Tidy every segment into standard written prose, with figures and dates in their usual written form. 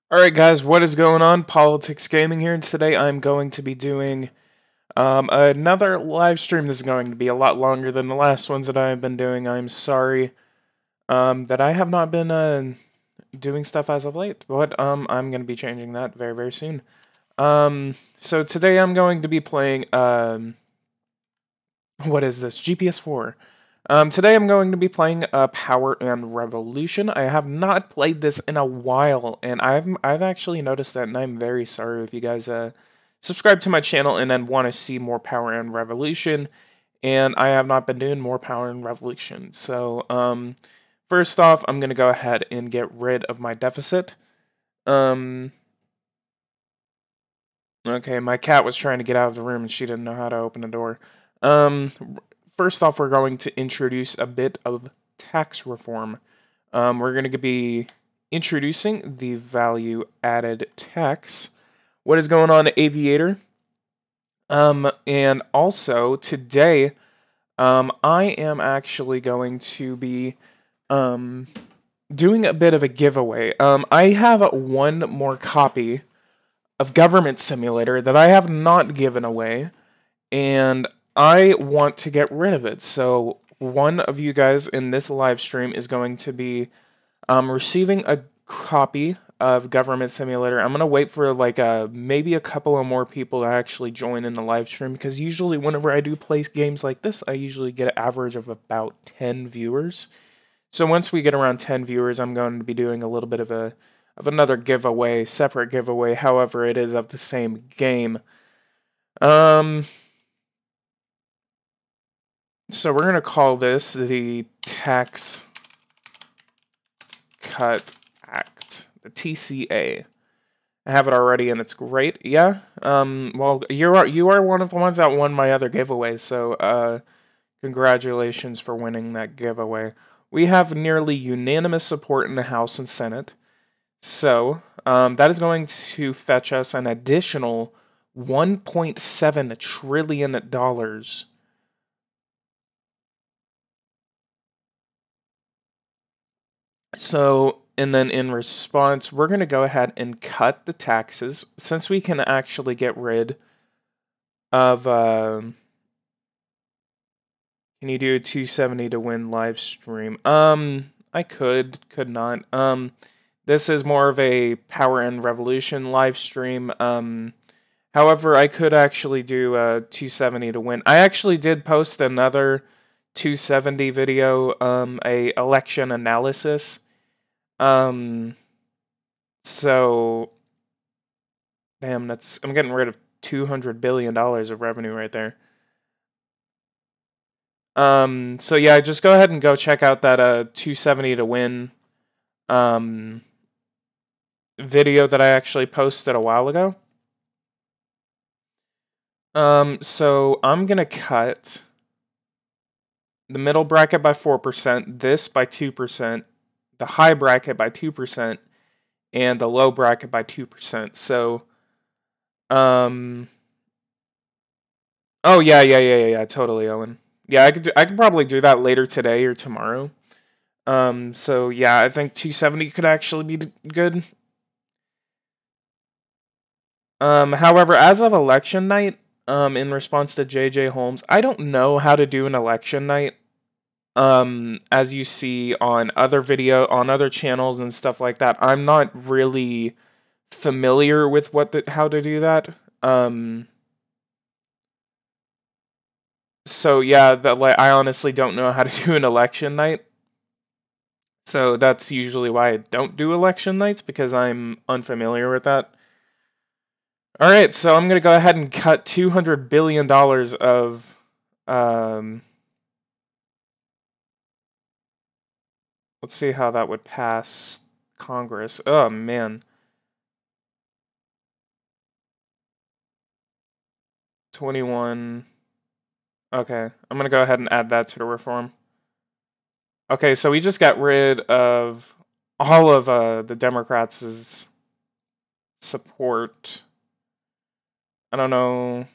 Alright guys, what is going on? PoliticsGaming here, and today I'm going to be doing another live stream. This is going to be a lot longer than the last ones that I've been doing. I'm sorry that I have not been doing stuff as of late, but I'm going to be changing that very, very soon. So today I'm going to be playing, what is this? GPS4. Today I'm going to be playing Power and Revolution. I have not played this in a while, and I've actually noticed that, and I'm very sorry if you guys subscribe to my channel and then want to see more Power and Revolution, and I have not been doing more Power and Revolution. So first off, I'm going to go ahead and get rid of my deficit. Okay, my cat was trying to get out of the room, and she didn't know how to open the door. First off, we're going to introduce a bit of tax reform. We're going to be introducing the value-added tax. What is going on, Aviator? And also, today, I am actually going to be doing a bit of a giveaway. I have one more copy of Government Simulator that I have not given away, and I want to get rid of it. So one of you guys in this live stream is going to be receiving a copy of Government Simulator. I'm going to wait for like maybe a couple of more people to actually join in the live stream, because usually whenever I do play games like this, I usually get an average of about 10 viewers. So once we get around 10 viewers, I'm going to be doing a little bit of another giveaway, separate giveaway. However, it is of the same game. So we're going to call this the Tax Cut Act, the TCA. I have it already, and it's great. Yeah. Well, you are one of the ones that won my other giveaway, so congratulations for winning that giveaway. We have nearly unanimous support in the House and Senate, so that is going to fetch us an additional $1.7 trillion. So, and then in response, we're going to go ahead and cut the taxes, since we can actually get rid of, can you do a 270 to win live stream? I could not. This is more of a Power and Revolution live stream. However, I could actually do a 270 to win. I actually did post another 270 video, a election analysis. So, damn, I'm getting rid of $200 billion of revenue right there. So yeah, just go ahead and go check out that 270 to win video that I actually posted a while ago. So I'm gonna cut the middle bracket by 4%, this by 2%, the high bracket by 2%, and the low bracket by 2%. So, oh yeah, totally, Owen. Yeah, I could probably do that later today or tomorrow. So yeah, I think 270 could actually be good. However, as of election night, in response to JJ Holmes, I don't know how to do an election night. As you see on other channels and stuff like that, I'm not really familiar with how to do that. So yeah, I honestly don't know how to do an election night. So that's usually why I don't do election nights, because I'm unfamiliar with that. Alright, so I'm going to go ahead and cut $200 billion of, let's see how that would pass Congress. Oh, man. 21. Okay, I'm going to go ahead and add that to the reform. Okay, so we just got rid of all of the Democrats' support. I don't know.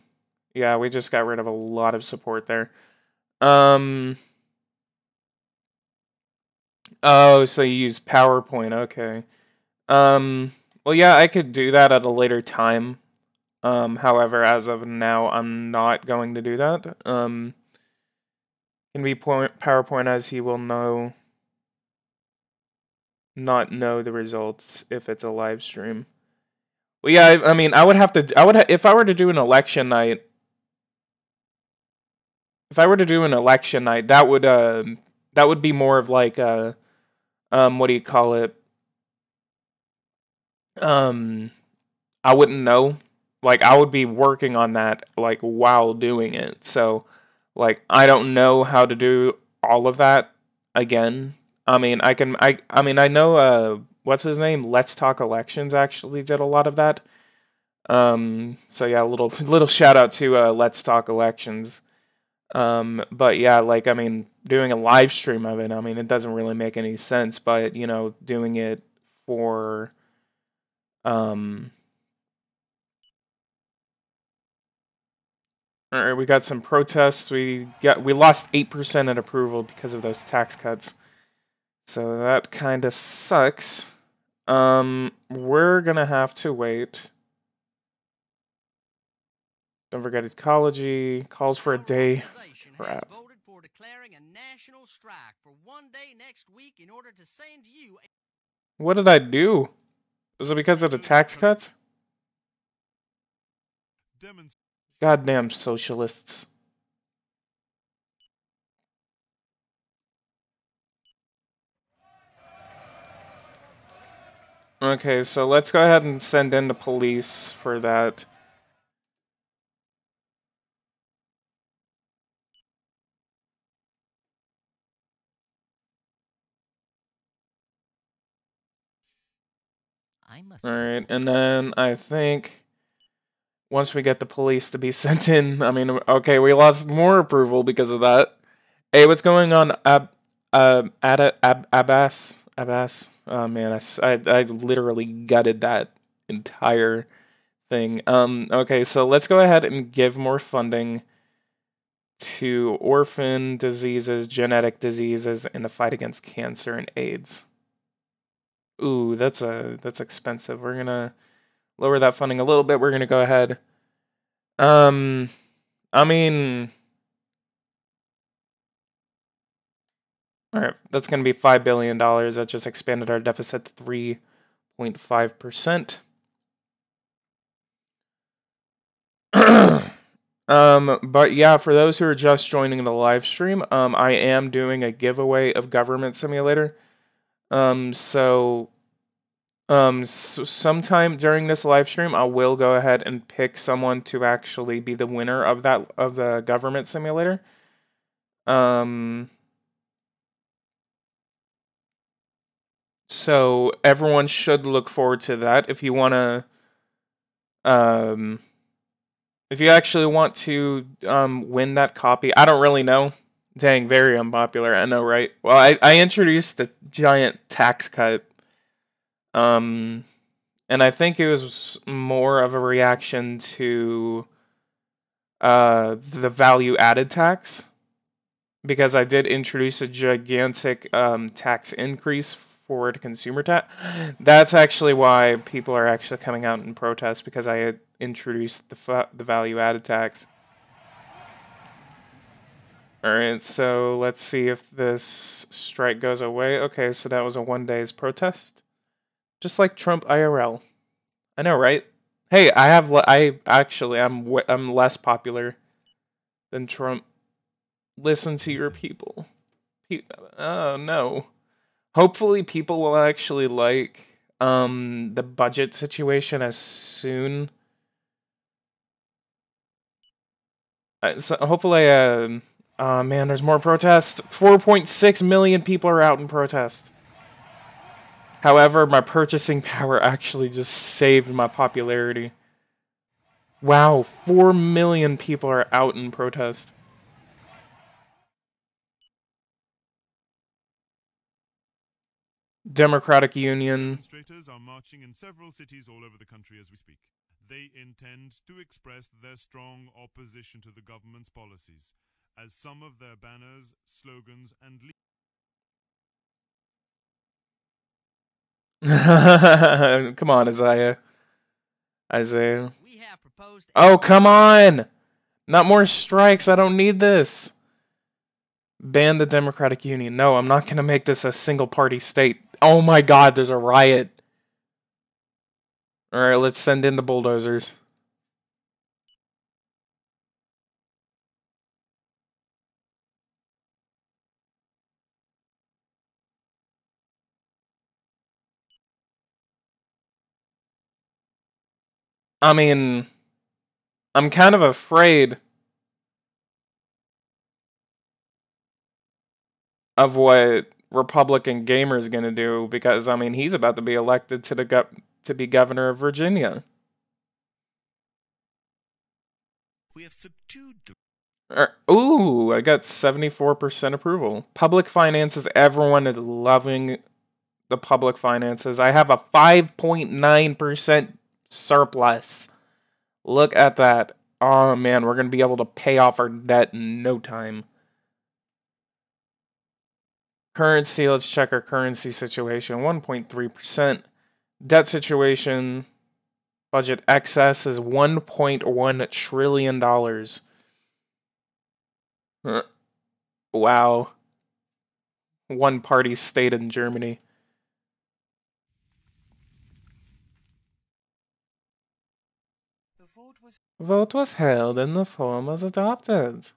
Yeah, we just got rid of a lot of support there. Oh, so you use PowerPoint, okay. Well, yeah, I could do that at a later time. However, as of now, I'm not going to do that. Can be PowerPoint, as he will not know the results if it's a live stream. Well, yeah, I mean, I would have to. If I were to do an election night. If I were to do an election night, that would be more of like a what do you call it? I wouldn't know. Like, I would be working on that like while doing it. So like, I don't know how to do all of that again. I mean, I know what's his name? Let's Talk Elections actually did a lot of that. So yeah, little shout out to Let's Talk Elections. But yeah, like, I mean, doing a live stream of it, I mean, it doesn't really make any sense, but, you know, doing it for, alright, we got some protests. We lost 8% in approval because of those tax cuts. So that kind of sucks. We're gonna have to wait. Don't forget ecology, calls for a day. Crap. What did I do? Was it because of the tax cuts? Goddamn socialists. Okay, so let's go ahead and send in the police for that. Alright, and then I think once we get the police to be sent in, I mean, okay, we lost more approval because of that. Hey, what's going on, Abbas? Abbas? Oh man, I literally gutted that entire thing. Okay, so let's go ahead and give more funding to orphan diseases, genetic diseases, and the fight against cancer and AIDS. Ooh, that's expensive. We're gonna lower that funding a little bit. We're gonna go ahead. I mean, all right, that's gonna be $5 billion. That just expanded our deficit to 3.5%. But yeah, for those who are just joining the live stream, I am doing a giveaway of Government Simulator. So sometime during this live stream, I will go ahead and pick someone to actually be the winner of the Government Simulator. So everyone should look forward to that. If you wanna, if you actually want to win that copy, I don't really know. Dang, very unpopular. I know, right? Well, I introduced the giant tax cut. And I think it was more of a reaction to the value added tax, because I did introduce a gigantic tax increase for the consumer tax. That's actually why people are actually coming out in protest, because I had introduced the value added tax. Alright, so let's see if this strike goes away. Okay, so that was a 1 day's protest. Just like Trump IRL. I know, right? Hey, I'm less popular than Trump. Listen to your people. Oh no. Hopefully people will actually like the budget situation as soon. So hopefully oh man, there's more protests. 4.6 million people are out in protest. However, my purchasing power actually just saved my popularity. Wow, 4 million people are out in protest. Democratic Union. Demonstrators are marching in several cities all over the country as we speak. They intend to express their strong opposition to the government's policies, as some of their banners, slogans, and Come on, Isaiah. Isaiah. Oh, come on! Not more strikes. I don't need this. Ban the Democratic Union. No, I'm not going to make this a single-party state. Oh my god, there's a riot. Alright, let's send in the bulldozers. I mean, I'm kind of afraid of what Republican Gamer is going to do because, I mean, he's about to be elected to be governor of Virginia. We have subdued the... Ooh, I got 74% approval. Public finances, everyone is loving the public finances. I have a 5.9% surplus. Look at that. Oh man, we're going to be able to pay off our debt in no time. Currency, let's check our currency situation. 1.3%. Debt situation, budget excess is $1.1 trillion. Wow. One party state in Germany. The vote was held and the form was adopted.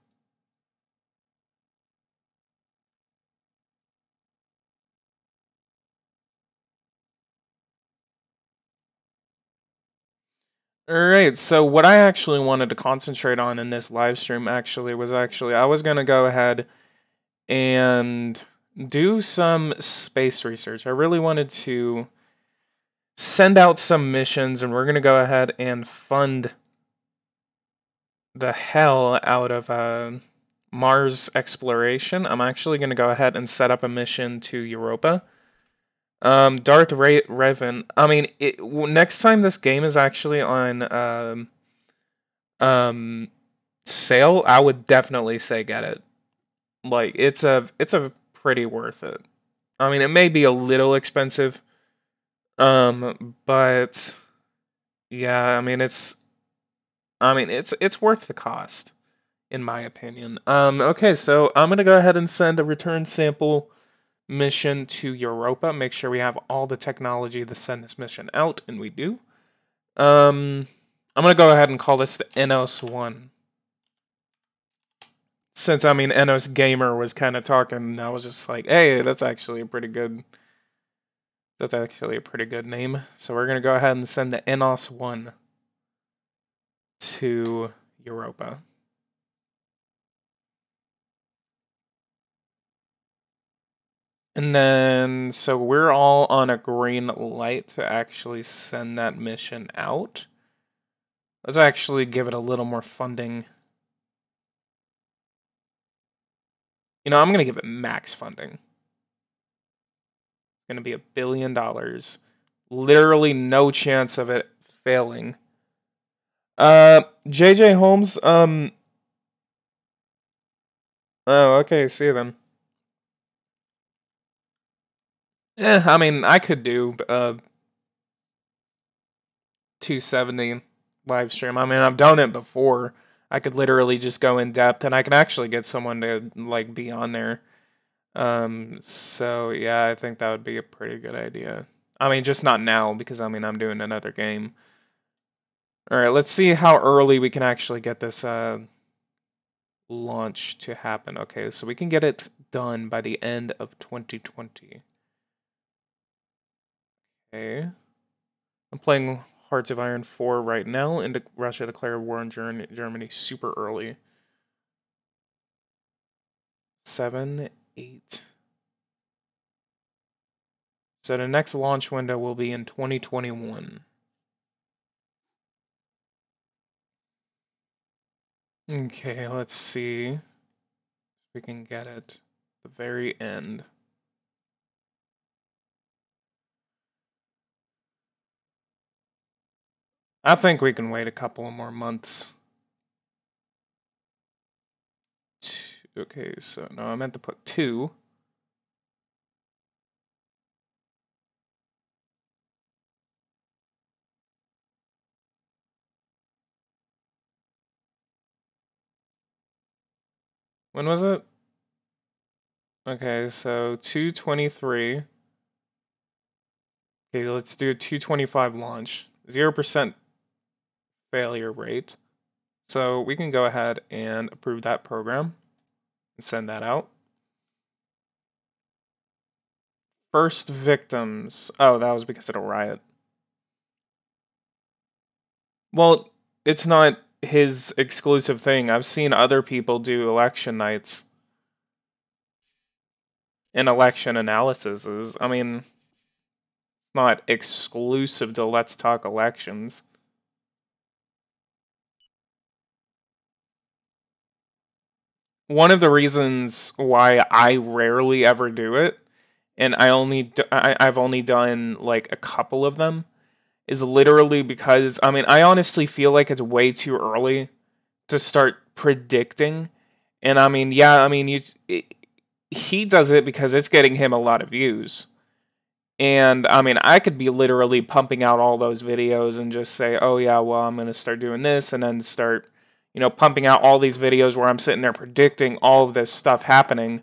Alright, so what I actually wanted to concentrate on in this live stream I was going to go ahead and do some space research. I really wanted to send out some missions, and we're going to go ahead and fund the hell out of Mars exploration. I'm actually going to go ahead and set up a mission to Europa. Darth Revan. I mean, next time this game is actually on sale, I would definitely say get it. Like it's a pretty worth it. I mean, it may be a little expensive, but yeah, I mean it's worth the cost, in my opinion. Okay, so I'm gonna go ahead and send a return sample mission to Europa. Make sure we have all the technology to send this mission out, and we do. I'm gonna go ahead and call this the Enos 1. Since, I mean, Enos Gamer was kind of talking, I was just like, hey, that's actually a pretty good name. So we're gonna go ahead and send the Enos 1 to Europa. And then, so we're all on a green light to actually send that mission out. Let's actually give it a little more funding. You know, I'm going to give it max funding. It's going to be $1 billion. Literally no chance of it failing. JJ Holmes, oh, okay, see you then. I mean, I could do 270 live stream. I mean, I've done it before. I could literally just go in depth, and I can actually get someone to like be on there. So yeah, I think that would be a pretty good idea. I mean, just not now because I mean I'm doing another game. All right, let's see how early we can actually get this launch to happen. Okay, so we can get it done by the end of 2020. Okay. I'm playing Hearts of Iron 4 right now, and Russia declared war on Germany super early. 7, 8. So the next launch window will be in 2021. Okay, let's see if we can get it at the very end. I think we can wait a couple more months. Okay, so no, I meant to put 2. When was it? Okay, so 223. Okay, let's do a 225 launch. 0% failure rate. So we can go ahead and approve that program and send that out. First victims. Oh, that was because of a riot. Well, it's not his exclusive thing. I've seen other people do election nights and election analyses. I mean, it's not exclusive to Let's Talk Elections. One of the reasons why I rarely ever do it, and I've only done like a couple of them, is literally because, I mean, I honestly feel like it's way too early to start predicting. And I mean, yeah, I mean, he does it because it's getting him a lot of views. And I mean, I could be literally pumping out all those videos and just say, oh yeah, well, I'm going to start doing this, and then start, you know, pumping out all these videos where I'm sitting there predicting all of this stuff happening.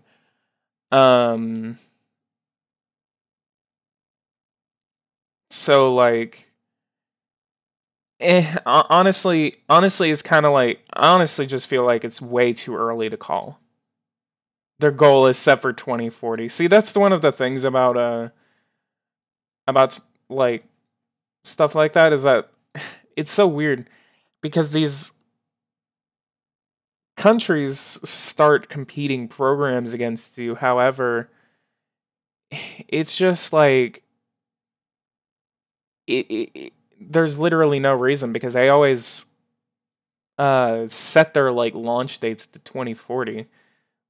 So like, honestly, it's kind of like, I honestly just feel like it's way too early to call. Their goal is set for 2040. See, that's one of the things about like stuff like that, is that it's so weird because these countries start competing programs against you. However, it's just like there's literally no reason, because they always set their like launch dates to 2040,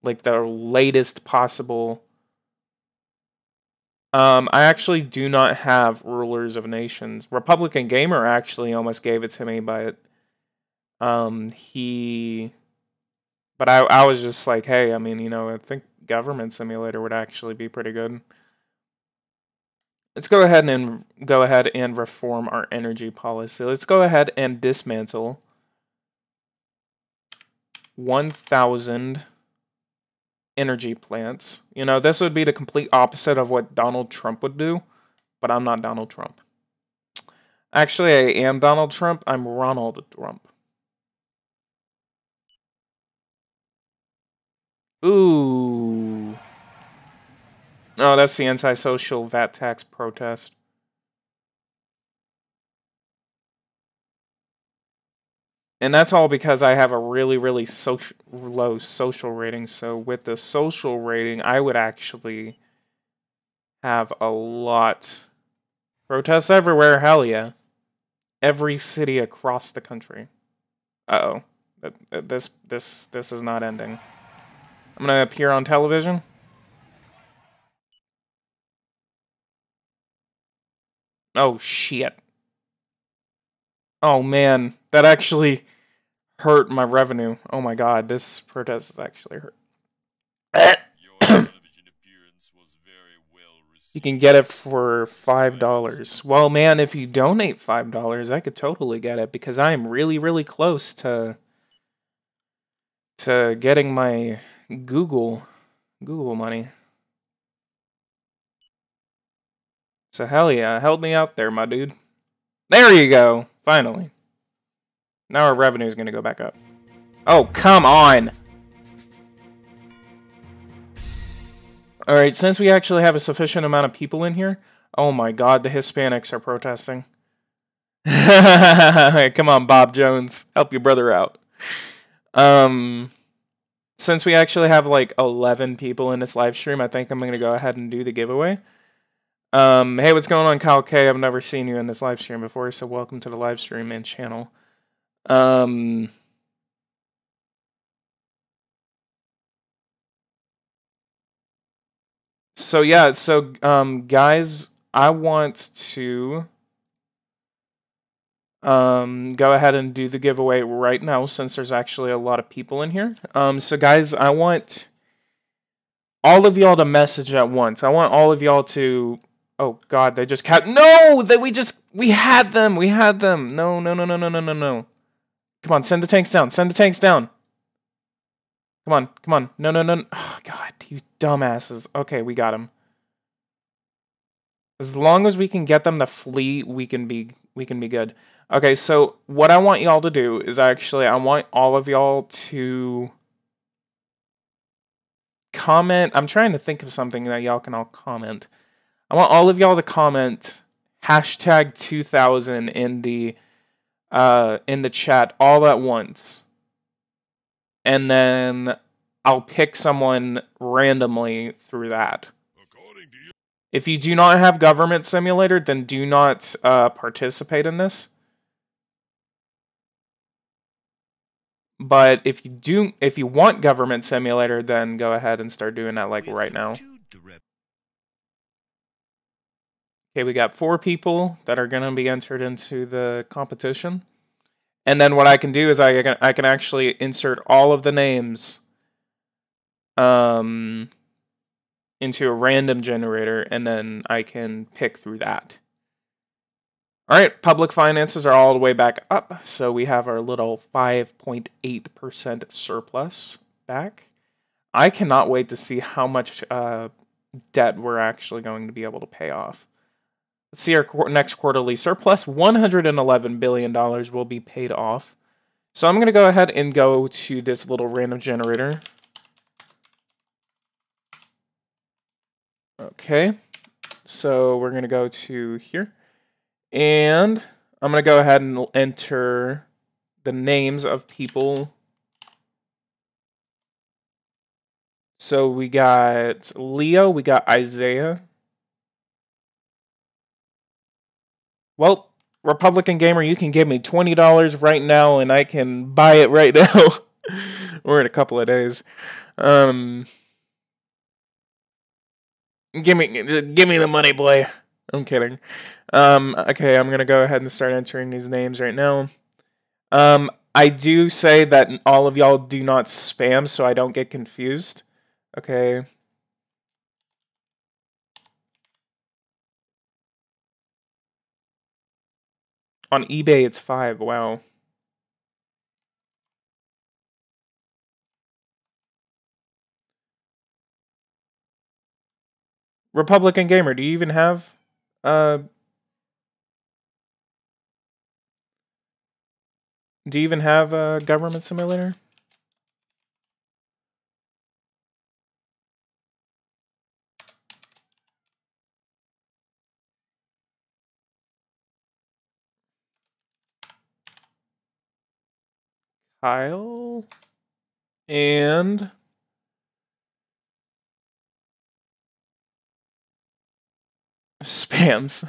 like the latest possible. I actually do not have Rulers of Nations. Republican Gamer actually almost gave it to me, but but I was just like, hey, I mean, you know, I think Government Simulator would actually be pretty good. Let's go ahead and reform our energy policy. Let's go ahead and dismantle 1,000 energy plants. You know, this would be the complete opposite of what Donald Trump would do, but I'm not Donald Trump. Actually, I am Donald Trump. I'm Ronald Trump. Ooh. Oh, that's the antisocial VAT tax protest. And that's all because I have a really, really low social rating. So with the social rating, I would actually have a lot. Protests everywhere, hell yeah. Every city across the country. Uh-oh. This is not ending. I'm gonna appear on television. Oh, shit. Oh, man. That actually hurt my revenue. Oh my god, this protest is actually hurt. You can get it for $5. Well, man, if you donate $5, I could totally get it, because I am really, really close to getting my Google money. So hell yeah, help me out there, my dude. There you go, finally. Now our revenue is gonna go back up. Oh, come on! Alright, since we actually have a sufficient amount of people in here... Oh my god, the Hispanics are protesting. Come on, Bob Jones. Help your brother out. Since we actually have like 11 people in this live stream, I think I'm going to go ahead and do the giveaway. Hey, what's going on, Kyle K? I've never seen you in this live stream before, so welcome to the live stream and channel. So yeah, guys, I want to go ahead and do the giveaway right now, since there's actually a lot of people in here. So guys, I want all of y'all to message at once. I want all of y'all to... Oh god, they just No! We had them! We had them! No. Come on, send the tanks down. Send the tanks down. Come on, come on. No, no, no. Oh, God, you dumbasses. Okay, we got him. As long as we can get them to flee, we can be good. Okay, so what I want y'all to do is actually I want all of y'all to comment. I'm trying to think of something that y'all can all comment. I want all of y'all to comment hashtag 2000 in the chat all at once. And then I'll pick someone randomly through that. If you do not have Government Simulator, then do not participate in this. But if you want Government Simulator, then go ahead and start doing that like right now. Okay, we got 4 people that are going to be entered into the competition. And then what I can do is I can actually insert all of the names into a random generator, and then I can pick through that. Alright, public finances are all the way back up, so we have our little 5.8% surplus back. I cannot wait to see how much debt we're actually going to be able to pay off. Let's see our next quarterly surplus. $111 billion will be paid off. So I'm going to go ahead and go to this little random generator. Okay, so we're going to go to here. And I'm going to go ahead and enter the names of people. So we got Leo, we got Isaiah. Well, Republican Gamer, you can give me $20 right now and I can buy it right now. Or in a couple of days. Give me the money, boy. I'm kidding. Okay, I'm gonna go ahead and start entering these names right now. I do say that all of y'all do not spam, so I don't get confused. Okay. On eBay, it's 5. Wow. Republican Gamer, do you even have Do you even have a Government Simulator? Kyle and spams.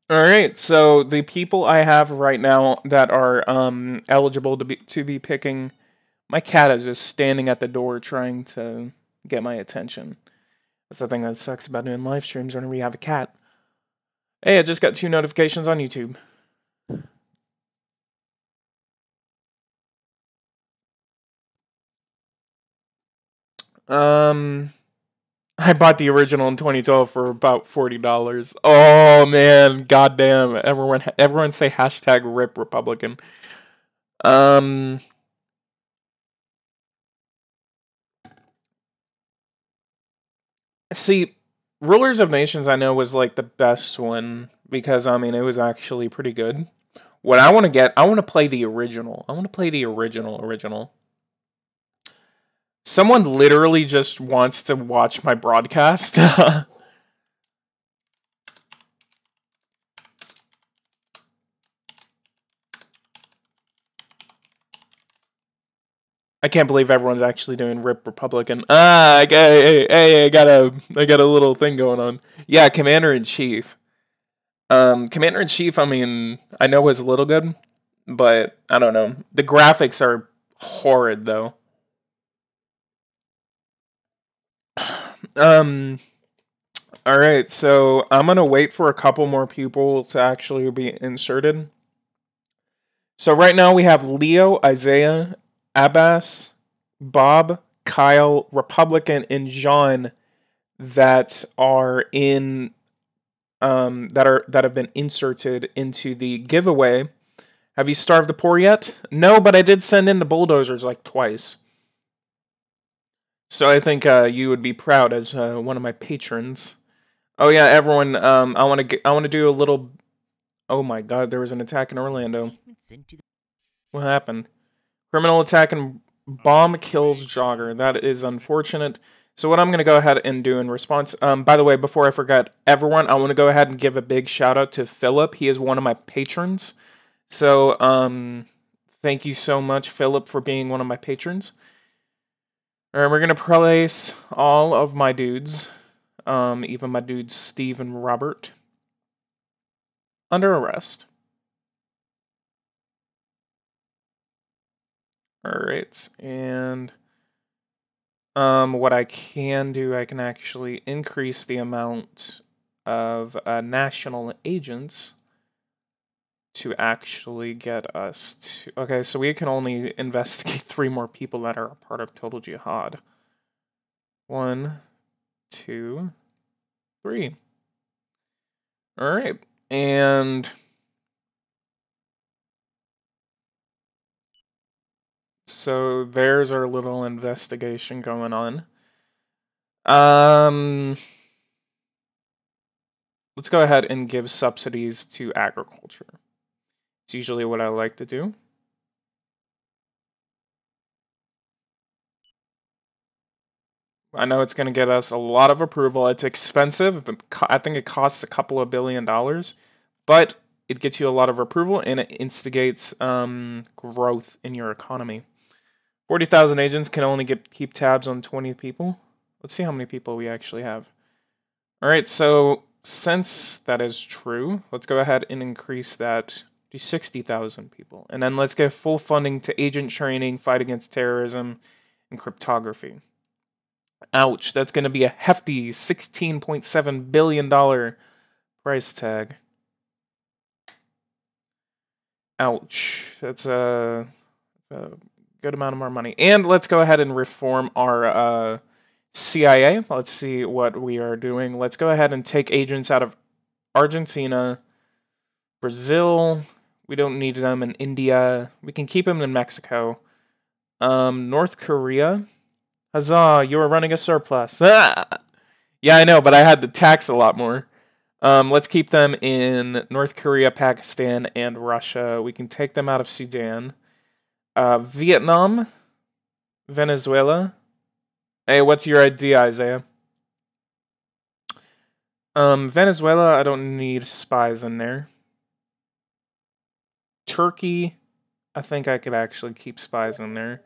All right, so the people I have right now that are eligible to be picking, my cat is just standing at the door trying to get my attention. That's the thing that sucks about doing live streams whenever you have a cat. Hey, I just got 2 notifications on YouTube. I bought the original in 2012 for about $40. Oh man, goddamn! Everyone say hashtag RIP Republican. See, Rulers of Nations I know was like the best one because I mean it was actually pretty good. What I want to get, I want to play the original. I want to play the original. Someone literally just wants to watch my broadcast. I can't believe everyone's actually doing RIP Republican. I got a little thing going on. Yeah, Commander-in-Chief. Commander-in-Chief, I mean, I know was a little good, but I don't know. The graphics are horrid, though. Alright, so I'm gonna wait for a couple more people to actually be inserted. So right now we have Leo, Isaiah, Abbas, Bob, Kyle, Republican, and John that are in that have been inserted into the giveaway. Have you starved the poor yet? No, but I did send in the bulldozers like twice. So I think you would be proud as one of my patrons. Oh yeah, everyone. I want to do a little. Oh my God, there was an attack in Orlando. What happened? Criminal attack and bomb kills jogger. That is unfortunate. So what I'm going to go ahead and do in response, by the way, before I forget, everyone, I want to go ahead and give a big shout out to Philip. He is one of my patrons. So, thank you so much, Philip, for being one of my patrons. Alright, we're going to place all of my dudes, even my dudes Steve and Robert, under arrest. Alright, and what I can do, I can actually increase the amount of national agents to actually get us to... Okay, so we can only investigate 3 more people that are a part of Total Jihad. 1, 2, 3. Alright, and... So there's our little investigation going on. Let's go ahead and give subsidies to agriculture. It's usually what I like to do. I know it's going to get us a lot of approval. It's expensive, but I think it costs a couple of $1 billion, but it gets you a lot of approval and it instigates growth in your economy. 40,000 agents can only keep tabs on 20 people. Let's see how many people we actually have. All right, so since that is true, let's go ahead and increase that to 60,000 people. And then let's give full funding to agent training, fight against terrorism, and cryptography. Ouch, that's going to be a hefty $16.7 billion price tag. Ouch, that's a good amount of more money. And let's go ahead and reform our CIA. Let's see what we are doing. Let's go ahead and take agents out of Argentina, Brazil. We don't need them in India. We can keep them in Mexico. North Korea. Huzzah, you are running a surplus. Ah! Yeah, I know, but I had to tax a lot more. Let's keep them in North Korea, Pakistan, and Russia. We can take them out of Sudan. Vietnam, Venezuela. Hey, what's your idea, Isaiah? Venezuela, I don't need spies in there. Turkey, I think I could actually keep spies in there.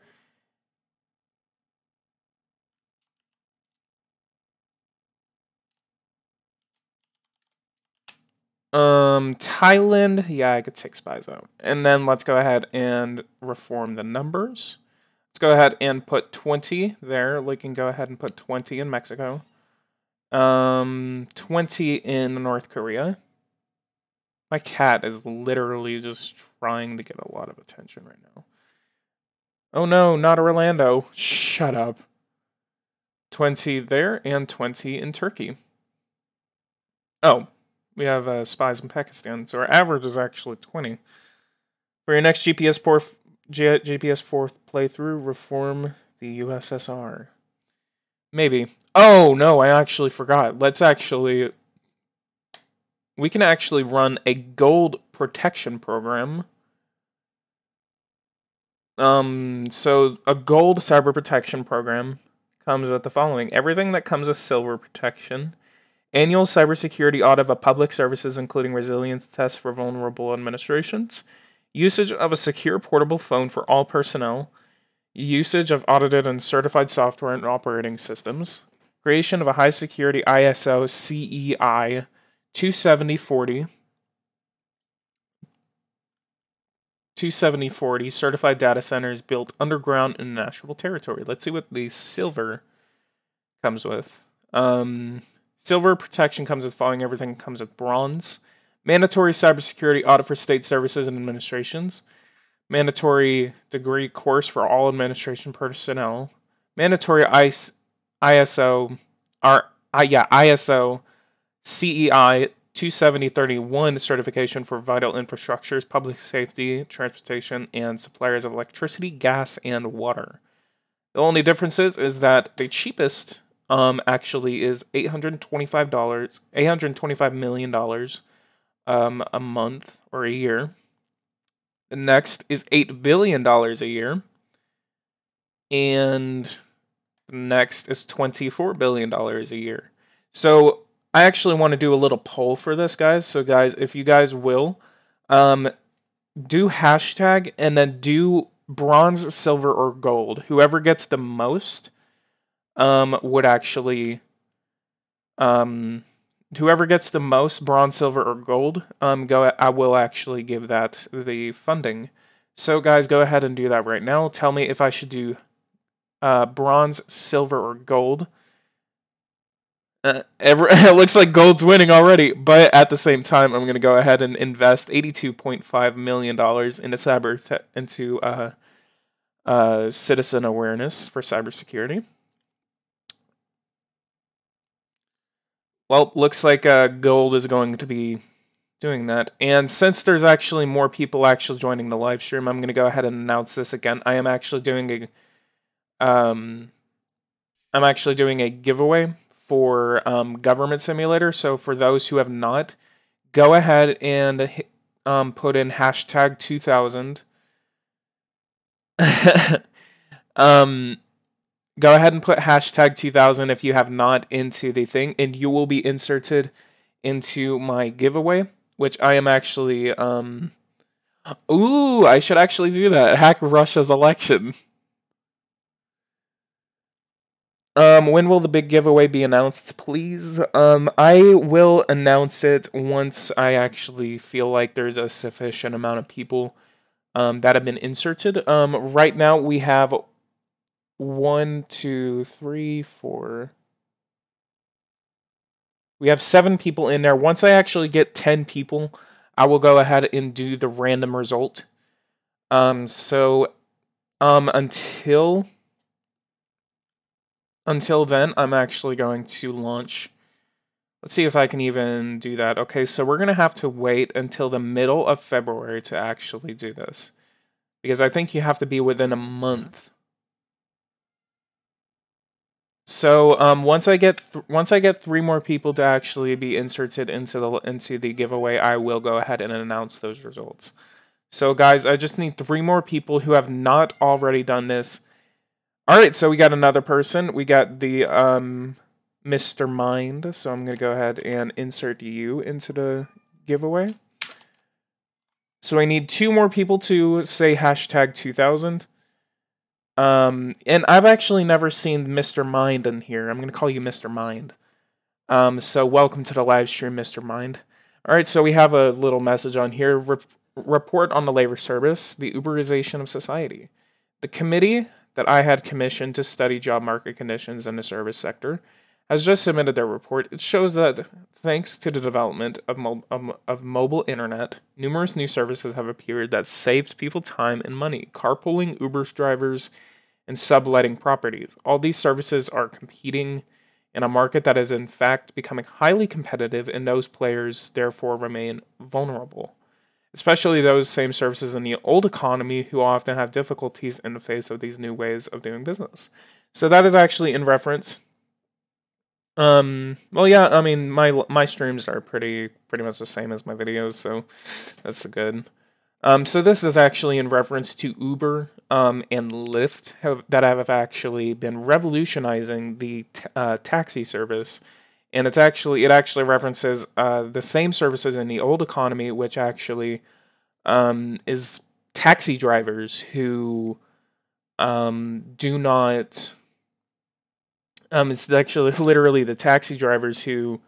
Thailand, yeah, I could take spies out. And then let's go ahead and reform the numbers. Let's go ahead and put 20 there. We can go ahead and put 20 in Mexico. 20 in North Korea. My cat is literally just trying to get a lot of attention right now. Oh no, not Orlando. Shut up. 20 there and 20 in Turkey. Oh, we have spies in Pakistan, so our average is actually 20. For your next GPS 4 playthrough, reform the USSR. Maybe. Oh no, I actually forgot. We can actually run a gold protection program. So a gold cyber protection program comes with the following. Everything that comes with silver protection. Annual cybersecurity audit of public services, including resilience tests for vulnerable administrations. Usage of a secure portable phone for all personnel. Usage of audited and certified software and operating systems. Creation of a high security ISO CEI 27040 certified data centers built underground in national territory. Let's see what the silver comes with. Silver protection comes with following. Everything comes with bronze. Mandatory cybersecurity audit for state services and administrations. Mandatory degree course for all administration personnel. mandatory ISO CEI 27031 certification for vital infrastructures, public safety, transportation, and suppliers of electricity, gas, and water. The only difference is that the cheapest actually is $825 million a month or a year. The next is $8 billion a year. And the next is $24 billion a year. So I actually want to do a little poll for this, guys. So guys, if you guys will, do hashtag and then do bronze, silver, or gold. Whoever gets the most would actually whoever gets the most bronze, silver, or gold, I will actually give that the funding. So guys, go ahead and do that right now. Tell me if I should do bronze, silver, or gold. It looks like gold's winning already, but at the same time, I'm going to go ahead and invest $82.5 million into citizen awareness for cybersecurity. Well, looks like gold is going to be doing that. And since there's actually more people actually joining the live stream, I'm going to go ahead and announce this again. I am actually doing a giveaway for Government Simulator. So for those who have not, go ahead and put in hashtag 2000. Go ahead and put hashtag 2000 if you have not into the thing, and you will be inserted into my giveaway, which I am actually, ooh, I should actually do that. Hack Russia's election. When will the big giveaway be announced, please? I will announce it once I actually feel like there's a sufficient amount of people that have been inserted. Right now we have 1, 2, 3, 4. We have 7 people in there. Once I actually get 10 people, I will go ahead and do the random result. Until then, I'm actually going to launch. Let's see if I can even do that. Okay, so we're going to have to wait until the middle of February to actually do this, because I think you have to be within a month. So once I get 3 more people to actually be inserted into the giveaway, I will go ahead and announce those results. So guys, I just need 3 more people who have not already done this. All right, so we got another person. We got the Mr. Mind. So I'm gonna go ahead and insert you into the giveaway. So I need 2 more people to say hashtag 2000. And I've actually never seen Mr. Mind in here. I'm gonna call you Mr. Mind. So welcome to the live stream, Mr. Mind. All right, so we have a little message on here. Report on the labor service, the Uberization of society. The committee that I had commissioned to study job market conditions in the service sector has just submitted their report. It shows that thanks to the development of mobile internet, numerous new services have appeared that saves people time and money. Carpooling, Uber drivers, and subletting properties. All these services are competing in a market that is in fact becoming highly competitive, and those players therefore remain vulnerable. Especially those same services in the old economy who often have difficulties in the face of these new ways of doing business. So that is actually in reference. Well, yeah, I mean, my streams are pretty much the same as my videos, so that's good. So this is actually in reference to Uber and Lyft that have actually been revolutionizing the taxi service. And it actually references the same services in the old economy, which actually is taxi drivers who do not. It's actually literally the taxi drivers who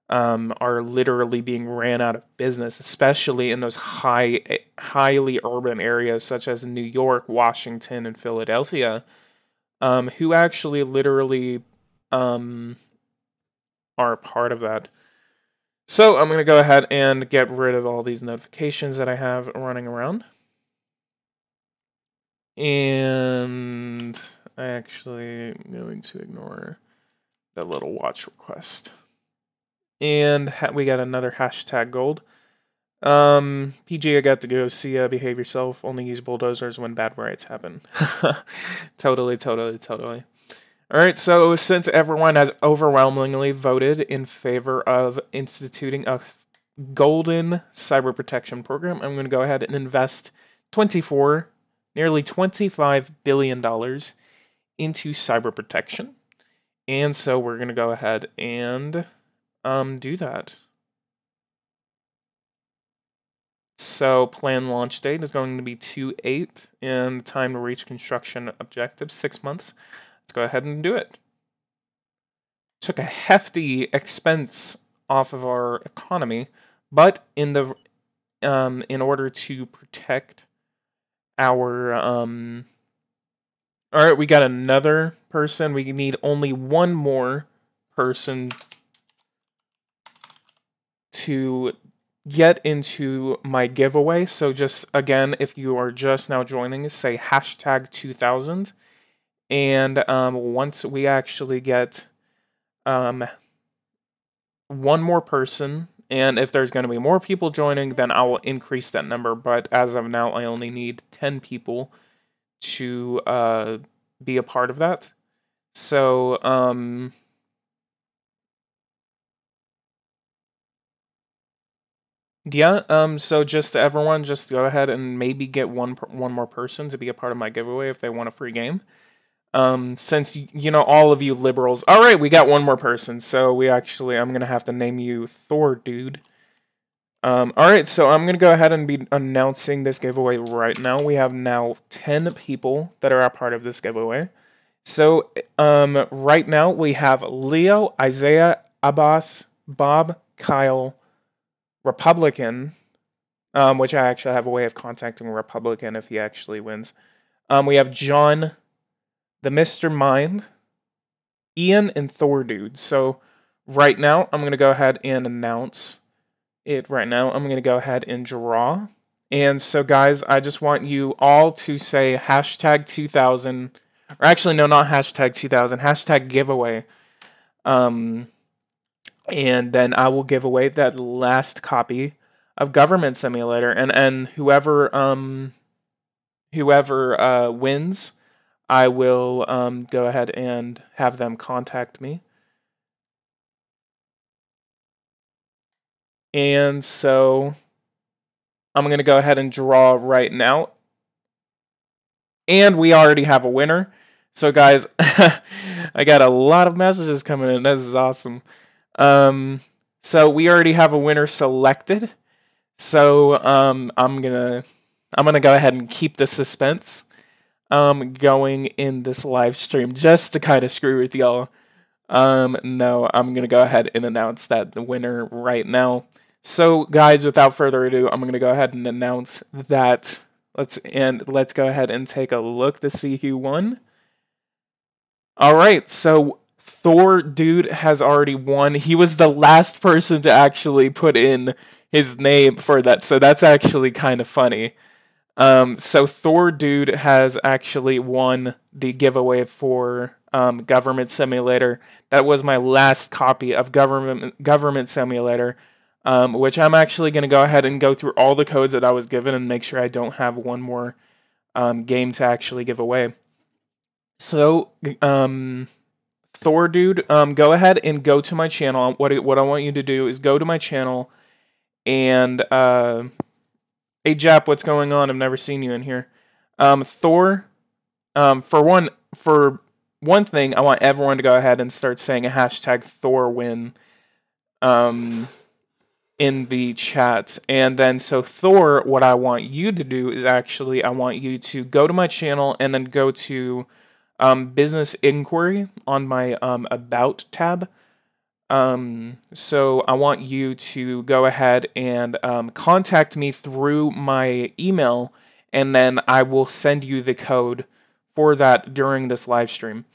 are literally being ran out of business, especially in those highly urban areas such as New York, Washington, and Philadelphia, who actually literally are a part of that. So I'm going to go ahead and get rid of all these notifications that I have running around. And I actually am going to ignore the little watch request. And we got another hashtag gold. PG, I got to go. See ya. Behave yourself. Only use bulldozers when bad riots happen. Totally. Alright, so since everyone has overwhelmingly voted in favor of instituting a golden cyber protection program, I'm going to go ahead and invest nearly $25 billion into cyber protection. And so we're going to go ahead and do that. So planned launch date is going to be 2/8, and time to reach construction objective 6 months. Let's go ahead and do it. Took a hefty expense off of our economy, but in order to protect our all right, we got another person. We need only one more person to get into my giveaway. So just, again, if you are just now joining, say hashtag 2000. And once we actually get one more person, and if there's going to be more people joining, then I will increase that number. But as of now, I only need 10 people to be a part of that. So, yeah, so just everyone, just go ahead and maybe get one more person to be a part of my giveaway if they want a free game. Since, you know, all of you liberals... Alright, we got one more person, so I'm gonna have to name you Thor, dude. Alright, so I'm gonna go ahead and be announcing this giveaway right now. We have now 10 people that are a part of this giveaway. So, right now we have Leo, Isaiah, Abbas, Bob, Kyle, Republican, which I actually have a way of contacting a Republican if he actually wins. We have John, the Mr. Mind, Ian, and Thor Dude. So right now, I'm going to go ahead and announce it right now. I'm going to go ahead and draw. And so guys, I just want you all to say hashtag 2000, or actually no, not hashtag 2000, hashtag giveaway. And then I will give away that last copy of Government Simulator, and whoever wins, I will go ahead and have them contact me. And so I'm going to go ahead and draw right now. And we already have a winner. So guys, I got a lot of messages coming in. This is awesome. So we already have a winner selected. So I'm gonna go ahead and keep the suspense going in this live stream just to kind of screw with y'all. No, I'm gonna go ahead and announce that the winner right now. So guys, without further ado, I'm gonna go ahead and announce that. Let's go ahead and take a look to see who won. All right, so Thor Dude has already won. He was the last person to actually put in his name for that, so that's actually kind of funny. So Thor Dude has actually won the giveaway for Government Simulator. That was my last copy of Government Simulator, which I'm actually going to go ahead and go through all the codes that I was given and make sure I don't have one more game to actually give away. So, Thor Dude, go ahead and go to my channel. What I want you to do is go to my channel and, hey Jap, what's going on? I've never seen you in here. Thor, for one thing, I want everyone to go ahead and start saying a hashtag ThorWin, in the chat. And then, so Thor, what I want you to do is actually, I want you to go to my channel and then go to business inquiry on my about tab. So I want you to go ahead and contact me through my email, and then I will send you the code for that during this live stream.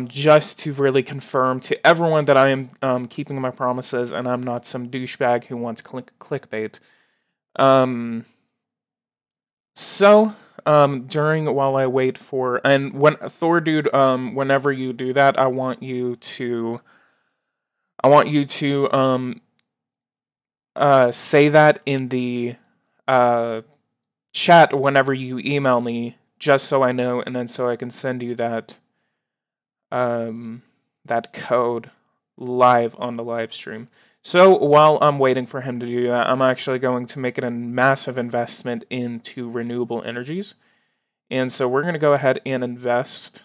Just to really confirm to everyone that I am keeping my promises and I'm not some douchebag who wants clickbait. So while I wait for, and when Thor dude, whenever you do that, I want you to say that in the chat whenever you email me, just so I know, and then so I can send you that that code live on the live stream. So while I'm waiting for him to do that, I'm actually going to make it a massive investment into renewable energies. And so we're going to go ahead and invest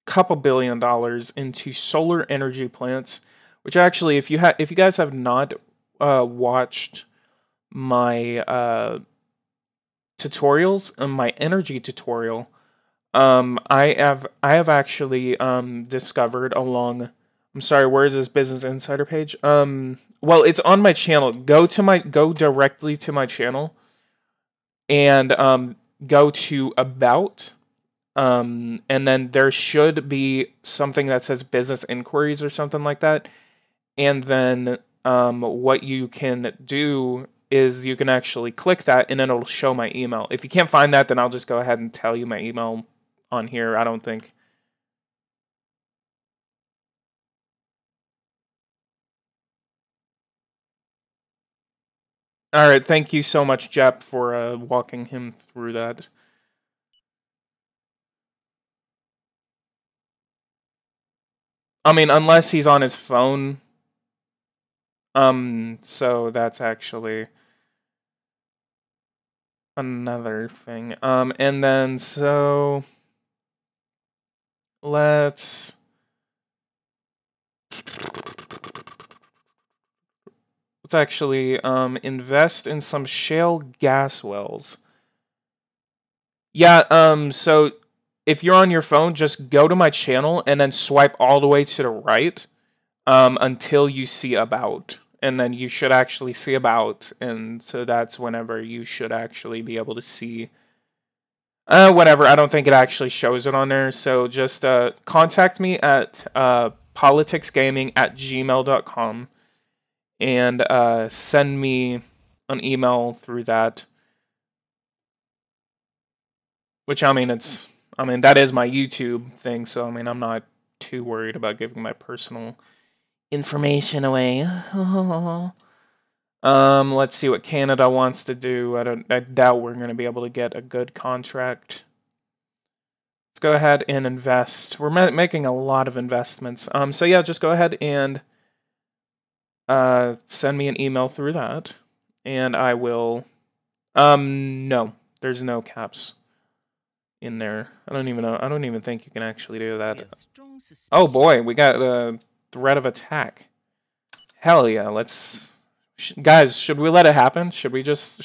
a couple $1 billion into solar energy plants, which actually, if you guys have not watched my tutorials, my energy tutorial, I have actually discovered along. I'm sorry, where is this Business Insider page? Well, it's on my channel. Go directly to my channel, and go to About, and then there should be something that says Business Inquiries or something like that. And then what you can do is you can actually click that, and then it'll show my email. If you can't find that, then I'll just go ahead and tell you my email on here. I don't think. All right, thank you so much, Jep, for walking him through that. I mean, unless he's on his phone. So that's actually another thing. And then so let's actually invest in some shale gas wells. Yeah, so if you're on your phone, just go to my channel and then swipe all the way to the right until you see About. And then you should actually see About, and so that's whenever you should actually be able to see whatever. I don't think it actually shows it on there, so just contact me at PoliticsGaming@gmail.com and send me an email through that. Which, I mean, that is my YouTube thing, so I mean, I'm not too worried about giving my personal information away. Let's see what Canada wants to do. I doubt we're going to be able to get a good contract. Let's go ahead and invest. We're making a lot of investments. So yeah, just go ahead and send me an email through that, and I will. No, there's no caps in there. I don't even think you can actually do that. Oh boy, we got a threat of attack. Hell yeah, let's. Guys, should we let it happen? Should we just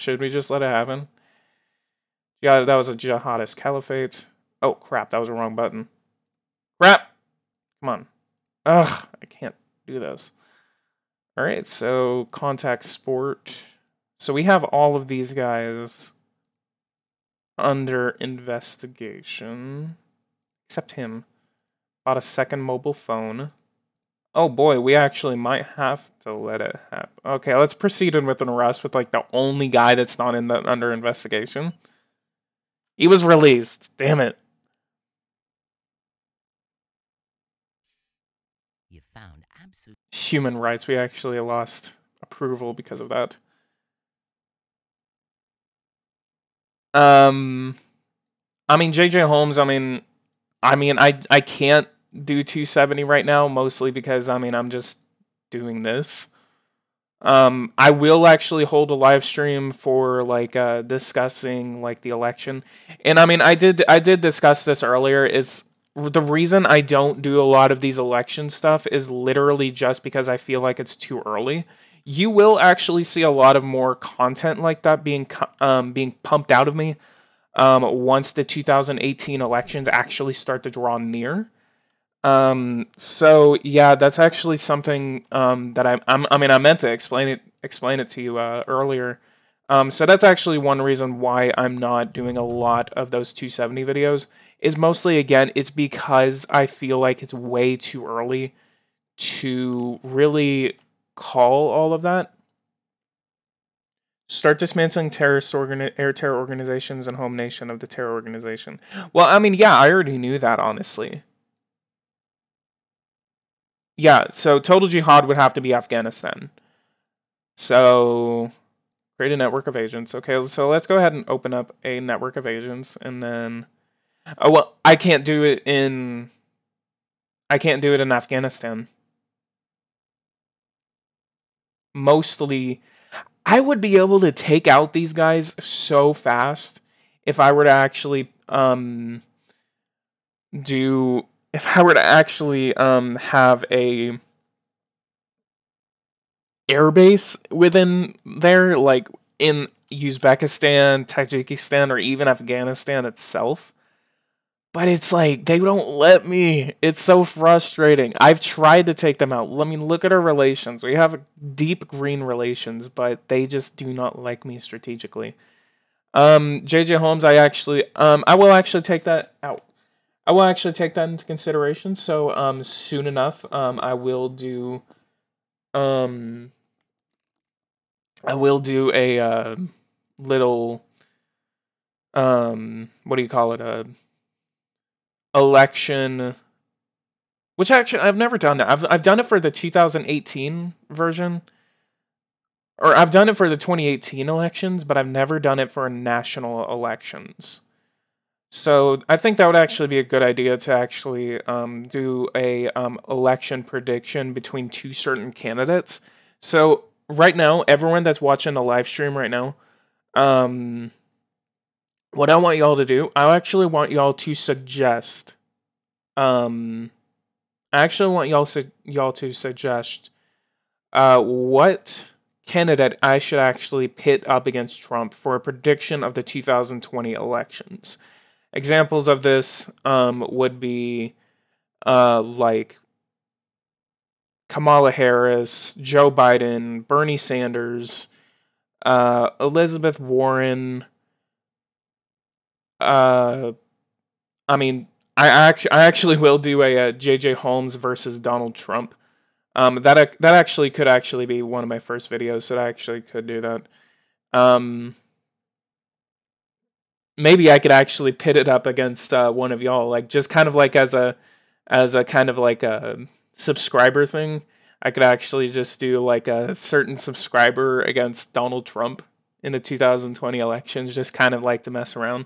let it happen? Yeah, that was a jihadist caliphate. Oh crap, that was the wrong button. Crap! Come on. Ugh, I can't do this. Alright, so contact sport. So we have all of these guys under investigation. Except him. Bought a second mobile phone. Oh boy, we actually might have to let it happen. Okay, let's proceed with an arrest with like the only guy that's not under investigation. He was released. Damn it. You found absolute Human rights. We actually lost approval because of that. I mean, JJ Holmes, I mean, I can't do 270 right now, mostly because, I mean, I'm just doing this. I will actually hold a live stream for, like, discussing, like, the election. And, I mean, I did discuss this earlier. It's the reason I don't do a lot of these election stuff is literally just because I feel like it's too early. You will actually see a lot of more content like that being pumped out of me once the 2018 elections actually start to draw near. So yeah, that's actually something that I mean I meant to explain it to you earlier. So that's actually one reason why I'm not doing a lot of those 270 videos. Is mostly, again, it's because I feel like it's way too early to really call all of that. Start dismantling air terror organizations and home nation of the terror organization. Well, I mean, yeah, I already knew that, honestly. Yeah, so total jihad would have to be Afghanistan. So, create a network of agents. Okay, so let's go ahead and open up a network of agents, and then... Oh, well, I can't do it in Afghanistan. Mostly, I would be able to take out these guys so fast if I were to actually have a airbase within there, like in Uzbekistan, Tajikistan, or even Afghanistan itself. But it's like, they don't let me. It's so frustrating. I've tried to take them out. I mean, look at our relations. We have deep green relations, but they just do not like me strategically. JJ Holmes, I will actually take that out. I will actually take that into consideration. So, soon enough, I will do a little, what do you call it? Election, which actually I've never done that. I've done it for the 2018 version, or I've done it for the 2018 elections, but I've never done it for national elections. So I think that would actually be a good idea to actually do a election prediction between two certain candidates. So right now, everyone that's watching the live stream right now, what I want y'all to do, I actually want y'all to suggest. I actually want y'all to suggest what candidate I should actually pit up against Trump for a prediction of the 2020 elections. Examples of this would be like Kamala Harris, Joe Biden, Bernie Sanders, Elizabeth Warren. I mean, I actually will do a JJ Holmes versus Donald Trump. That actually could be one of my first videos, so I actually could do that. Maybe I could actually pit it up against one of y'all, like just kind of like as a kind of like a subscriber thing. I could actually just do like a certain subscriber against Donald Trump in the 2020 elections, just kind of like to mess around.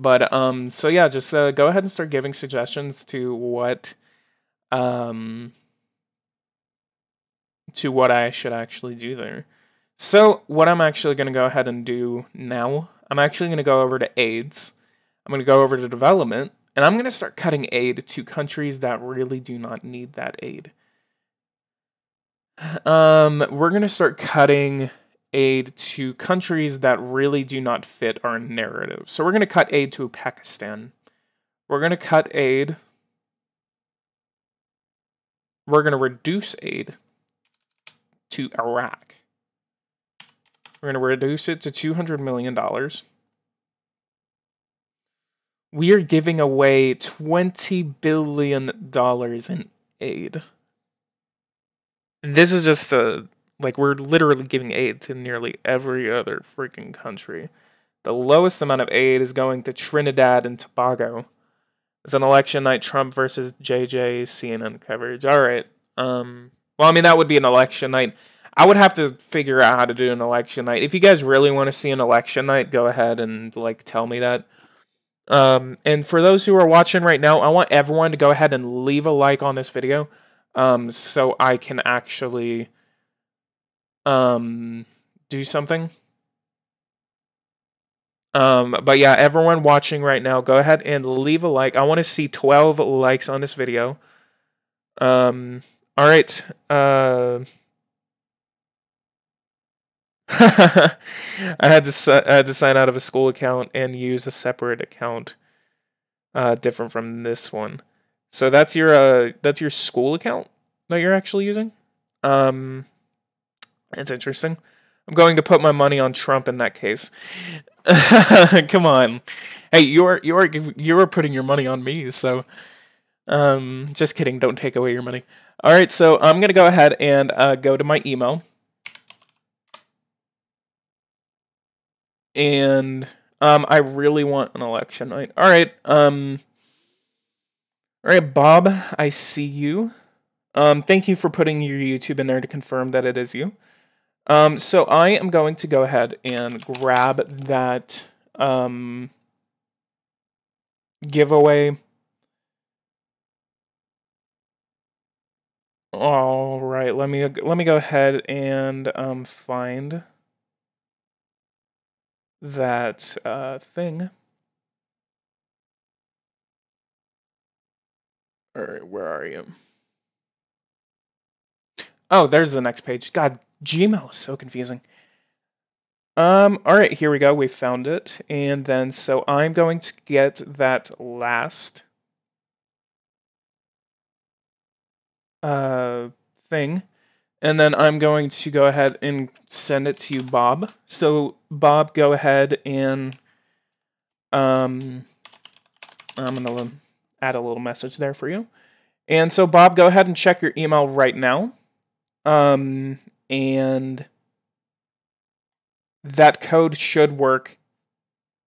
But so yeah, just go ahead and start giving suggestions to what I should actually do there. So what I'm actually going to go ahead and do now, I'm actually going to go over to AIDS. I'm going to go over to development, and I'm going to start cutting aid to countries that really do not need that aid. We're going to start cutting aid to countries that really do not fit our narrative. So we're going to cut aid to Pakistan. We're going to cut aid. We're going to reduce aid to Iraq. We're going to reduce it to $200 million. We are giving away $20 billion in aid. This is just we're literally giving aid to nearly every other freaking country. The lowest amount of aid is going to Trinidad and Tobago. It's an election night, Trump versus JJ, CNN coverage. All right. Well, I mean, that would be an election night. I would have to figure out how to do an election night. If you guys really want to see an election night, go ahead and tell me that. And for those who are watching right now, I want everyone to go ahead and leave a like on this video, so I can actually do something. But yeah, everyone watching right now, go ahead and leave a like. I want to see 12 likes on this video. All right. I had to sign out of a school account and use a separate account, different from this one. So that's your school account that you're actually using. That's interesting. I'm going to put my money on Trump in that case. Come on, hey, you're putting your money on me. So, just kidding. Don't take away your money. All right, so I'm gonna go ahead and go to my email. And I really want an election night. All right, Bob, I see you. Thank you for putting your YouTube in there to confirm that it is you. So I am going to go ahead and grab that giveaway. All right, let me go ahead and find that thing. All right, where are you? Oh, there's the next page. God, Gmail is so confusing. All right, here we go. We found it. And then, so I'm going to get that last thing. And then I'm going to go ahead and send it to you, Bob. So, Bob, go ahead and I'm going to add a little message there for you. And so, Bob, go ahead and check your email right now. And that code should work.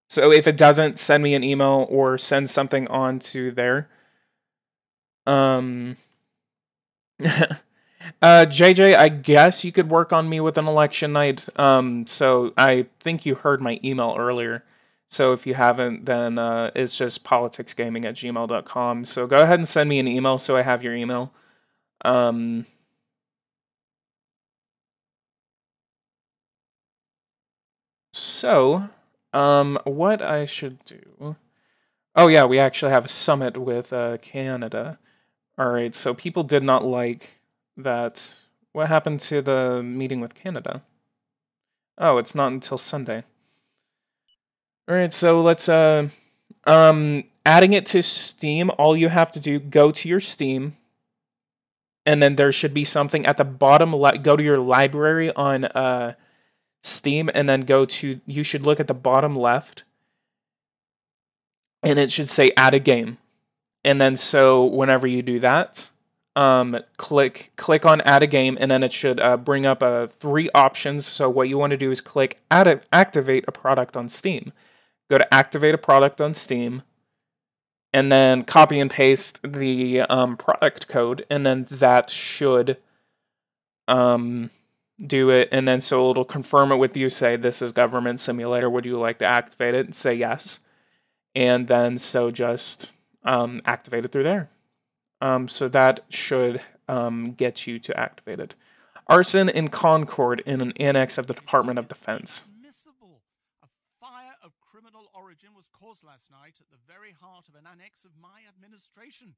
So if it doesn't, send me an email or send something on to there. JJ, I guess you could work on me with an election night. So I think you heard my email earlier. So if you haven't, then it's just politicsgaming@gmail.com. So go ahead and send me an email so I have your email. So, what I should do... Oh yeah, we actually have a summit with Canada. Alright, so people did not like that. What happened to the meeting with Canada? Oh, it's not until Sunday. Alright, so let's, adding it to Steam, all you have to do, go to your Steam, and then there should be something at the bottom, go to your library on, Steam, and then you should look at the bottom left, and it should say add a game. And then so whenever you do that, click on add a game, and then it should bring up 3 options. So what you want to do is click activate a product on Steam. Go to activate a product on Steam, and then copy and paste the product code, and then that should do it. And then so it'll confirm it with you, say this is Government Simulator, would you like to activate it? And say yes. And then so just activate it through there. So that should get you to activate it. Arson in Concord in an annex of the Department of Defense. A fire of criminal origin was caused last night at the very heart of an annex of my administration.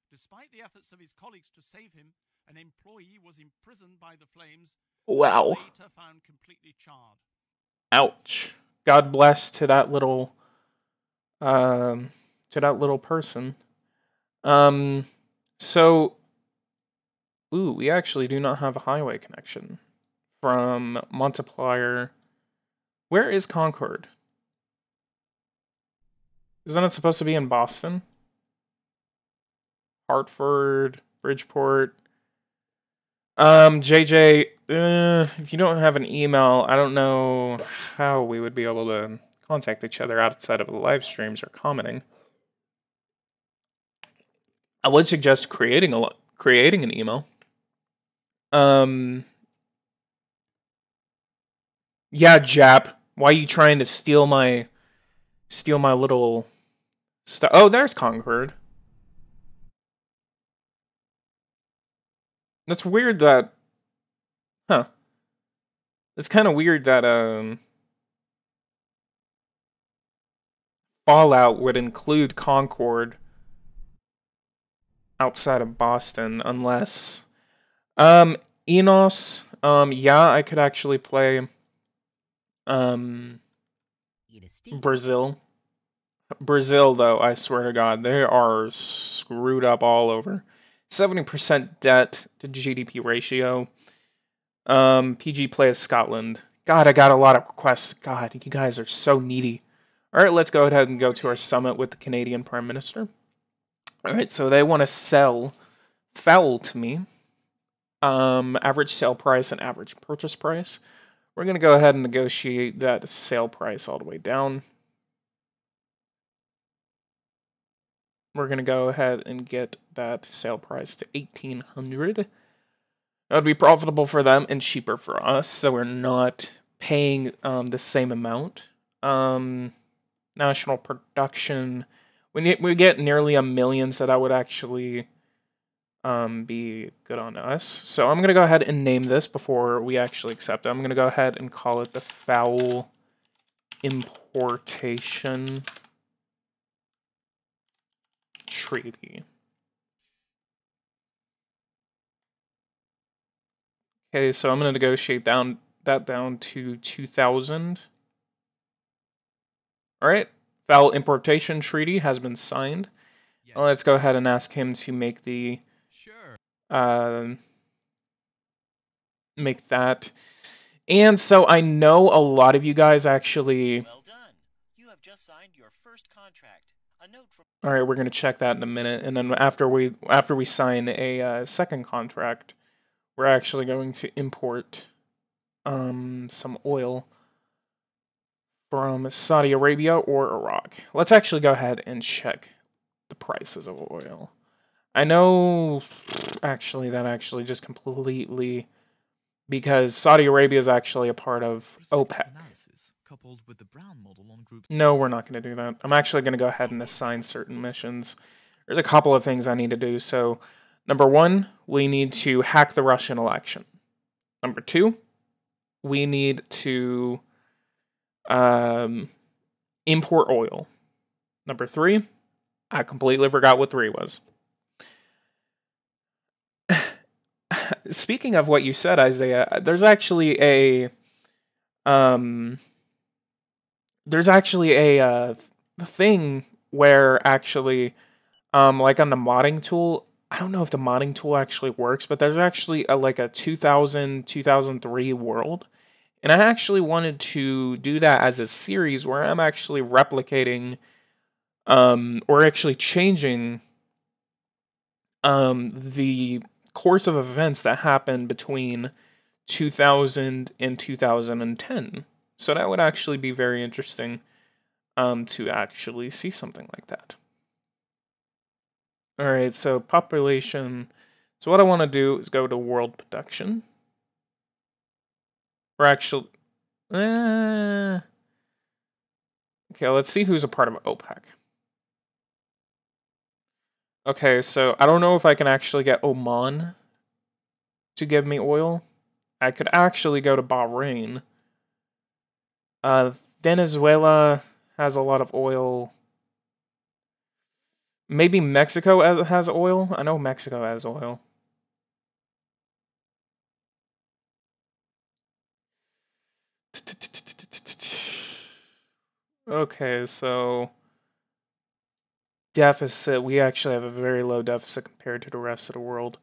Despite the efforts of his colleagues to save him, an employee was imprisoned by the flames. Wow. Later found completely charred. Ouch. God bless to that little person. So, we actually do not have a highway connection from Multiplier. Where is Concord? Isn't it supposed to be in Boston? Hartford, Bridgeport. JJ, if you don't have an email, I don't know how we would be able to contact each other outside of the live streams or commenting. I would suggest creating an email. Yeah, Jap, why are you trying to steal my little stuff? Oh, there's Concord. That's weird that... Huh. It's kind of weird that, Fallout would include Concord outside of Boston, unless... Enos, yeah, I could actually play, Brazil. Brazil, though, I swear to God, they are screwed up all over. 70% debt to GDP ratio. PG plays Scotland. God, I got a lot of requests. God, you guys are so needy. Alright, let's go ahead and go to our summit with the Canadian Prime Minister. Alright, so they want to sell foul to me. Average sale price and average purchase price. We're going to go ahead and negotiate that sale price all the way down. We're going to go ahead and get that sale price to 1,800. That would be profitable for them and cheaper for us, so we're not paying the same amount. National production, we get nearly 1 million, so that would actually be good on us. So I'm going to go ahead and name this before we actually accept it. I'm going to go ahead and call it the Foul Importation Treaty. Okay, so I'm going to negotiate that down to 2,000. All right, Foul Importation Treaty has been signed. Yes. Let's go ahead and ask him to make the make that. And so I know a lot of you guys actually. Well done. You have just signed your first contract. A note from. All right, we're gonna check that in a minute, and then after we sign a second contract, we're actually going to import some oil from Saudi Arabia or Iraq. Let's actually go ahead and check the prices of oil. I know, actually, that actually just completely, because Saudi Arabia is actually a part of OPEC. No, we're not going to do that. I'm actually going to go ahead and assign certain missions. There's a couple of things I need to do. So, number one, we need to hack the Russian election. Number two, we need to import oil. Number three, I completely forgot what 3 was. Speaking of what you said, Isaiah, there's actually a thing where actually like on the modding tool, I don't know if the modding tool actually works, but there's actually like a 2003 world. And I actually wanted to do that as a series where I'm actually replicating or actually changing the course of events that happened between 2000 and 2010. So that would actually be very interesting to actually see something like that. All right, so population. So what I want to do is go to world production. We're actually... okay, let's see who's a part of OPEC. Okay, so I don't know if I can actually get Oman to give me oil. I could actually go to Bahrain. Venezuela has a lot of oil. Maybe Mexico has oil? I know Mexico has oil. Okay, so deficit. We actually have a very low deficit compared to the rest of the world.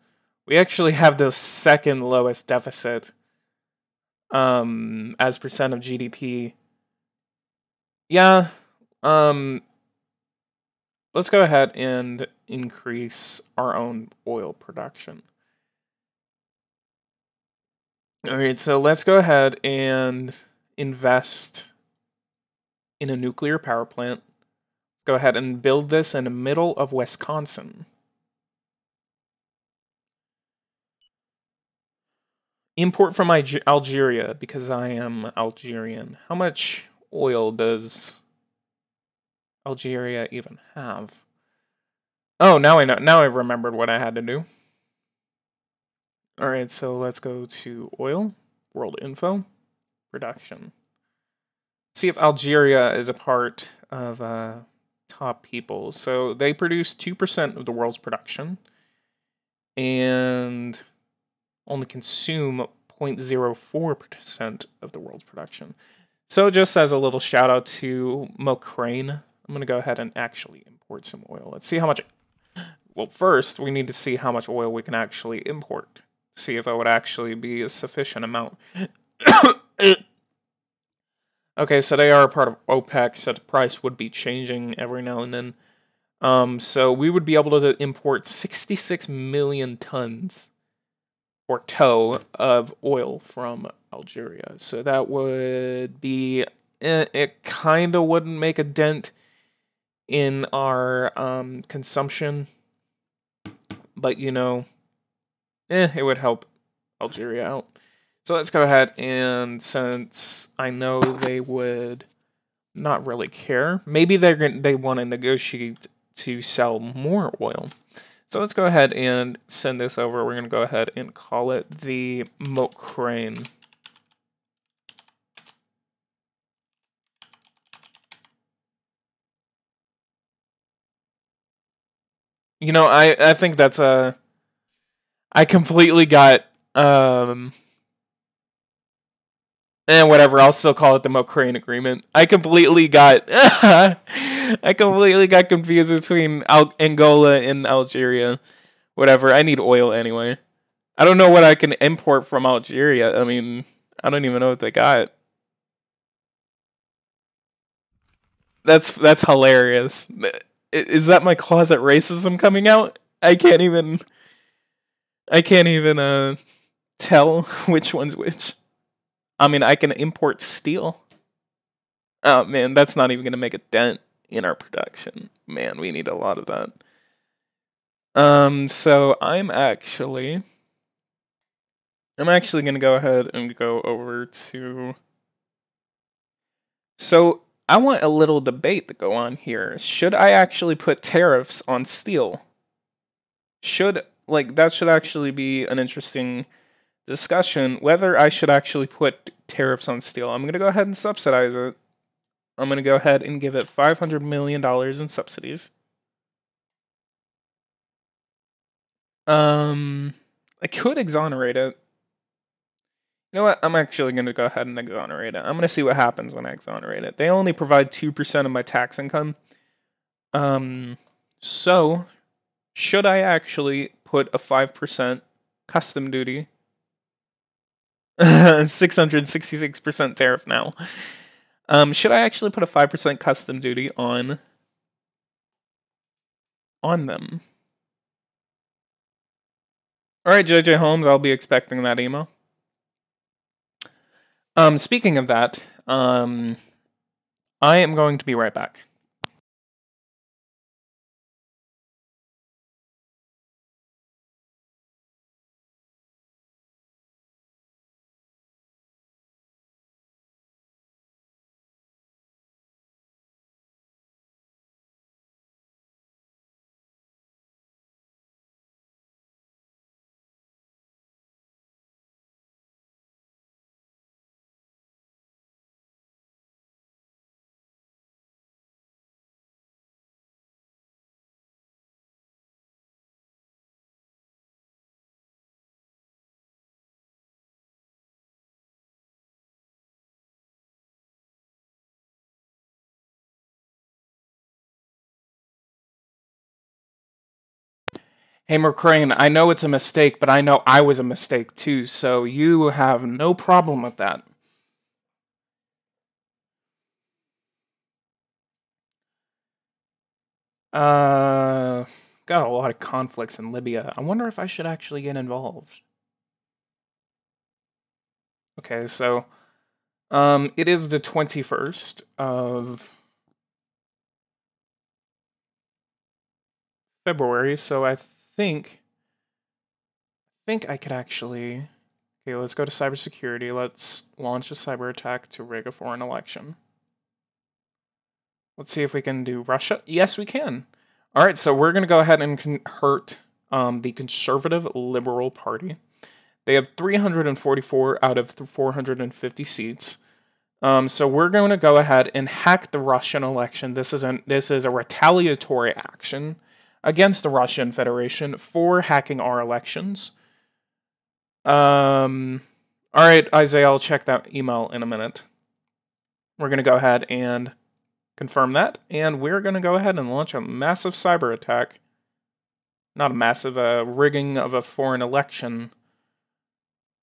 We actually have the second lowest deficit as percent of GDP. Yeah. Let's go ahead and increase our own oil production. All right, so let's go ahead and invest in a nuclear power plant. Let's go ahead and build this in the middle of Wisconsin. Import from Algeria, because I am Algerian. How much oil does Algeria even have? Oh, now I know. Now I've remembered what I had to do. All right, so let's go to oil, world info, production. See if Algeria is a part of top people. So they produce 2% of the world's production and only consume 0.04% of the world's production. So just as a little shout out to Mokraine, I'm going to go ahead and actually import some oil. Let's see how much. Well, first we need to see how much oil we can actually import. See if it would actually be a sufficient amount. Okay, so they are a part of OPEC, so the price would be changing every now and then. So we would be able to import 66 million tons or tow of oil from Algeria. So that would be, it kind of wouldn't make a dent in our consumption, but you know, it would help Algeria out. So let's go ahead, and since I know they would not really care, maybe they want to negotiate to sell more oil. So let's go ahead and send this over. We're going to go ahead and call it the Ukraine. You know, I think that's I completely got whatever, I'll still call it the Ukraine agreement. I completely got confused between Angola and Algeria. Whatever, I need oil anyway. I don't know what I can import from Algeria. I mean, I don't even know what they got. That's hilarious. Is that my closet racism coming out? I can't even tell which one's which. I mean, I can import steel. Oh man, that's not even gonna make a dent in our production. Man, we need a lot of that. So I'm actually gonna go ahead and go over to. So I want a little debate to go on here. Should I actually put tariffs on steel? That should actually be an interesting discussion, whether I should actually put tariffs on steel. I'm going to go ahead and subsidize it. I'm going to go ahead and give it $500 million in subsidies. I could exonerate it. You know what? I'm actually going to go ahead and exonerate it. I'm going to see what happens when I exonerate it. They only provide 2% of my tax income. So, should I actually put a 5% custom duty? 666% tariff now. Should I actually put a 5% custom duty on them? Alright, JJ Holmes, I'll be expecting that email. Speaking of that, I am going to be right back. Hey, Mercrane, I know it's a mistake, but I know I was a mistake too, so you have no problem with that. Got a lot of conflicts in Libya. I wonder if I should actually get involved. Okay, so, it is the 21st of February, so I think I could actually. Okay, let's go to cybersecurity. Let's launch a cyber attack to rig a foreign election. Let's see if we can do Russia. Yes, we can. All right, so we're going to go ahead and hurt the Conservative Liberal Party. They have 344 out of 450 seats. So we're going to go ahead and hack the Russian election. This is a retaliatory action against the Russian Federation for hacking our elections. All right, Isaiah, I'll check that email in a minute. We're going to go ahead and confirm that, and we're going to go ahead and launch a massive cyber attack. Not a massive, rigging of a foreign election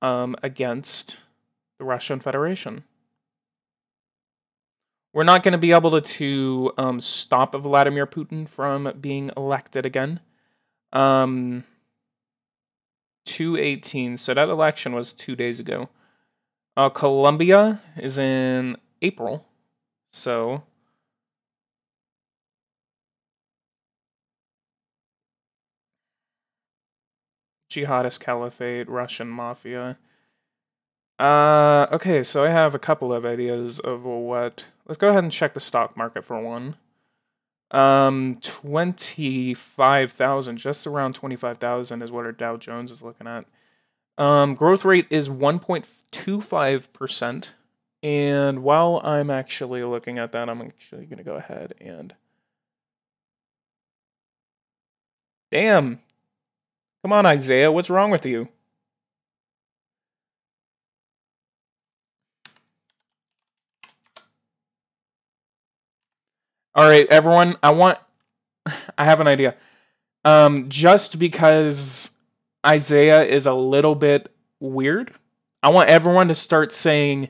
against the Russian Federation. We're not going to be able to stop Vladimir Putin from being elected again. 2/18, so that election was 2 days ago. Colombia is in April, so Jihadist Caliphate, Russian Mafia. Okay, so I have a couple of ideas of what. Let's go ahead and check the stock market for one. 25,000, just around 25,000 is what our Dow Jones is looking at. Growth rate is 1.25%. And while I'm actually looking at that, I'm actually going to go ahead and... Damn! Come on, Isaiah, what's wrong with you? Alright, everyone, I have an idea. Just because Isaiah is a little bit weird, I want everyone to start saying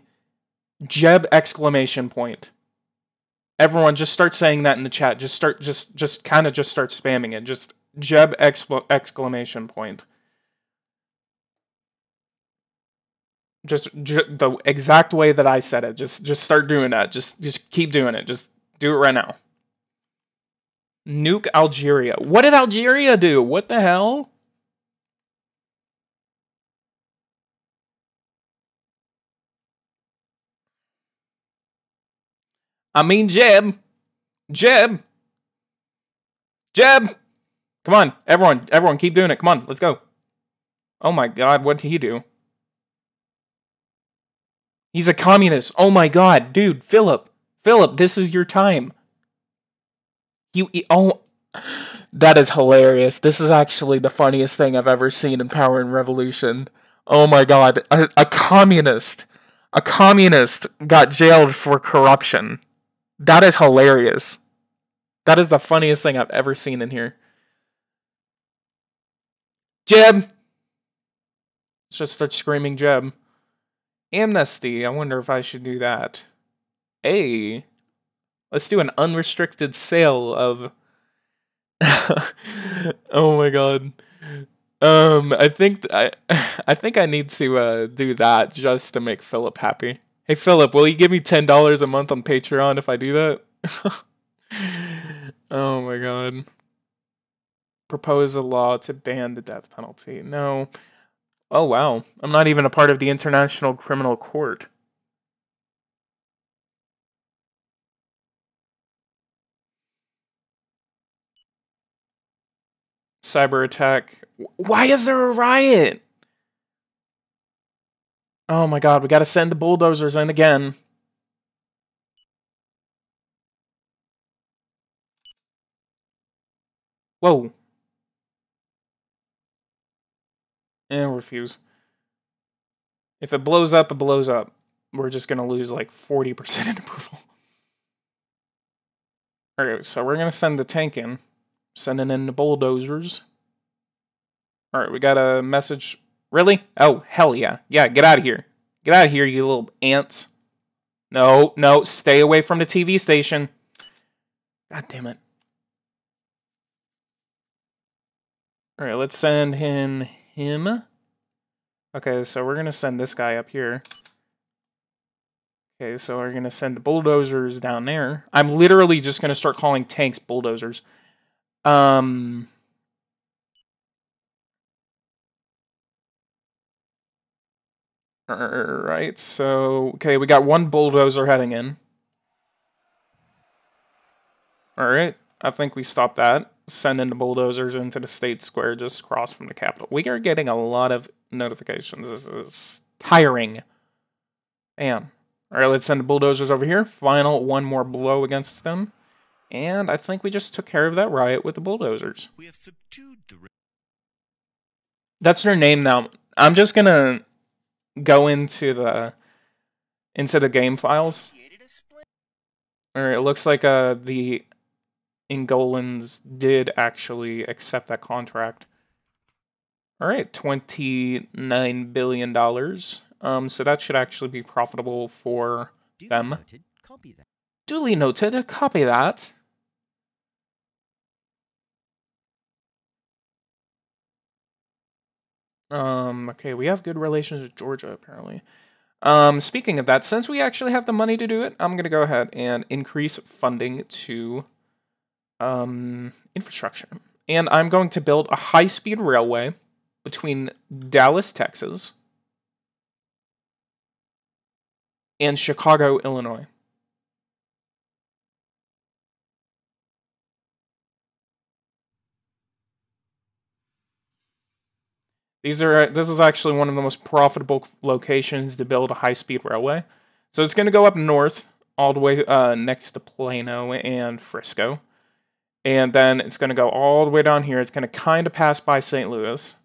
Jeb exclamation point. Everyone just start saying that in the chat. Just start spamming it. Just Jeb exclamation point. Just the exact way that I said it. Just start doing that. Just keep doing it. Just do it right now. Nuke Algeria. What did Algeria do? What the hell? I mean, Jeb. Come on, everyone, keep doing it. Come on, let's go. Oh my god, what did he do? He's a communist. Oh my god, dude, Philip, this is your time. Oh, that is hilarious. This is actually the funniest thing I've ever seen in Power and Revolution. Oh my god, a communist got jailed for corruption. That is hilarious. That is the funniest thing I've ever seen in here. Jeb! Let's just start screaming Jeb. Amnesty. I wonder if I should do that. Hey. Let's do an unrestricted sale of... Oh my god. I think I need to do that just to make Philip happy. Hey Philip, will you give me $10 a month on Patreon if I do that? Oh my god. Propose a law to ban the death penalty. No. Oh wow. I'm not even a part of the International Criminal Court. Cyberattack. Why is there a riot? Oh my god, we gotta send the bulldozers in again. Whoa. And refuse. If it blows up, it blows up. We're just gonna lose like 40% in approval. Alright, so we're gonna send the tank in. Sending in the bulldozers. Alright, we got a message. Really? Oh, hell yeah. Yeah, get out of here. Get out of here, you little ants. No, stay away from the TV station. God damn it. Alright, let's send him. Okay, so we're gonna send this guy up here. Okay, so we're gonna send the bulldozers down there. I'm literally just gonna start calling tanks bulldozers. Alright, so... Okay, we got one bulldozer heading in. Alright, I think we stopped that. Sending the bulldozers into the state square just across from the Capitol. We are getting a lot of notifications. This is tiring. Damn. Alright, let's send the bulldozers over here. Final one more blow against them. And I think we just took care of that riot with the bulldozers. We have subdued the... That's their name now. I'm just gonna go into the game files. Alright, it looks like the Angolans did actually accept that contract. Alright, $29 billion. So that should actually be profitable for them. Noted. Copy that. Duly noted. Copy that. Okay, we have good relations with Georgia, apparently. Speaking of that, since we actually have the money to do it, I'm going to go ahead and increase funding to infrastructure. And I'm going to build a high-speed railway between Dallas, Texas, and Chicago, Illinois. This is actually one of the most profitable locations to build a high-speed railway. So it's going to go up north, all the way next to Plano and Frisco. And then it's going to go all the way down here. It's going to kind of pass by St. Louis.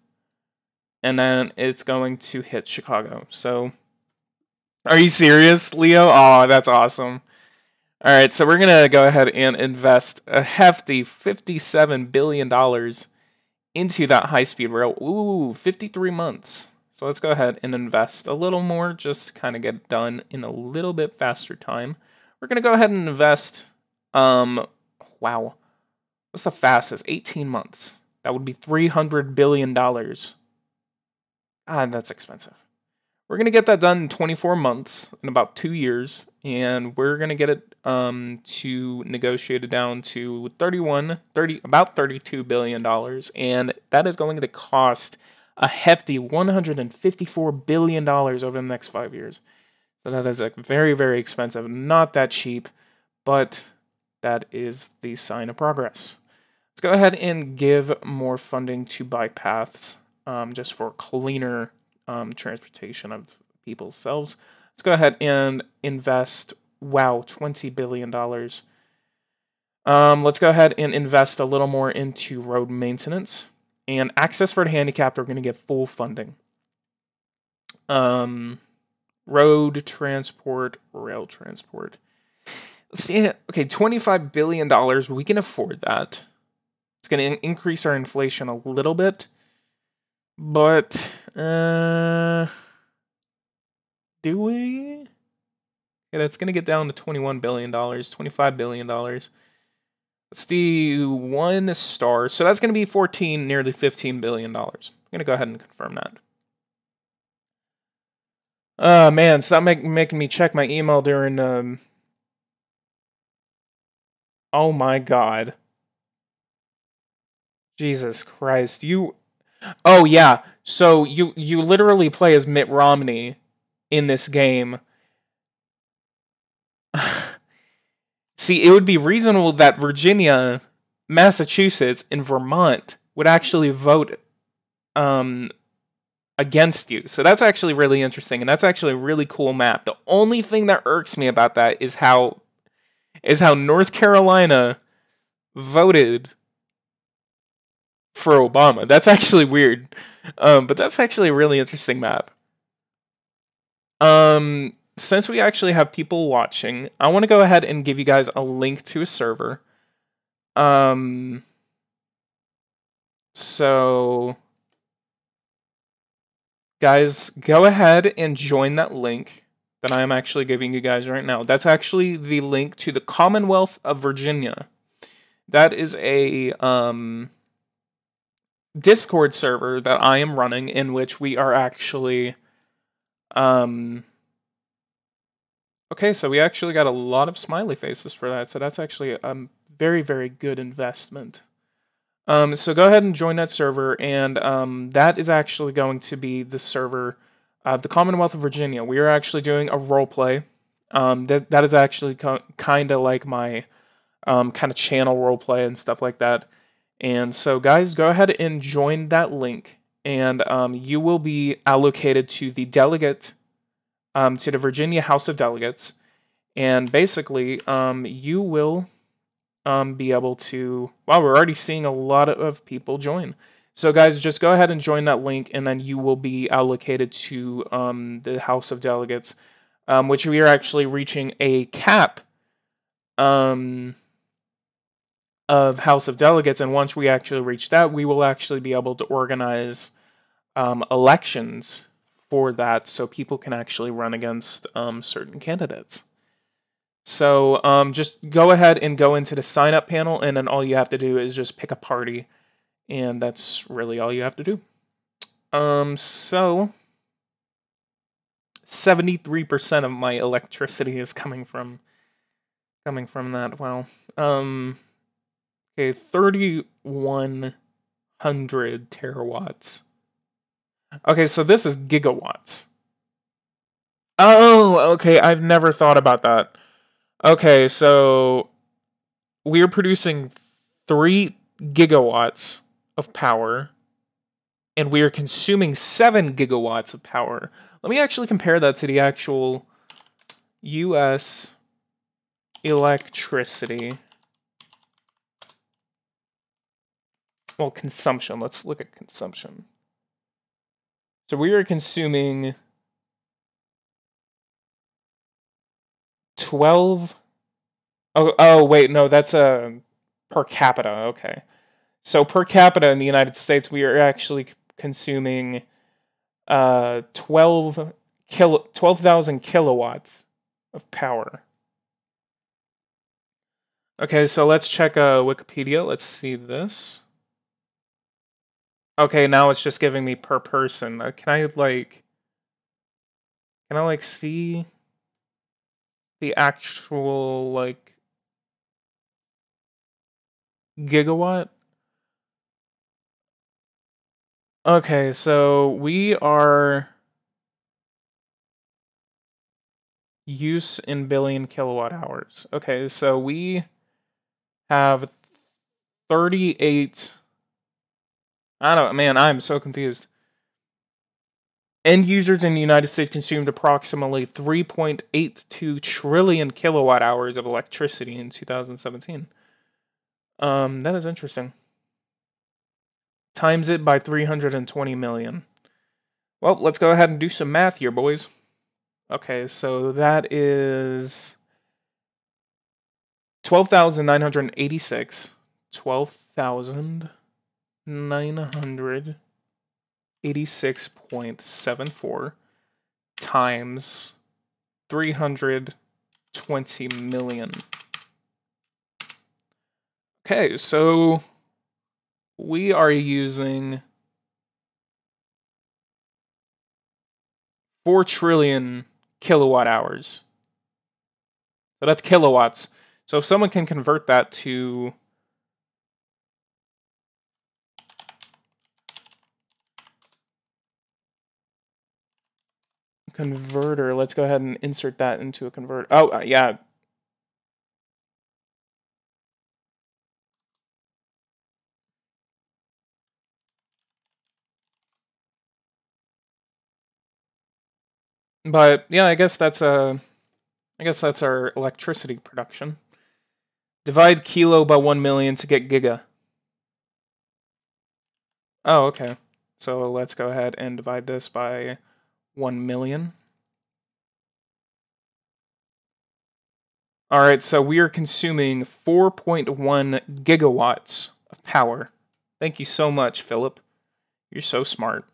And then it's going to hit Chicago. So, are you serious, Leo? Oh, that's awesome. Alright, so we're going to go ahead and invest a hefty $57 billion into that high-speed rail. Ooh, 53 months. So let's go ahead and invest a little more, just to kind of get it done in a little bit faster time. We're going to go ahead and invest, wow, what's the fastest? 18 months. That would be $300 billion. God, that's expensive. We're going to get that done in 24 months, in about 2 years, and we're going to get it to negotiate it down to about $32 billion, and that is going to cost a hefty $154 billion over the next 5 years. So that is very, very expensive. Not that cheap, but that is the sign of progress. Let's go ahead and give more funding to bike paths, just for cleaner transportation of people's selves. Let's go ahead and invest, wow, $20 billion. Let's go ahead and invest a little more into road maintenance. And access for the handicapped are going to get full funding. Road transport, rail transport. Let's see. Okay, $25 billion. We can afford that. It's going to increase our inflation a little bit. But, do we? Yeah, that's going to get down to $21 billion, $25 billion. Let's do 1 star. So that's going to be nearly $15 billion. I'm going to go ahead and confirm that. Man, stop making me check my email during, oh my god. Jesus Christ, Oh yeah, so you literally play as Mitt Romney in this game. See, it would be reasonable that Virginia, Massachusetts, and Vermont would actually vote against you. So that's actually really interesting, and that's actually a really cool map. The only thing that irks me about that is how North Carolina voted for Obama. That's actually weird. But that's actually a really interesting map. Since we actually have people watching, I want to go ahead and give you guys a link to a server. So guys, go ahead and join that link that I am actually giving you guys right now. That's actually the link to the Commonwealth of Virginia. That is a Discord server that I am running, in which we are actually okay, so we actually got a lot of smiley faces for that, so that's actually a very, very good investment. So go ahead and join that server, and that is actually going to be the server of the Commonwealth of Virginia. We are actually doing a roleplay. That is actually kind of like my kind of channel roleplay and stuff like that. And so guys, go ahead and join that link, and you will be allocated to the delegate, to the Virginia House of Delegates, and basically you will be able to, wow, we're already seeing a lot of people join. So guys, just go ahead and join that link, and then you will be allocated to the House of Delegates, which we are actually reaching a cap of House of Delegates, and once we actually reach that, we will actually be able to organize elections for that, so people can actually run against certain candidates. So just go ahead and go into the sign up panel, and then all you have to do is just pick a party, and that's really all you have to do. So 73% of my electricity is coming from that. Wow. Okay, 3,100 terawatts. Okay, so this is gigawatts. Oh, okay, I've never thought about that. Okay, so we're producing 3 gigawatts of power, and we are consuming 7 gigawatts of power. Let me actually compare that to the actual US electricity. Well, consumption. Let's look at consumption. So we are consuming 12. Oh, wait, no, that's per capita. Okay. So per capita in the United States, we are actually consuming 12,000 kilowatts of power. Okay, so let's check Wikipedia. Let's see this. Okay, now it's just giving me per person. Can I see the actual gigawatt? Okay, so we are use in billion kilowatt hours. Okay, so we have 38. I'm so confused. End users in the United States consumed approximately 3.82 trillion kilowatt hours of electricity in 2017. That is interesting. Times it by 320 million. Well, let's go ahead and do some math here, boys. Okay, so that is 12,986. 12,986.74 times 320 million. Okay, so we are using 4 trillion kilowatt hours. So that's kilowatts. So if someone can convert that to converter, let's go ahead and insert that into a converter. Oh, yeah. But yeah, I guess that's our electricity production. Divide kilo by 1 million to get giga. Oh, okay. So let's go ahead and divide this by 1 million. Alright, so we are consuming 4.1 gigawatts of power. Thank you so much, Philip. You're so smart.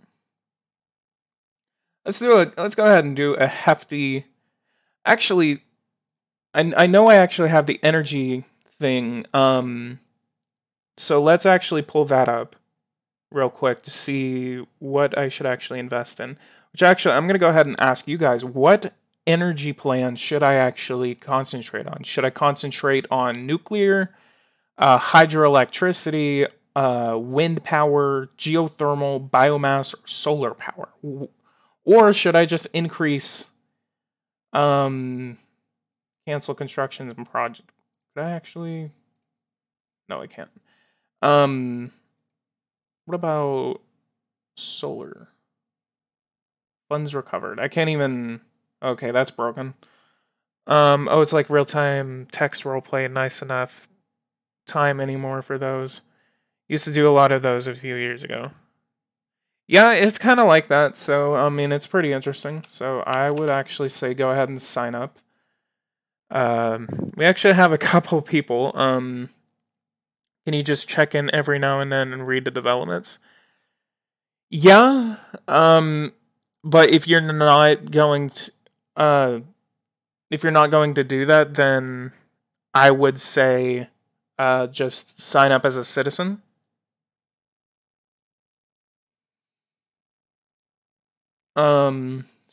Let's go ahead and do a hefty... Actually, I know I actually have the energy thing. So let's actually pull that up real quick to see what I should actually invest in. Which actually, I'm going to go ahead and ask you guys, what energy plan should I actually concentrate on? Should I concentrate on nuclear, hydroelectricity, wind power, geothermal, biomass, or solar power? Or should I just increase, cancel constructions and project? Could I actually? No, I can't. What about solar? Funds recovered. I can't even... Okay, that's broken. Oh, it's like real-time text roleplay. Nice enough. Time anymore for those. Used to do a lot of those a few years ago. Yeah, it's kind of like that. So, I mean, it's pretty interesting. So, I would actually say go ahead and sign up. We actually have a couple people. Can you just check in every now and then and read the developments? Yeah. But if you're not going to, do that, then I would say, just sign up as a citizen.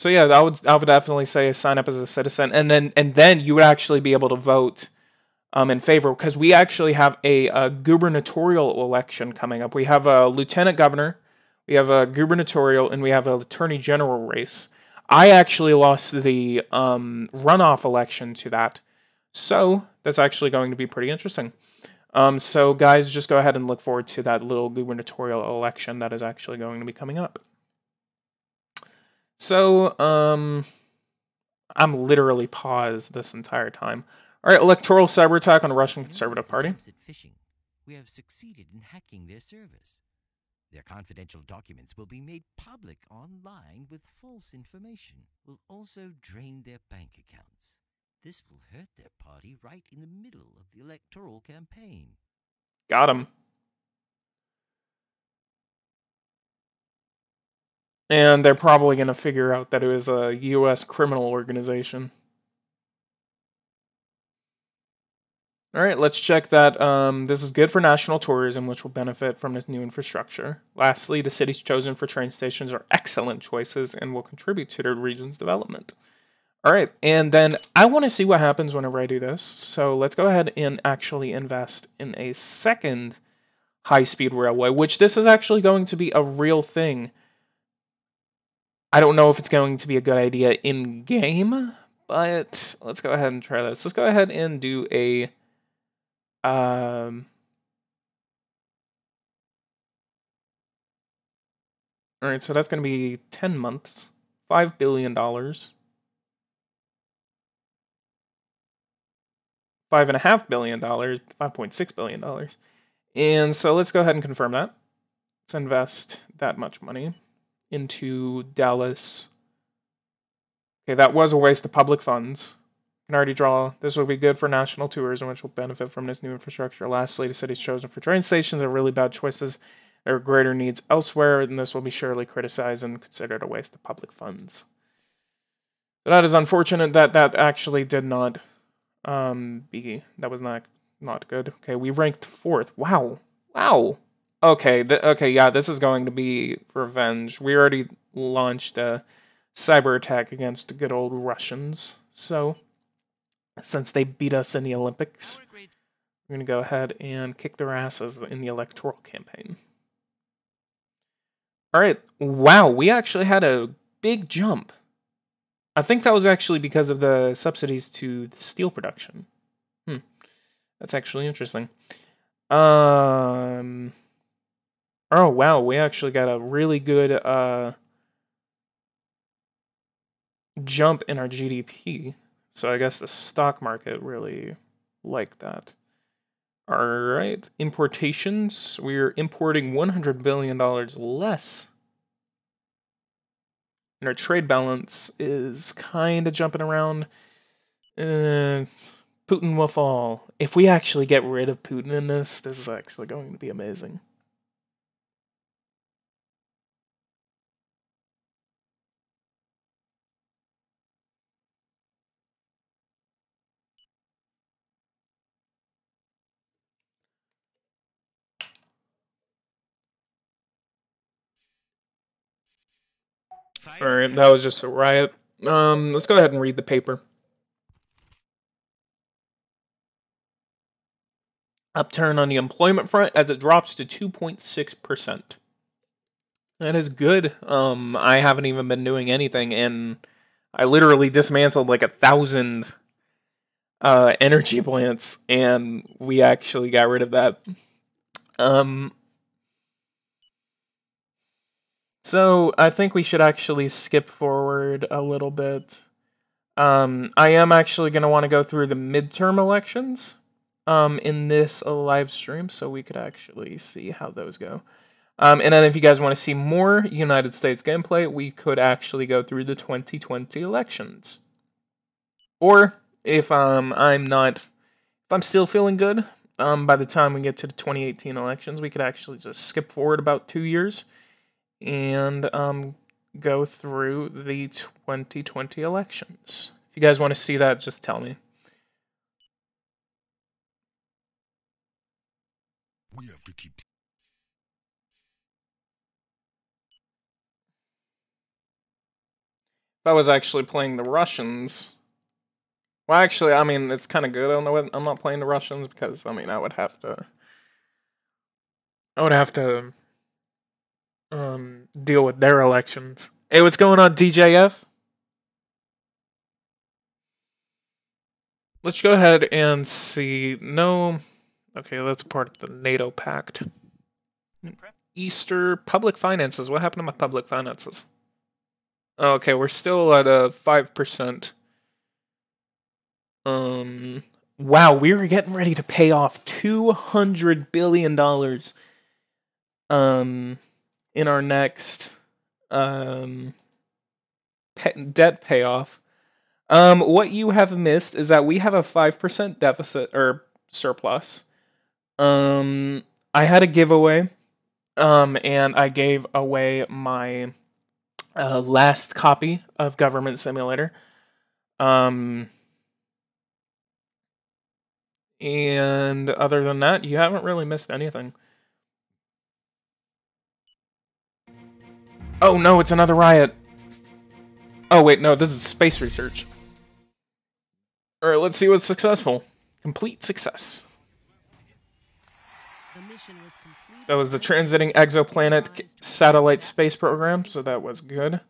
So yeah, I would definitely say sign up as a citizen, and then you would actually be able to vote in favor, because we actually have a gubernatorial election coming up. We have a lieutenant governor, we have a gubernatorial, and we have an attorney general race. I actually lost the runoff election to that, so that's actually going to be pretty interesting. So guys, just go ahead and look forward to that little gubernatorial election that is actually going to be coming up. So, I'm literally paused this entire time. All right, electoral cyberattack on the Russian Conservative Party. We have succeeded in hacking their service. Their confidential documents will be made public online with false information. We'll also drain their bank accounts. This will hurt their party right in the middle of the electoral campaign. Got him. And they're probably going to figure out that it was a U.S. criminal organization. All right, let's check that this is good for national tourism, which will benefit from this new infrastructure. Lastly, the cities chosen for train stations are excellent choices and will contribute to their region's development. All right, and then I want to see what happens whenever I do this. So let's go ahead and actually invest in a second high-speed railway, which this is actually going to be a real thing. I don't know if it's going to be a good idea in-game, but let's go ahead and try this. Let's go ahead and do a... All right, so that's going to be 10 months, $5 billion. $5.5 billion, $5.6 billion. And so let's go ahead and confirm that. Let's invest that much money into Dallas. Okay, that was a waste of public funds. Can already draw. This will be good for national tourism, which will benefit from this new infrastructure. Lastly, the cities chosen for train stations are really bad choices. There are greater needs elsewhere, and this will be surely criticized and considered a waste of public funds. So that is unfortunate that that actually did not that was not good. Okay, we ranked 4th. Wow. Okay, okay, yeah, this is going to be revenge. We already launched a cyber attack against the good old Russians. So, since they beat us in the Olympics, we're going to go ahead and kick their asses in the electoral campaign. Alright, wow, we actually had a big jump. I think that was actually because of the subsidies to the steel production. That's actually interesting. Oh, wow, we actually got a really good jump in our GDP. So I guess the stock market really liked that. Alright, importations. We're importing $100 billion less. And our trade balance is kind of jumping around. Putin will fall. If we actually get rid of Putin in this is actually going to be amazing. Alright, that was just a riot. Let's go ahead and read the paper. Upturn on the employment front as it drops to 2.6%. That is good. I haven't even been doing anything, and I literally dismantled like 1,000 energy plants, and we actually got rid of that. So I think we should actually skip forward a little bit. I am actually going to want to go through the midterm elections in this live stream, so we could actually see how those go. And then if you guys want to see more United States gameplay, we could actually go through the 2020 elections. Or if I'm still feeling good, by the time we get to the 2018 elections, we could actually just skip forward about 2 years and go through the 2020 elections. If you guys want to see that, just tell me. We have to keep. If I was actually playing the Russians... Well, actually, I mean, it's kind of good. I'm not playing the Russians because, I mean, I would have to deal with their elections. Hey, what's going on, DJF? Let's go ahead and see. No. Okay, that's part of the NATO pact. Easter public finances. What happened to my public finances? Okay, we're still at a 5%. Wow, we were getting ready to pay off $200 billion. In our next debt payoff. What you have missed is that we have a 5% deficit or surplus. I had a giveaway, and I gave away my last copy of Government Simulator. And other than that, you haven't really missed anything. Oh no, it's another riot. Oh wait, no, this is space research. Alright, let's see what's successful. Complete success. That was the Transiting Exoplanet Satellite Space Program, so that was good.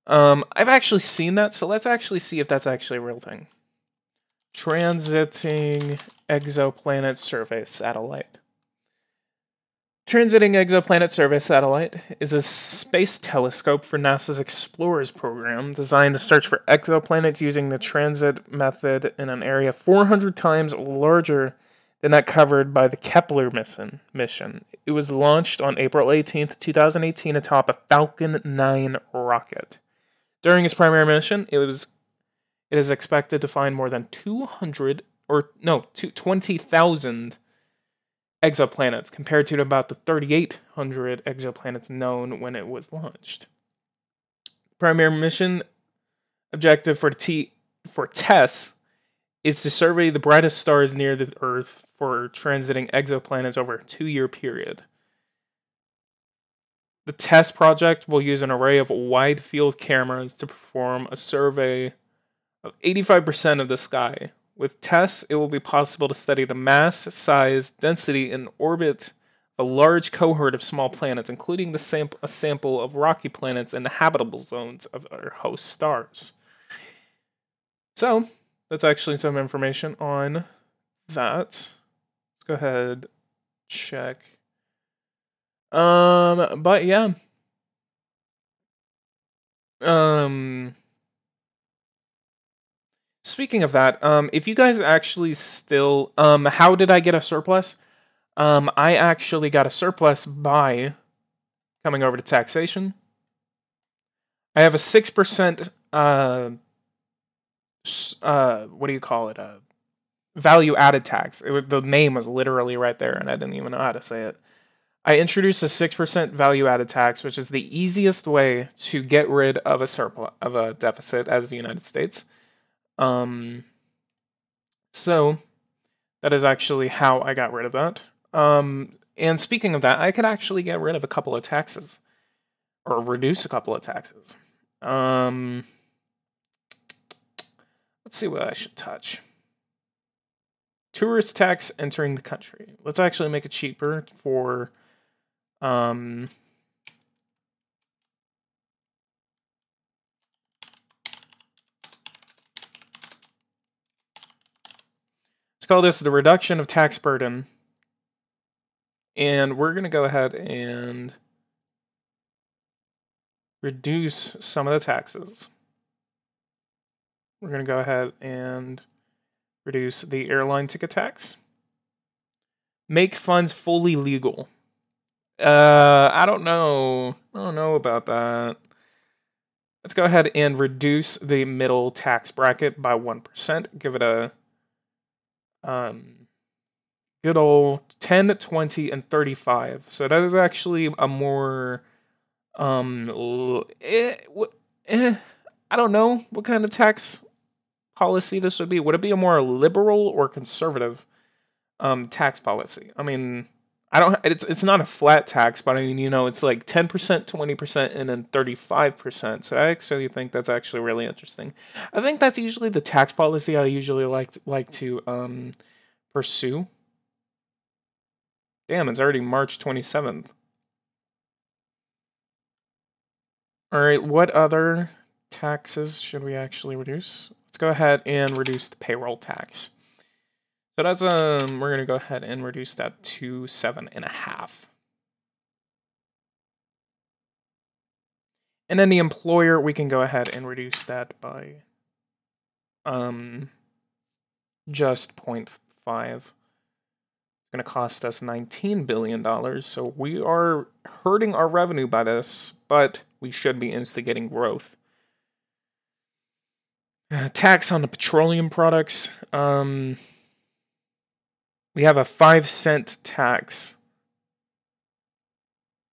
I've actually seen that, so let's actually see if that's actually a real thing. Transiting Exoplanet Survey Satellite. Transiting Exoplanet Survey Satellite is a space telescope for NASA's Explorers program designed to search for exoplanets using the transit method in an area 400 times larger than that covered by the Kepler mission. It was launched on April 18th, 2018 atop a Falcon 9 rocket. During its primary mission, it is expected to find more than 20,000 exoplanets, compared to about the 3,800 exoplanets known when it was launched. Primary mission objective for TESS is to survey the brightest stars near the Earth for transiting exoplanets over a 2-year period. The TESS project will use an array of wide-field cameras to perform a survey of 85% of the sky. With TESS, it will be possible to study the mass, size, density, and orbit of a large cohort of small planets, including a sample of rocky planets and the habitable zones of our host stars. So, that's actually some information on that. Let's go ahead, check. But yeah. Speaking of that, if you guys actually still, how did I get a surplus? I actually got a surplus by coming over to taxation. I have a 6%, what do you call it? Value added tax. The name was literally right there, and I didn't even know how to say it. I introduced a 6% value added tax, which is the easiest way to get rid of a surplus, of a deficit as the United States. So that is actually how I got rid of that. And speaking of that, I could actually get rid of a couple of taxes, or reduce a couple of taxes. Let's see what I should touch. Tourist tax entering the country. Let's actually make it cheaper for, let's call this the reduction of tax burden. And we're going to go ahead and reduce some of the taxes. We're going to go ahead and reduce the airline ticket tax. Make funds fully legal. I don't know. I don't know about that. Let's go ahead and reduce the middle tax bracket by 1%. Give it a good old 10, 20, and 35. So that is actually a more I don't know what kind of tax policy this would be. Would it be a more liberal or conservative tax policy? I mean, It's not a flat tax, but I mean, you know, it's like 10%, 20%, and then 35%. So I actually think that's actually really interesting. I think that's usually the tax policy I usually like to pursue. Damn, it's already March 27th. All right, what other taxes should we actually reduce? Let's go ahead and reduce the payroll tax. So that's we're gonna go ahead and reduce that to 7.5. And then the employer, we can go ahead and reduce that by just 0.5. It's gonna cost us $19 billion, so we are hurting our revenue by this, but we should be instigating growth. Tax on the petroleum products. We have a 5-cent tax.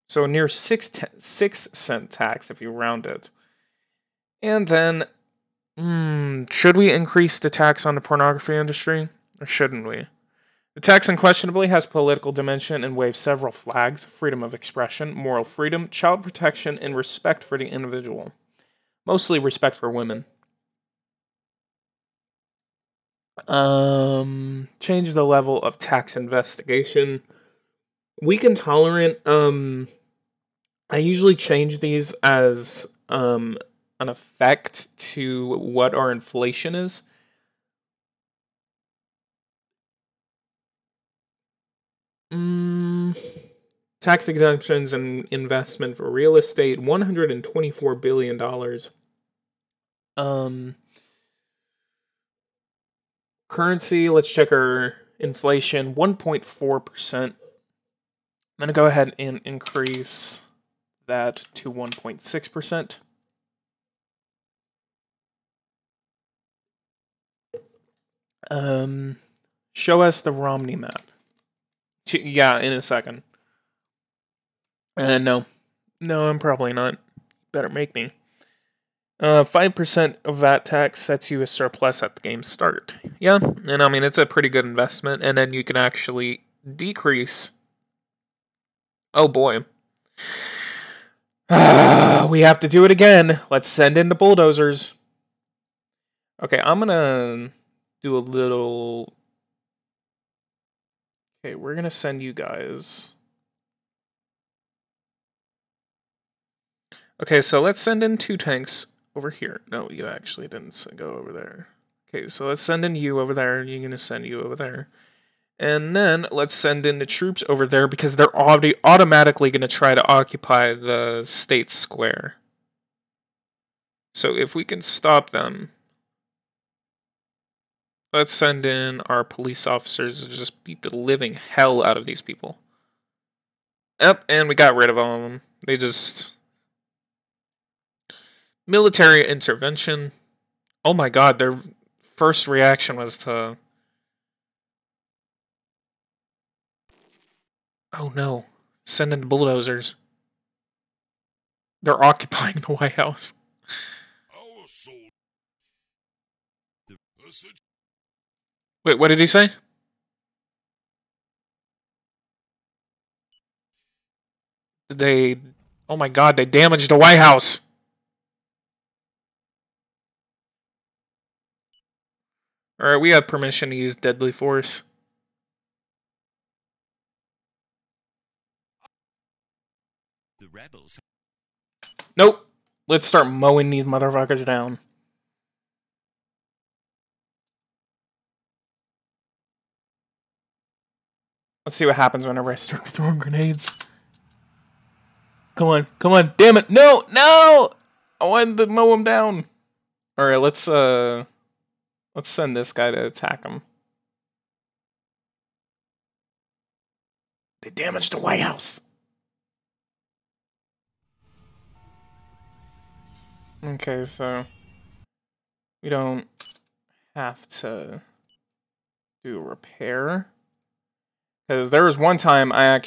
So near 6-cent tax if you round it. And then, should we increase the tax on the pornography industry? Or shouldn't we? The tax unquestionably has political dimension and waves several flags: freedom of expression, moral freedom, child protection, and respect for the individual. Mostly respect for women. Change the level of tax investigation. Weak and tolerant. I usually change these as an effect to what our inflation is. Tax exemptions and investment for real estate, $124 billion. Currency, let's check our inflation, 1.4%. I'm going to go ahead and increase that to 1.6%. Show us the Romney map. Yeah, in a second. No, I'm probably not. Better make me. 5% of that tax sets you a surplus at the game's start. Yeah, and I mean, it's a pretty good investment, and then you can actually decrease. Oh boy. We have to do it again. Let's send in the bulldozers. Okay, I'm gonna do a little... Okay, we're gonna send you guys... Okay, so let's send in 2 tanks over here. No, you actually didn't go over there. Okay, so let's send in you over there, and you're gonna send you over there. And then let's send in the troops over there because they're already automatically going to try to occupy the state square. So if we can stop them, let's send in our police officers to just beat the living hell out of these people. Yep, and we got rid of all of them. They just... Military intervention. Oh my god, their first reaction was to... Oh no. Send in the bulldozers. They're occupying the White House. Wait, what did he say? Oh my god, they damaged the White House! Alright, we have permission to use deadly force. The rebels. Nope. Let's start mowing these motherfuckers down. Let's see what happens whenever I start throwing grenades. Come on, damn it! No! I wanted to mow him down. Alright, let's send this guy to attack him. They damaged the White House. Okay, so we don't have to do a repair. Because there was one time I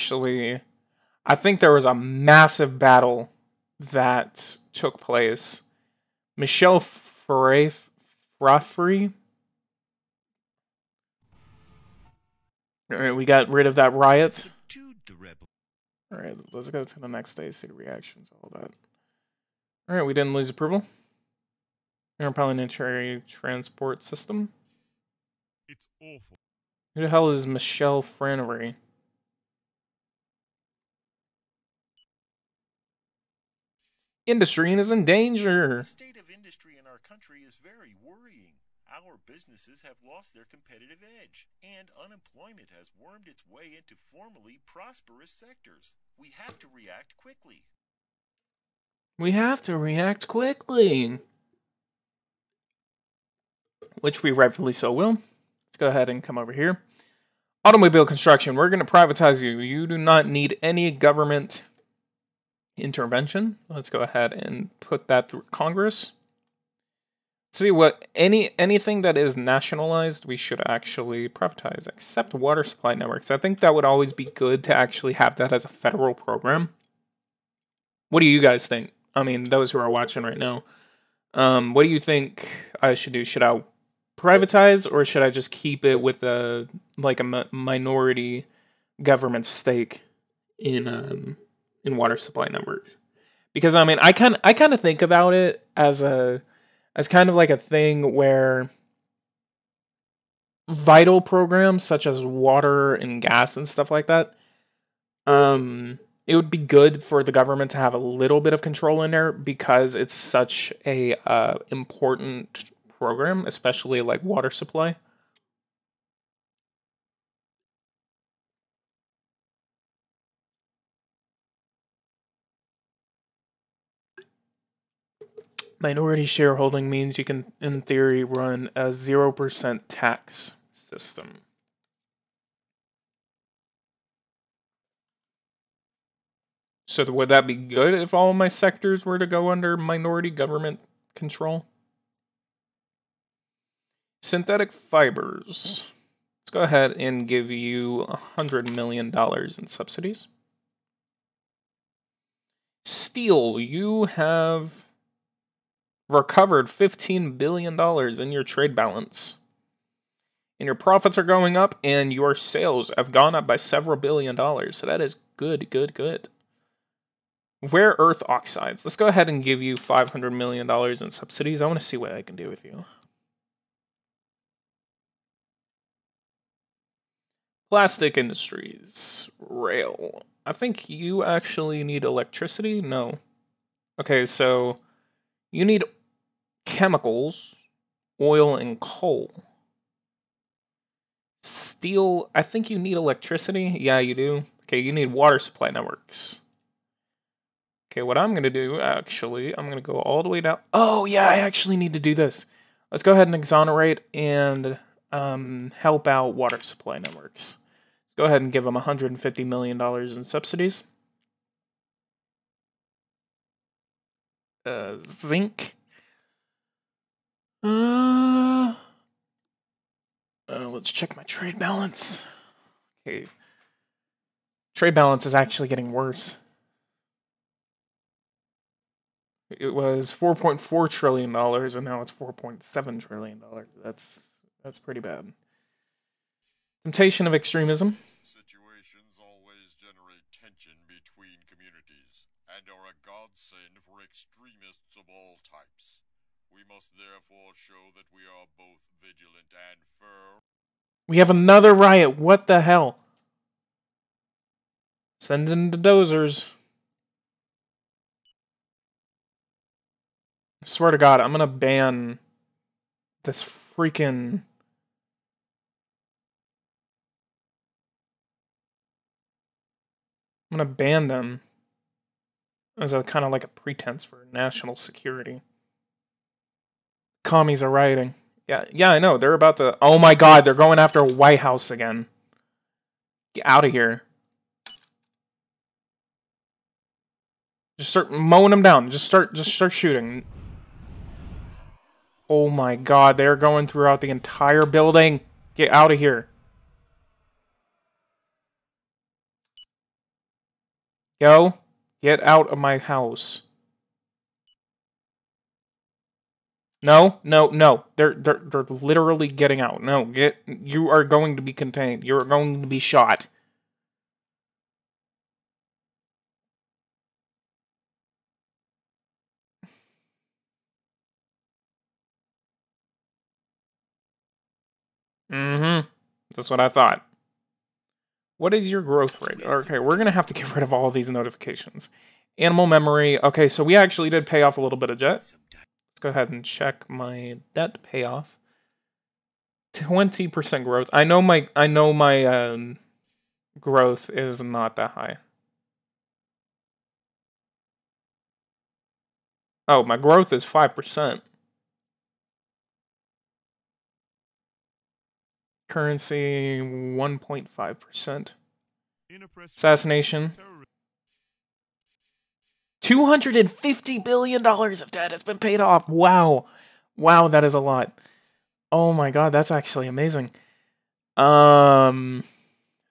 think there was a massive battle that took place. Michelle Fraffrey. Alright, we got rid of that riot. The 2 the rebel. Alright, let's go to the next day, see the reactions, all that. Alright, we didn't lose approval. Interplanetary transport system. It's awful. Who the hell is Michelle Franery? Industry is in danger. The state of industry in our country is very worrying. Our businesses have lost their competitive edge, and unemployment has wormed its way into formerly prosperous sectors. We have to react quickly. We have to react quickly. Which we rightfully so will. Let's go ahead and come over here. Automobile construction. We're going to privatize you. You do not need any government intervention. Let's go ahead and put that through Congress. See what anything that is nationalized, we should actually privatize, except water supply networks. I think that would always be good to actually have that as a federal program. What do you guys think? I mean, those who are watching right now. What do you think I should do? Should I privatize, or should I just keep it with a minority government stake in water supply networks? Because I mean, I kind of think about it as kind of like a thing where vital programs such as water and gas and stuff like that, it would be good for the government to have a little bit of control in there, because it's such a important program, especially like water supply. Minority shareholding means you can, in theory, run a 0% tax system. So would that be good if all my sectors were to go under minority government control? Synthetic fibers. Let's go ahead and give you $100 million in subsidies. Steel, you have recovered $15 billion in your trade balance. And your profits are going up, and your sales have gone up by several $billion. So that is good, good, good. Rare earth oxides. Let's go ahead and give you $500 million in subsidies. I want to see what I can do with you. Plastic industries. Rail. I think you actually need electricity? No. Okay, so you need chemicals, oil, and coal. Steel, I think you need electricity. Yeah, you do. Okay, you need water supply networks. Okay, what I'm going to do, actually, I'm going to go all the way down. Oh, yeah, I actually need to do this. Let's go ahead and exonerate and help out water supply networks. Let's go ahead and give them $150 million in subsidies. Zinc. Let's check my trade balance. Okay. Trade balance is actually getting worse. It was $4.4 trillion, and now it's $4.7 trillion. That's pretty bad. Temptation of extremism. Situations always generate tension between communities, and are a godsend for extremists of all types. We must therefore show that we are both vigilant and firm. We have another riot. What the hell? Send in the dozers. I swear to God, I'm gonna ban this freaking... I'm gonna ban them as a kind of like a pretense for national security. Commies are rioting. Yeah, I know. They're about to... Oh my God, they're going after White House again. Get out of here. Just start mowing them down. Just start shooting. Oh my God, they're going throughout the entire building. Get out of here. Go. Get out of my house. No. They're literally getting out. No, you are going to be contained. You are going to be shot. Mm-hmm. That's what I thought. What is your growth rate? Okay, we're going to have to get rid of all of these notifications. Animal memory. Okay, so we actually did pay off a little bit of debt. Let's go ahead and check my debt payoff. 20% growth. I know my growth is not that high. Oh, my growth is 5%. Currency 1.5%. Assassination. $250 billion of debt has been paid off. Wow. Wow, that is a lot. Oh my god, that's actually amazing.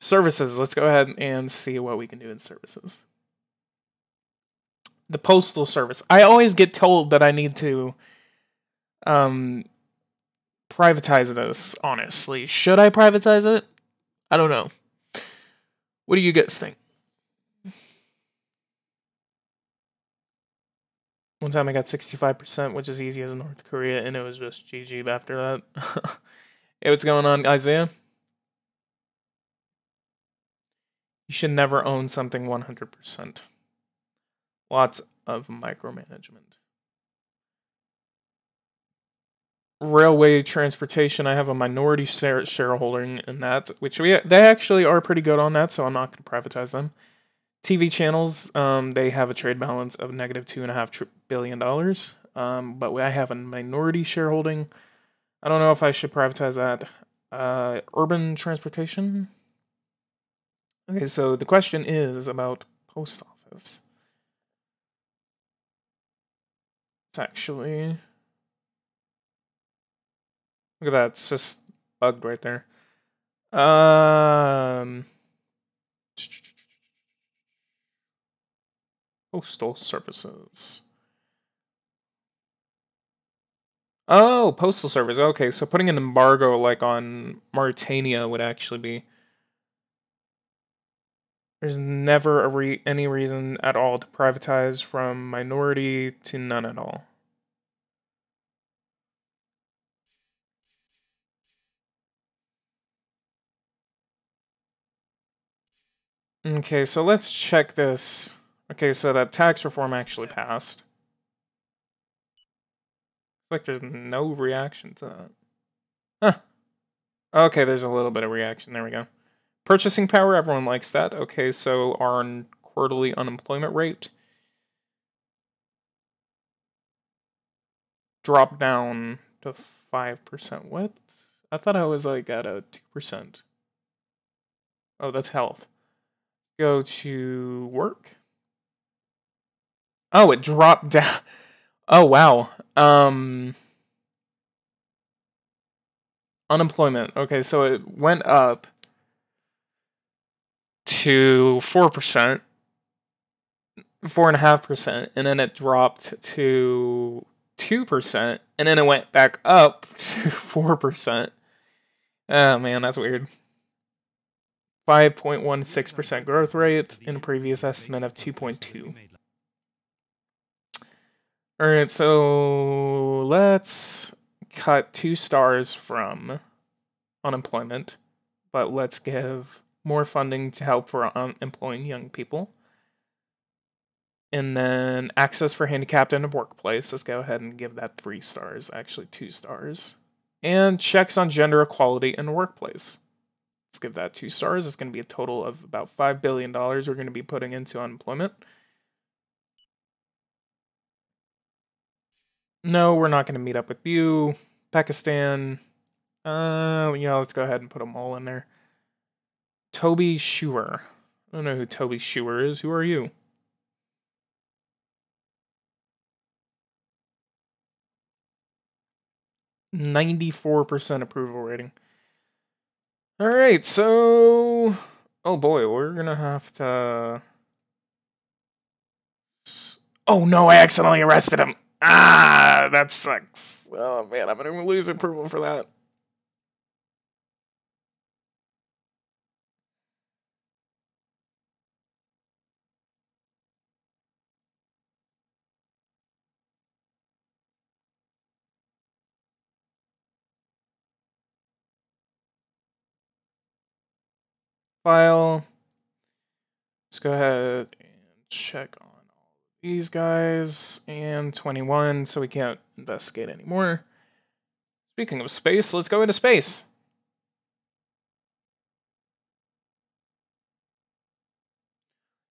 Services. Let's go ahead and see what we can do in services. The Postal Service. I always get told that I need to privatize this, honestly. Should I privatize it? I don't know. What do you guys think? One time I got 65%, which is easy as North Korea, and it was just GG after that. Hey, what's going on, Isaiah? You should never own something 100%. Lots of micromanagement. Railway transportation, I have a minority shareholding in that, which they actually are pretty good on that, so I'm not going to privatize them. TV channels, they have a trade balance of negative $2.5 billion, but I have a minority shareholding. I don't know if I should privatize that. Urban transportation. Okay, so the question is about post office. It's actually... Look at that, it's just bugged right there. Postal Services. Oh, Postal Service. Okay, so putting an embargo like on Mauritania would actually be... There's never any reason at all to privatize from minority to none at all. Okay, so let's check this. Okay, so that tax reform actually passed. Looks like there's no reaction to that. Huh. Okay, there's a little bit of reaction. There we go. Purchasing power, everyone likes that. Okay, so our quarterly unemployment rate dropped down to 5%. What? I thought I was like at a 2%. Oh, that's health. Go to work. Oh, it dropped down. Oh, wow. Unemployment. Okay, so it went up to 4%, 4.5%, and then it dropped to 2%, and then it went back up to 4%. Oh man, that's weird. 5.16% growth rate in a previous estimate of 2.2. Alright, so let's cut 2 stars from unemployment, but let's give more funding to help for employing young people. And then access for handicapped in a workplace. Let's go ahead and give that 3 stars, actually 2 stars. And checks on gender equality in the workplace. Let's give that 2 stars. It's going to be a total of about $5 billion we're going to be putting into unemployment. No, we're not going to meet up with you. Pakistan. Yeah, let's go ahead and put them all in there. Toby Schuer. I don't know who Toby Schuer is. Who are you? %94 approval rating. Alright, so... Oh boy, we're gonna have to... Oh no, I accidentally arrested him! Ah, that sucks. Oh man, I'm gonna lose approval for that. file. Let's go ahead and check on all these guys. And 21, so we can't investigate anymore. Speaking of space, let's go into space.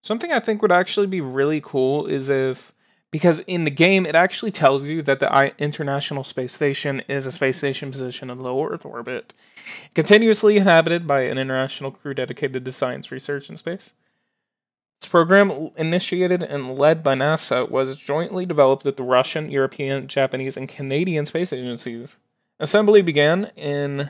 Something I think would actually be really cool is if, because in the game it actually tells you that the International Space Station is a space station positioned in low Earth orbit, continuously inhabited by an international crew dedicated to science research in space. This program, initiated and led by NASA, was jointly developed with the Russian, European, Japanese, and Canadian space agencies. Assembly began in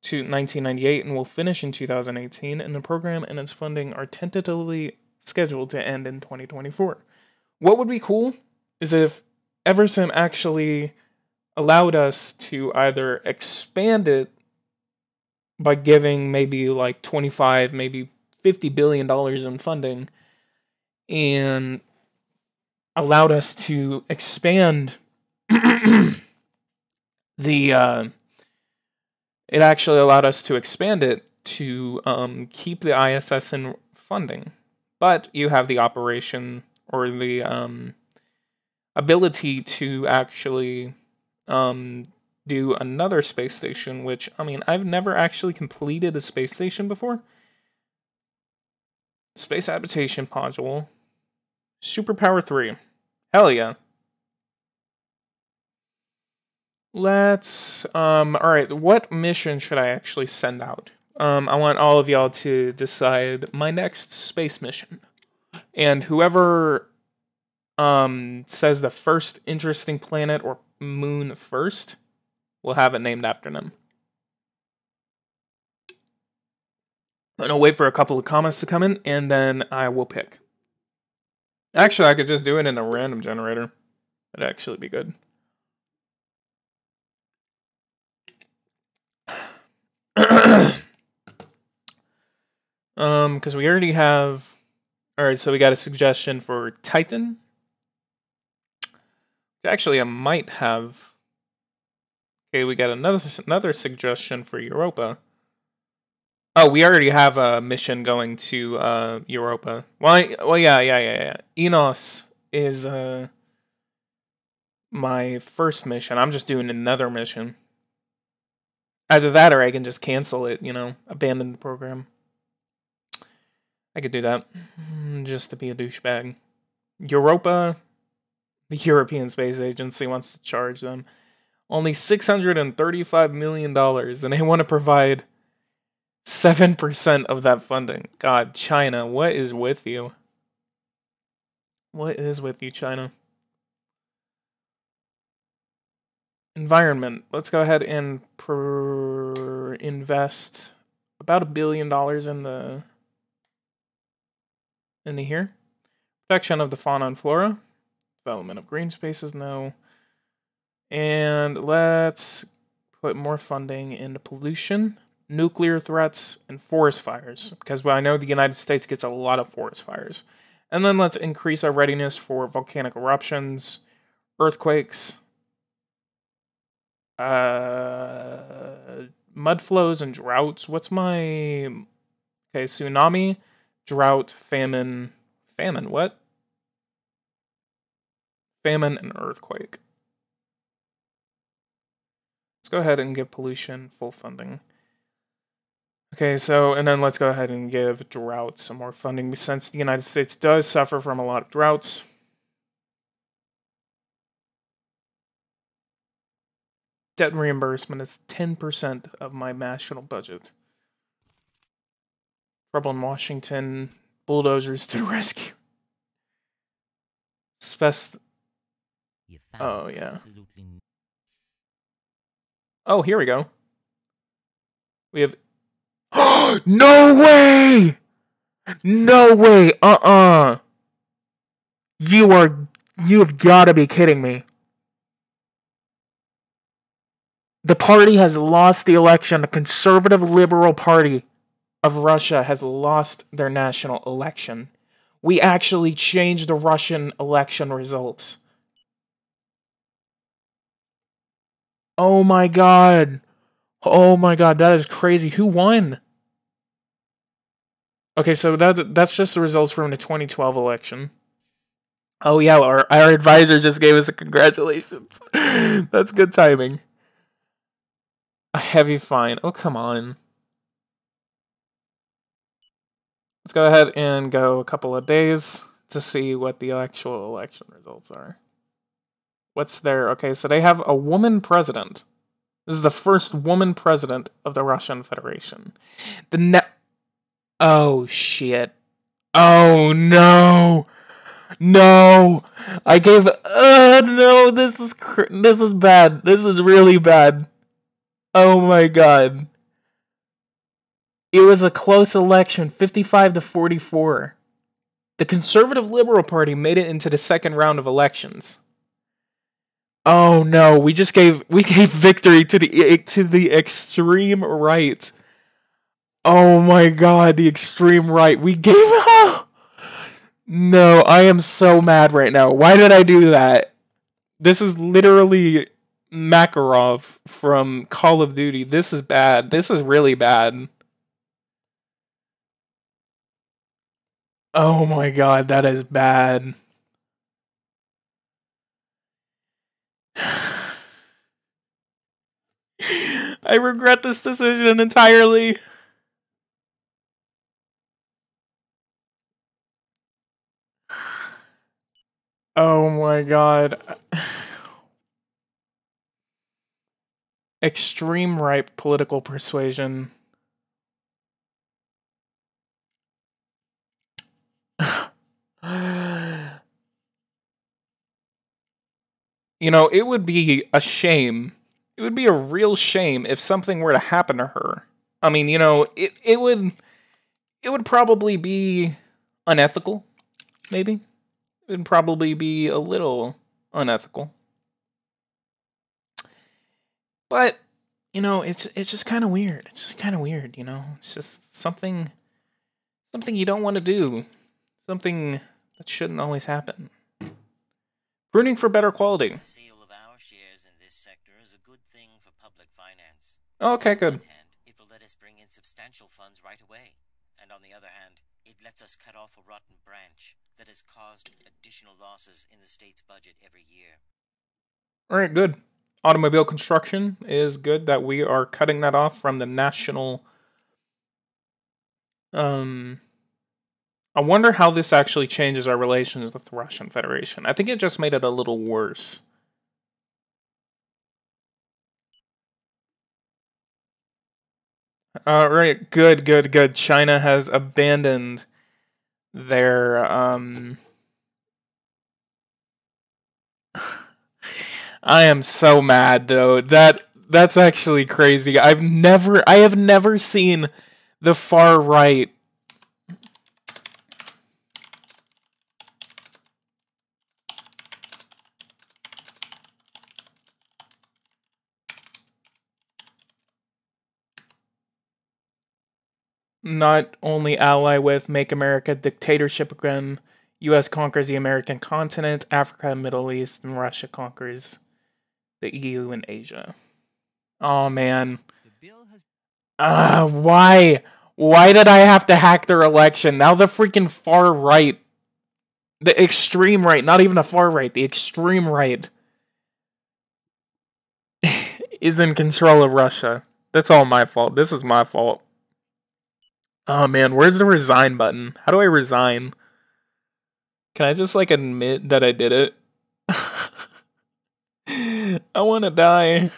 1998 and will finish in 2018, and the program and its funding are tentatively scheduled to end in 2024. What would be cool is if Eversim actually allowed us to either expand it by giving maybe like 25, maybe $50 billion in funding, and allowed us to expand it actually allowed us to expand it to keep the ISS in funding. But you have the operation or the ability to actually do another space station, which, I mean, I've never actually completed a space station before. Space Habitation Module. Superpower 3. Hell yeah. Let's, alright, what mission should I actually send out? I want all of y'all to decide my next space mission. And whoever says the first interesting planet or moon first will have it named after them. I'm gonna wait for a couple of comments to come in, and then I will pick. Actually, I could just do it in a random generator. That'd actually be good. Because we already have... Alright, so we got a suggestion for Titan. Actually, I might have... Okay, we got another suggestion for Europa. Oh, we already have a mission going to Europa. Well, yeah. Enos is my first mission. I'm just doing another mission. Either that or I can just cancel it, abandon the program. I could do that, just to be a douchebag. Europa, the European Space Agency wants to charge them only $635 million, and they want to provide 7% of that funding. God, China, what is with you? What is with you, China? Environment. Let's go ahead and invest about $1 billion into here. Protection of the fauna and flora. Development of green spaces, no. And let's put more funding into pollution, nuclear threats, and forest fires, because I know the United States gets a lot of forest fires. And then let's increase our readiness for volcanic eruptions, earthquakes, mud flows, and droughts. What's my... Okay, tsunami, drought, famine, what? Famine and earthquake. Let's go ahead and give pollution full funding. Okay, so, and then let's go ahead and give drought some more funding, since the United States does suffer from a lot of droughts. Debt reimbursement is 10% of my national budget. Trouble in Washington, bulldozers to the rescue. Oh, yeah. Oh, here we go. We have... No way! No way! You have got to be kidding me. The party has lost the election. The conservative liberal party of Russia has lost their national election. We actually changed the Russian election results. Oh my god. Oh my god, that is crazy. Who won? Okay, so that's just the results from the 2012 election. Oh yeah, our advisor just gave us a congratulations. That's good timing. A heavy fine. Oh, come on. Let's go ahead and go a couple of days to see what the actual election results are. What's their... Okay, so they have a woman president. This is the first woman president of the Russian Federation. Oh, shit. Oh, no. No. I gave... no, this is bad. This is really bad. Oh, my God. It was a close election, 55 to 44. The Conservative Liberal Party made it into the second round of elections. Oh no, we gave victory to the extreme right. Oh my God, the extreme right. We gave No, I am so mad right now. Why did I do that? This is literally Makarov from Call of Duty. This is bad. This is really bad. Oh my God, that is bad. I regret this decision entirely. Oh my God. Extreme right political persuasion. You know, it would be a shame. It would be a real shame if something were to happen to her. I mean, you know, it would probably be unethical, maybe. It would probably be a little unethical. But, you know, it's just kind of weird. It's just kind of weird, you know? It's just something you don't want to do. Something that shouldn't always happen. Pruning for better quality. The sale of our shares in this sector is a good thing for public finance. Okay, good. On the one hand, it will let us bring in substantial funds right away. And on the other hand, it lets us cut off a rotten branch that has caused additional losses in the state's budget every year. Alright, good. Automobile construction is good that we are cutting that off from the national... I wonder how this actually changes our relations with the Russian Federation. I think it just made it a little worse. Right, good. China has abandoned their, I am so mad, though. That's actually crazy. I have never seen the far right not only ally with Make America Dictatorship again, US conquers the American continent, Africa, Middle East, and Russia conquers the EU and Asia. Oh man. Why? Why did I have to hack their election? Now the freaking far right, the extreme right, not even the far right, the extreme right is in control of Russia. That's all my fault. This is my fault. Oh man, where's the resign button? How do I resign? Can I just like admit that I did it? I want to die.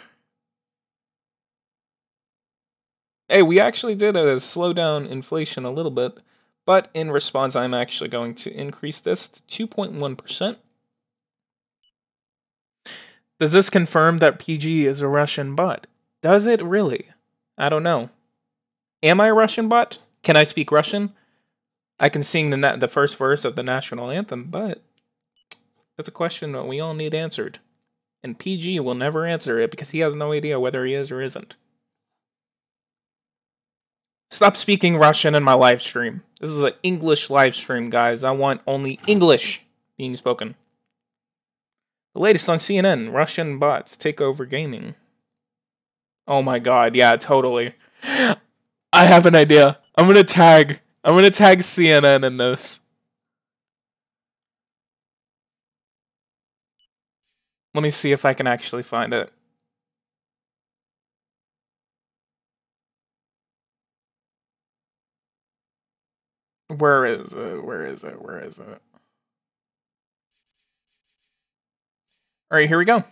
Hey, we actually did slow down inflation a little bit, but in response, I'm actually going to increase this to 2.1%. Does this confirm that PG is a Russian bot? Does it really? I don't know. Am I a Russian bot? Can I speak Russian? I can sing the first verse of the national anthem, but that's a question that we all need answered. And PG will never answer it because he has no idea whether he is or isn't. Stop speaking Russian in my live stream. This is an English live stream, guys. I want only English being spoken. The latest on CNN, Russian bots take over gaming. Oh my god, yeah, totally. I have an idea. I'm gonna tag I'm gonna tag CNN in this. Let me see if I can actually find it. Where is it? Where is it? Where is it? All right, here we go.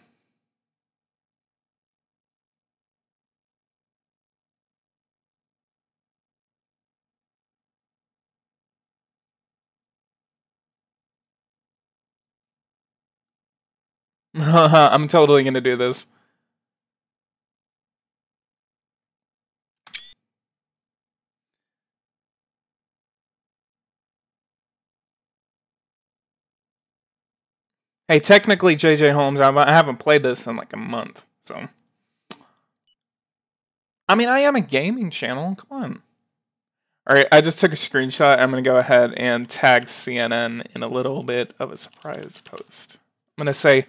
I'm totally gonna do this. Hey, technically, JJ Holmes, I haven't played this in like a month, so. I mean, I am a gaming channel. Come on. All right, I just took a screenshot. I'm gonna go ahead and tag CNN in a little bit of a surprise post. I'm gonna say,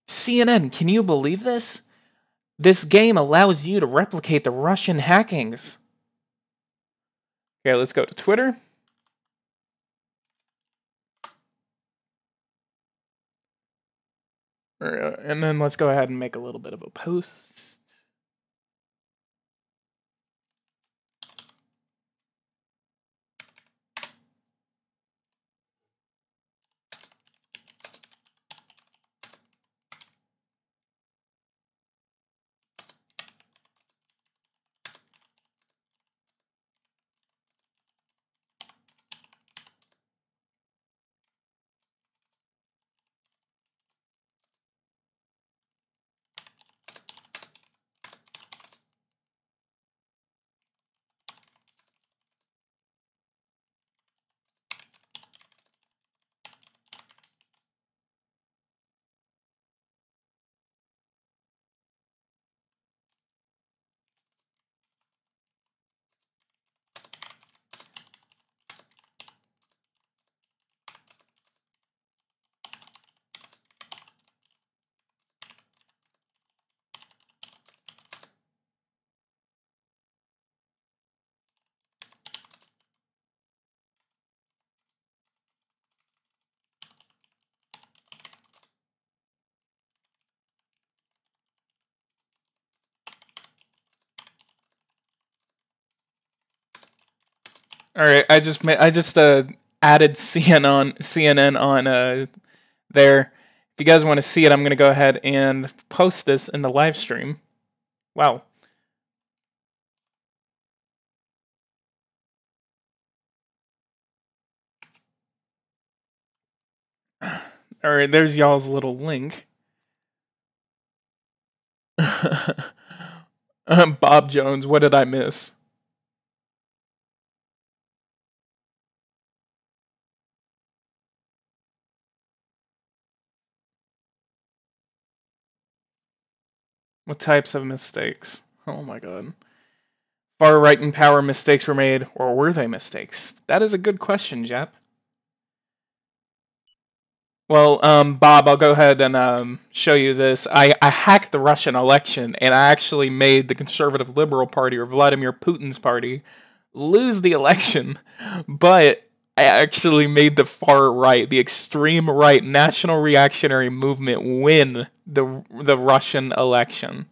CNN, can you believe this? This game allows you to replicate the Russian hackings. Okay, let's go to Twitter. And then let's go ahead and make a little bit of a post. All right, I just added CNN on there. If you guys want to see it, I'm gonna go ahead and post this in the live stream. Wow. All right, there's y'all's little link. Bob Jones, what did I miss? What types of mistakes? Oh my god. Far right and power mistakes were made, or were they mistakes? That is a good question, Jap. Well, Bob, I'll go ahead and show you this. I hacked the Russian election, and I actually made the Conservative Liberal Party, or Vladimir Putin's party, lose the election. But I actually made the far right, the extreme right, national reactionary movement win the Russian election.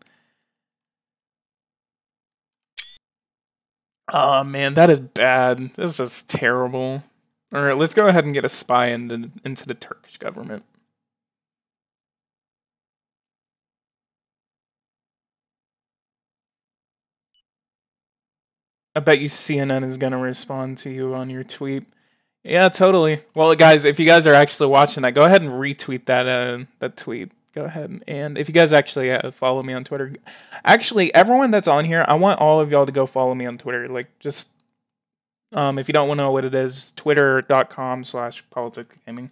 Oh man, that is bad. This is terrible. Alright, let's go ahead and get a spy into the Turkish government. I bet you CNN is going to respond to you on your tweet. Yeah, totally. Well, guys, if you guys are actually watching that, go ahead and retweet that tweet. Go ahead. And if you guys actually follow me on Twitter, actually, everyone that's on here, I want all of y'all to go follow me on Twitter. Like, just, if you don't want to know what it is, twitter.com/PoliticsGaming.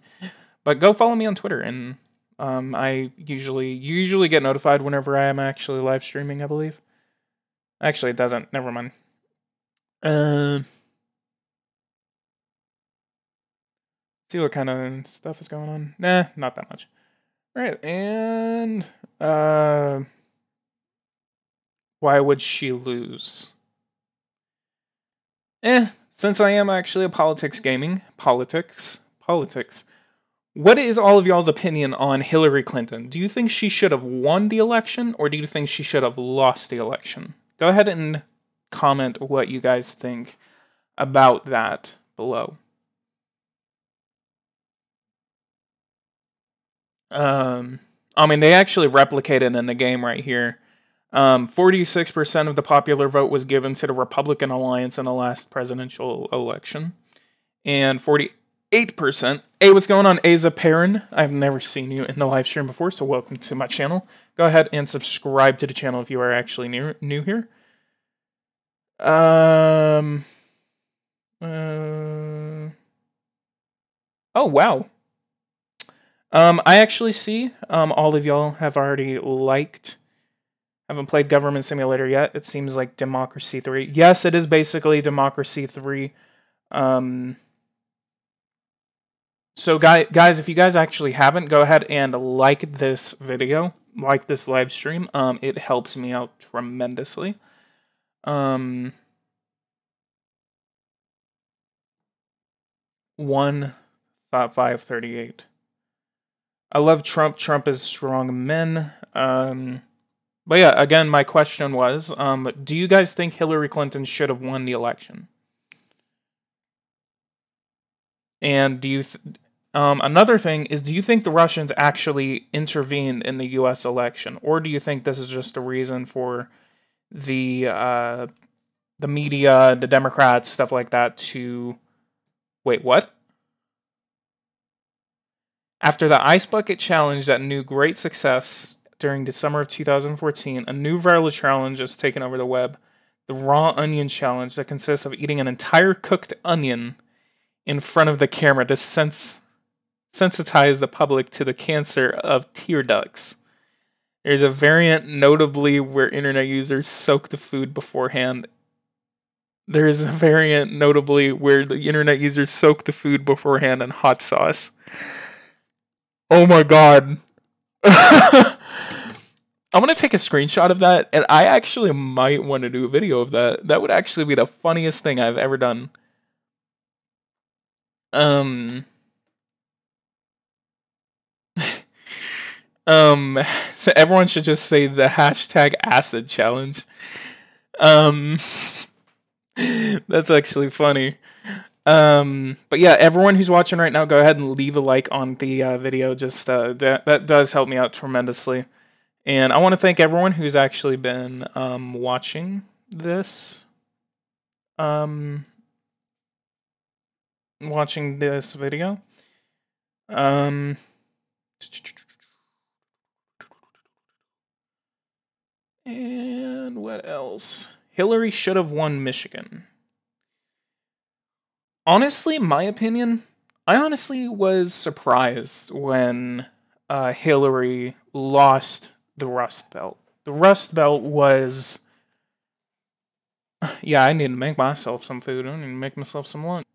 But go follow me on Twitter, and I usually get notified whenever I am actually live streaming, I believe. Actually, it doesn't. Never mind. See what kind of stuff is going on. Nah, not that much. Alright, and why would she lose? since I am actually a politics, what is all of y'all's opinion on Hillary Clinton? Do you think she should have won the election, or do you think she should have lost the election? Go ahead and comment what you guys think about that below. I mean, they actually replicated in the game right here. 46% of the popular vote was given to the Republican Alliance in the last presidential election. And 48%. Hey, what's going on, Asa Perrin? I've never seen you in the live stream before, so welcome to my channel. Go ahead and subscribe to the channel if you are actually new here. Oh, wow. I actually see all of y'all have already liked. Haven't played Government Simulator yet. It seems like Democracy 3. Yes, it is basically Democracy 3. So guys, if you guys actually haven't, go ahead and like this video, like this live stream. It helps me out tremendously. 1.538. I love Trump. Trump is strong men. But yeah, again, my question was, do you guys think Hillary Clinton should have won the election? And do you... another thing is, do you think the Russians actually intervened in the U.S. election? Or do you think this is just a reason for the media, the Democrats, stuff like that to... Wait, what? After the Ice Bucket Challenge that knew great success during the summer of 2014, a new viral challenge has taken over the web. The Raw Onion Challenge that consists of eating an entire cooked onion in front of the camera to sensitize the public to the cancer of tear ducts. There's a variant notably where internet users soak the food beforehand. There's a variant notably where the internet users soak the food beforehand in hot sauce. Oh my god. I'm going to take a screenshot of that, and I actually might want to do a video of that. That would actually be the funniest thing I've ever done. So everyone should just say the hashtag acid challenge. That's actually funny. But yeah, everyone who's watching right now, go ahead and leave a like on the video. Just that does help me out tremendously. And I want to thank everyone who's actually been watching this. Watching this video. And what else? Hillary should have won Michigan. Honestly, my opinion, I honestly was surprised when Hillary lost the Rust Belt. The Rust Belt was... Yeah, I need to make myself some food. I need to make myself some lunch.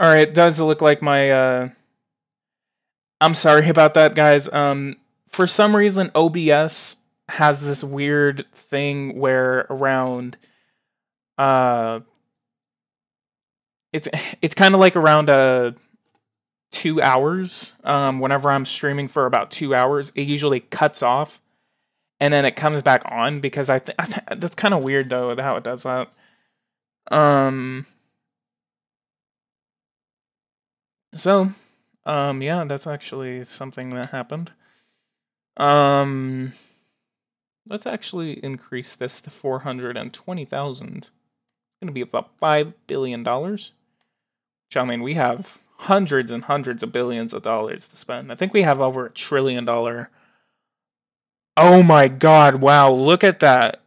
Alright, does look like my... I'm sorry about that, guys. For some reason, OBS has this weird thing where around... It's kind of like around 2 hours. Whenever I'm streaming for about 2 hours, it usually cuts off, and then it comes back on because that's kind of weird though how it does that. So, yeah, that's actually something that happened. Let's actually increase this to 420,000. It's gonna be about $5 billion. Which, I mean, we have hundreds and hundreds of billions of dollars to spend. I think we have over $1 trillion. Oh my god, wow, look at that.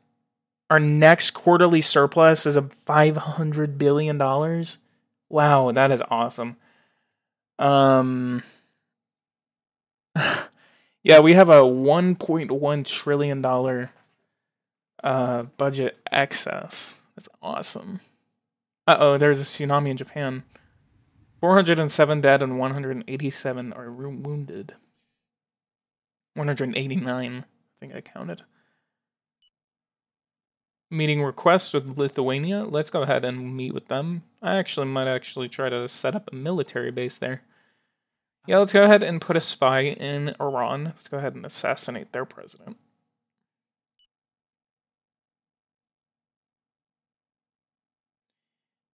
Our next quarterly surplus is of $500 billion. Wow, that is awesome. Yeah, we have a $1.1 trillion budget excess. That's awesome. Uh-oh, there's a tsunami in Japan. 407 dead and 187 are wounded. 189, I think I counted. Meeting request with Lithuania. Let's go ahead and meet with them. I might try to set up a military base there. Yeah, let's go ahead and put a spy in Iran. Let's go ahead and assassinate their president.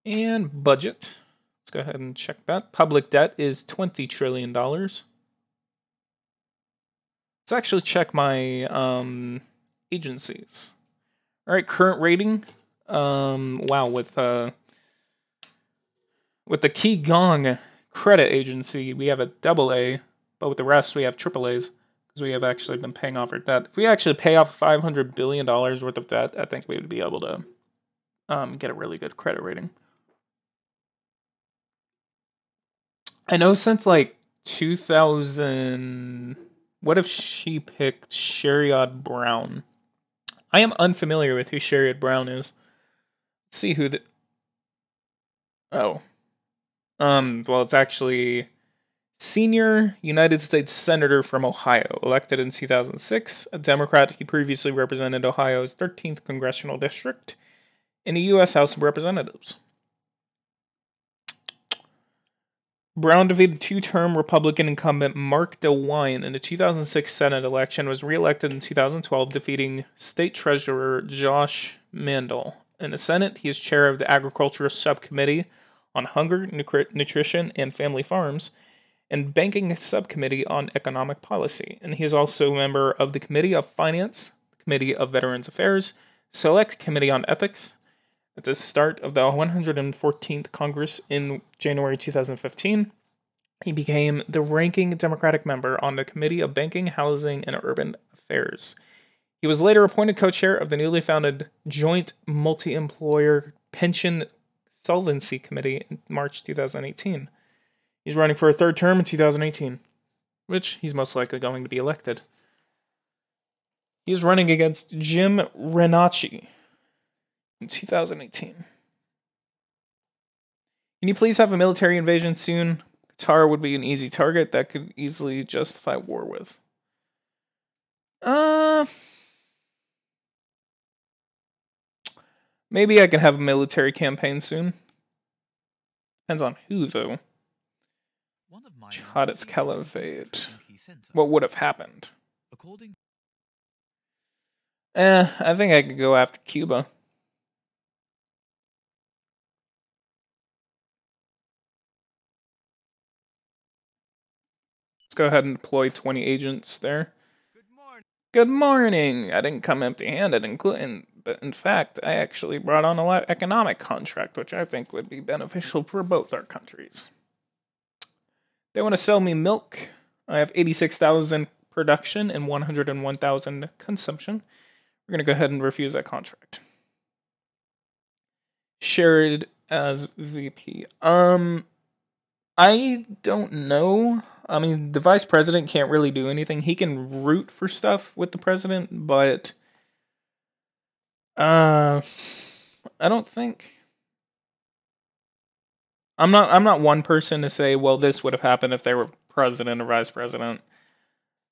And budget. Let's go ahead and check that. Public debt is $20 trillion. Let's actually check my agencies. All right, current rating. Wow, with the Qigong Credit Agency, we have a AA, but with the rest, we have AAAs because we have actually been paying off our debt. If we actually pay off $500 billion worth of debt, I think we would be able to get a really good credit rating. I know since like 2000, what if she picked Sherrod Brown? I am unfamiliar with who Sherrod Brown is. Let's see who the... Oh. Well, it's actually senior United States Senator from Ohio, elected in 2006. A Democrat, he previously represented Ohio's 13th Congressional District in the U.S. House of Representatives. Brown defeated two-term Republican incumbent Mark DeWine in the 2006 Senate election, was re-elected in 2012, defeating State Treasurer Josh Mandel. In the Senate, he is chair of the Agriculture Subcommittee on Hunger, Nutrition, and Family Farms, and Banking Subcommittee on Economic Policy. And he is also a member of the Committee of Finance, Committee of Veterans Affairs, Select Committee on Ethics. At the start of the 114th Congress in January 2015, he became the ranking Democratic member on the Committee of Banking, Housing, and Urban Affairs. He was later appointed co-chair of the newly founded Joint Multi-Employer Pension Solvency Committee in March 2018. He's running for a third term in 2018, which he's most likely going to be elected. He is running against Jim Renacci in 2018. Can you please have a military invasion soon? Qatar would be an easy target that could easily justify war with. Maybe I can have a military campaign soon. Depends on who, though. Jihadist Caliphate. What would have happened? I think I could go after Cuba. Let's go ahead and deploy 20 agents there. Good morning! I didn't come empty-handed, but in fact, I actually brought on an economic contract, which I think would be beneficial for both our countries. They want to sell me milk. I have 86,000 production and 101,000 consumption. We're going to go ahead and refuse that contract. Shared as VP. I don't know. I mean, the vice president can't really do anything. He can root for stuff with the president, but I don't think I'm not one person to say, well, this would have happened if they were president or vice president.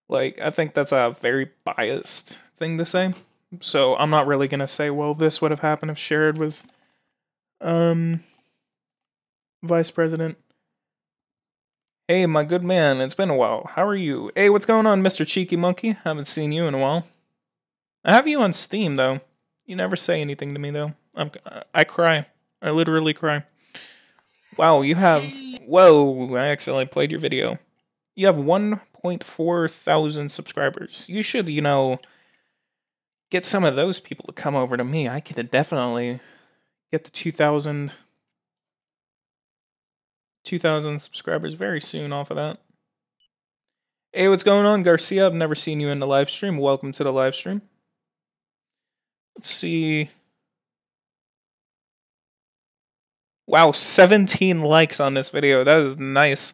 Like, I think that's a very biased thing to say. So I'm not really gonna say, well, this would have happened if Sherrod was vice president. Hey, my good man, it's been a while. How are you? Hey, what's going on, Mr. Cheeky Monkey? Haven't seen you in a while. I have you on Steam, though. You never say anything to me, though. I cry. I literally cry. Wow, you have... Whoa, I accidentally played your video. You have 1.4 thousand subscribers. You should, you know, get some of those people to come over to me. I could definitely get the 2,000 subscribers very soon off of that. Hey, what's going on, Garcia? I've never seen you in the live stream. Welcome to the live stream. Let's see. Wow, 17 likes on this video. That is nice.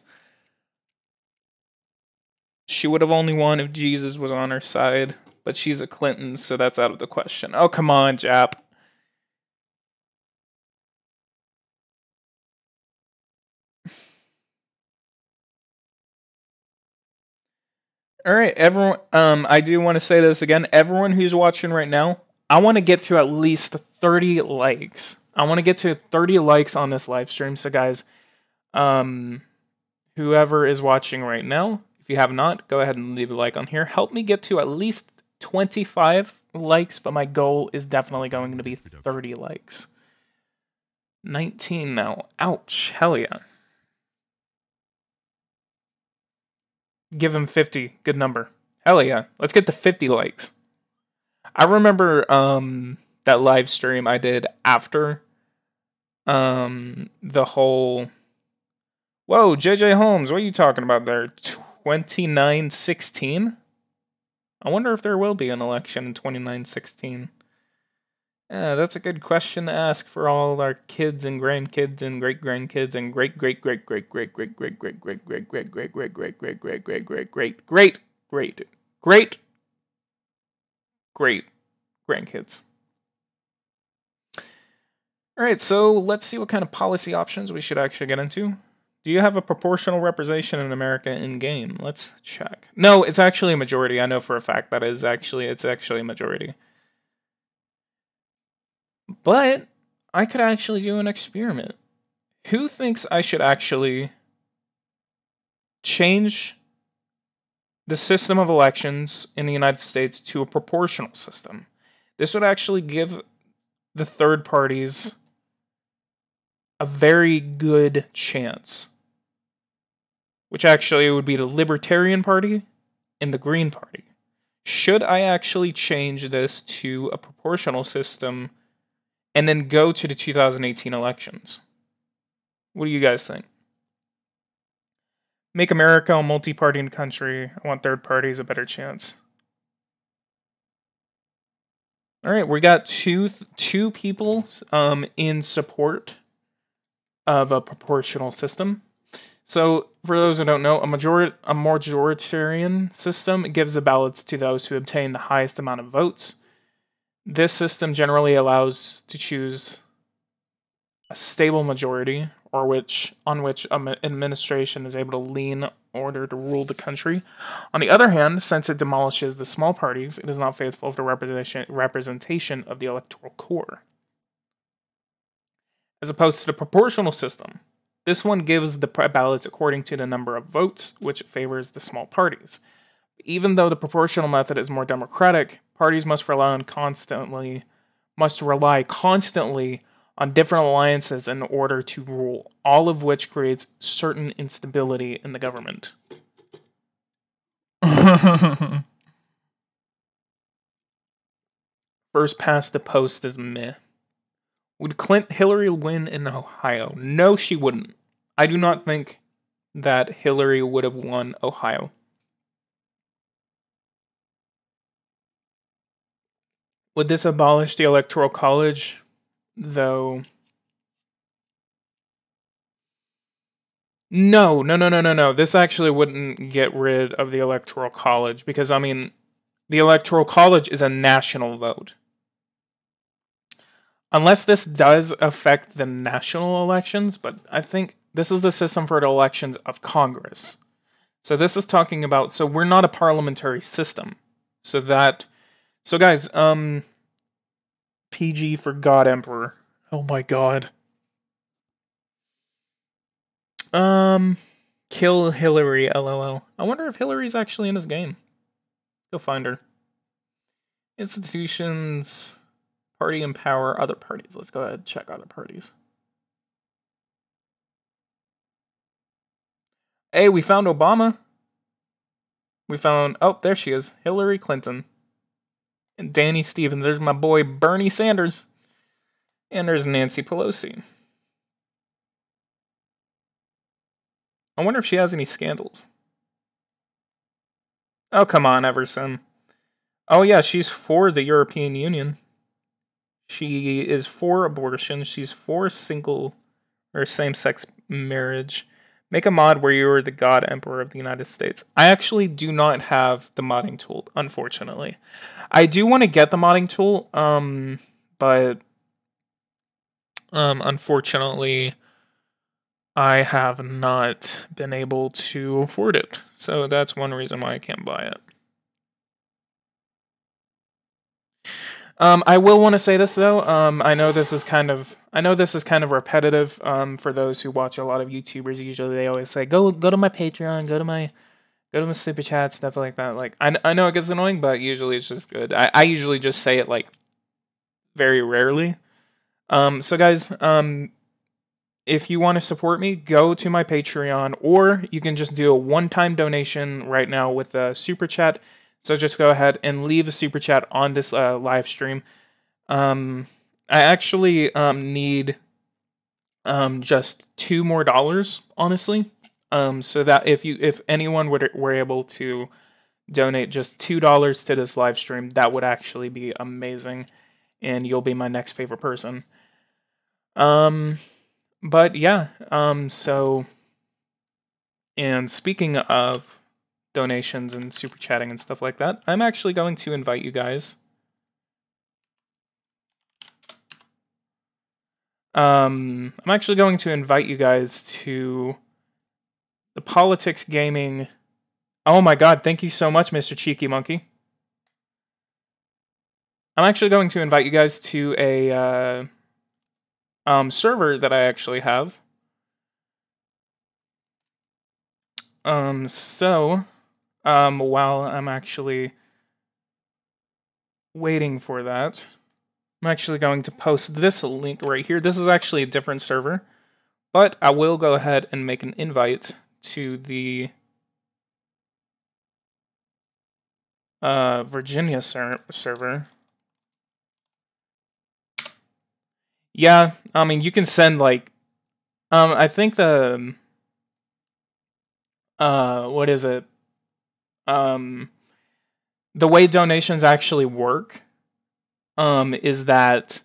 She would have only won if Jesus was on her side, but she's a Clinton, so that's out of the question. Oh, come on, Jap. All right, everyone. I do want to say this again. Everyone who's watching right now, I want to get to at least 30 likes. I want to get to 30 likes on this live stream. So, guys, whoever is watching right now, if you have not, go ahead and leave a like on here. Help me get to at least 25 likes, but my goal is definitely going to be 30 likes. 19 now. Ouch. Hell yeah. Give him 50. Good number. Hell yeah. Let's get to 50 likes. I remember that live stream I did after the whole... Whoa, JJ Holmes, what are you talking about there? 2916? I wonder if there will be an election in 2916. Yeah, that's a good question to ask for all our kids and grandkids and great-grandkids and great-grandkids. Alright, so let's see what kind of policy options we should actually get into. Do you have a proportional representation in America in-game? Let's check. No, it's actually a majority. I know for a fact that it's actually a majority. But I could actually do an experiment. Who thinks I should actually change the system of elections in the United States to a proportional system? This would actually give the third parties a very good chance. Which actually would be the Libertarian Party and the Green Party. Should I actually change this to a proportional system and then go to the 2018 elections? What do you guys think? Make America a multi-party country. I want third parties a better chance. Alright, we got two people in support of a proportional system. So, for those who don't know, a majoritarian system gives the ballots to those who obtain the highest amount of votes. This system generally allows to choose a stable majority, on which an administration is able to lean in order to rule the country. On the other hand, since it demolishes the small parties, it is not faithful to the representation of the electoral core. As opposed to the proportional system, this one gives the ballots according to the number of votes, which favors the small parties. Even though the proportional method is more democratic, parties must rely constantly on different alliances in order to rule, all of which creates certain instability in the government. First past the post is meh. Would Hillary win in Ohio? No, she wouldn't. I do not think that Hillary would have won Ohio. Would this abolish the Electoral College? Though... No. This actually wouldn't get rid of the Electoral College because, I mean, the Electoral College is a national vote. Unless this does affect the national elections, but I think this is the system for the elections of Congress. So this is talking about, so we're not a parliamentary system. So guys, PG for God Emperor. Oh my god. Kill Hillary, LOL. I wonder if Hillary's actually in this game. Go find her. Institutions... Party and power, other parties. Let's go ahead and check other parties. Hey, we found Obama. We found... Oh, there she is. Hillary Clinton. And Danny Stevens. There's my boy Bernie Sanders. And there's Nancy Pelosi. I wonder if she has any scandals. Oh, come on, Everson. Oh, yeah, she's for the European Union. She is for abortion. She's for single or same-sex marriage. Make a mod where you are the God Emperor of the United States. I actually do not have the modding tool, unfortunately. I do want to get the modding tool, but unfortunately, I have not been able to afford it. So that's one reason why I can't buy it. I will want to say this though. I know this is kind of repetitive. For those who watch a lot of YouTubers, usually they always say, "Go to my Patreon, go to my super chat, stuff like that." Like I know it gets annoying, but usually it's just good. I usually just say it like very rarely. So guys, if you want to support me, go to my Patreon, or you can just do a one-time donation right now with a super chat. So just go ahead and leave a super chat on this live stream. I actually need just $2 more, honestly. So that if anyone were able to donate just $2 to this live stream, that would actually be amazing, and you'll be my next favorite person. But yeah, so, and speaking of donations and super chatting and stuff like that, I'm actually going to invite you guys. I'm actually going to invite you guys to the PoliticsGaming. Oh my god, thank you so much, Mr. Cheeky Monkey. I'm actually going to invite you guys to a server that I actually have. While I'm actually waiting for that, I'm actually going to post this link right here. This is actually a different server, but I will go ahead and make an invite to the Virginia server. Yeah, I mean, you can send like, I think the, what is it? The way donations actually work, is that,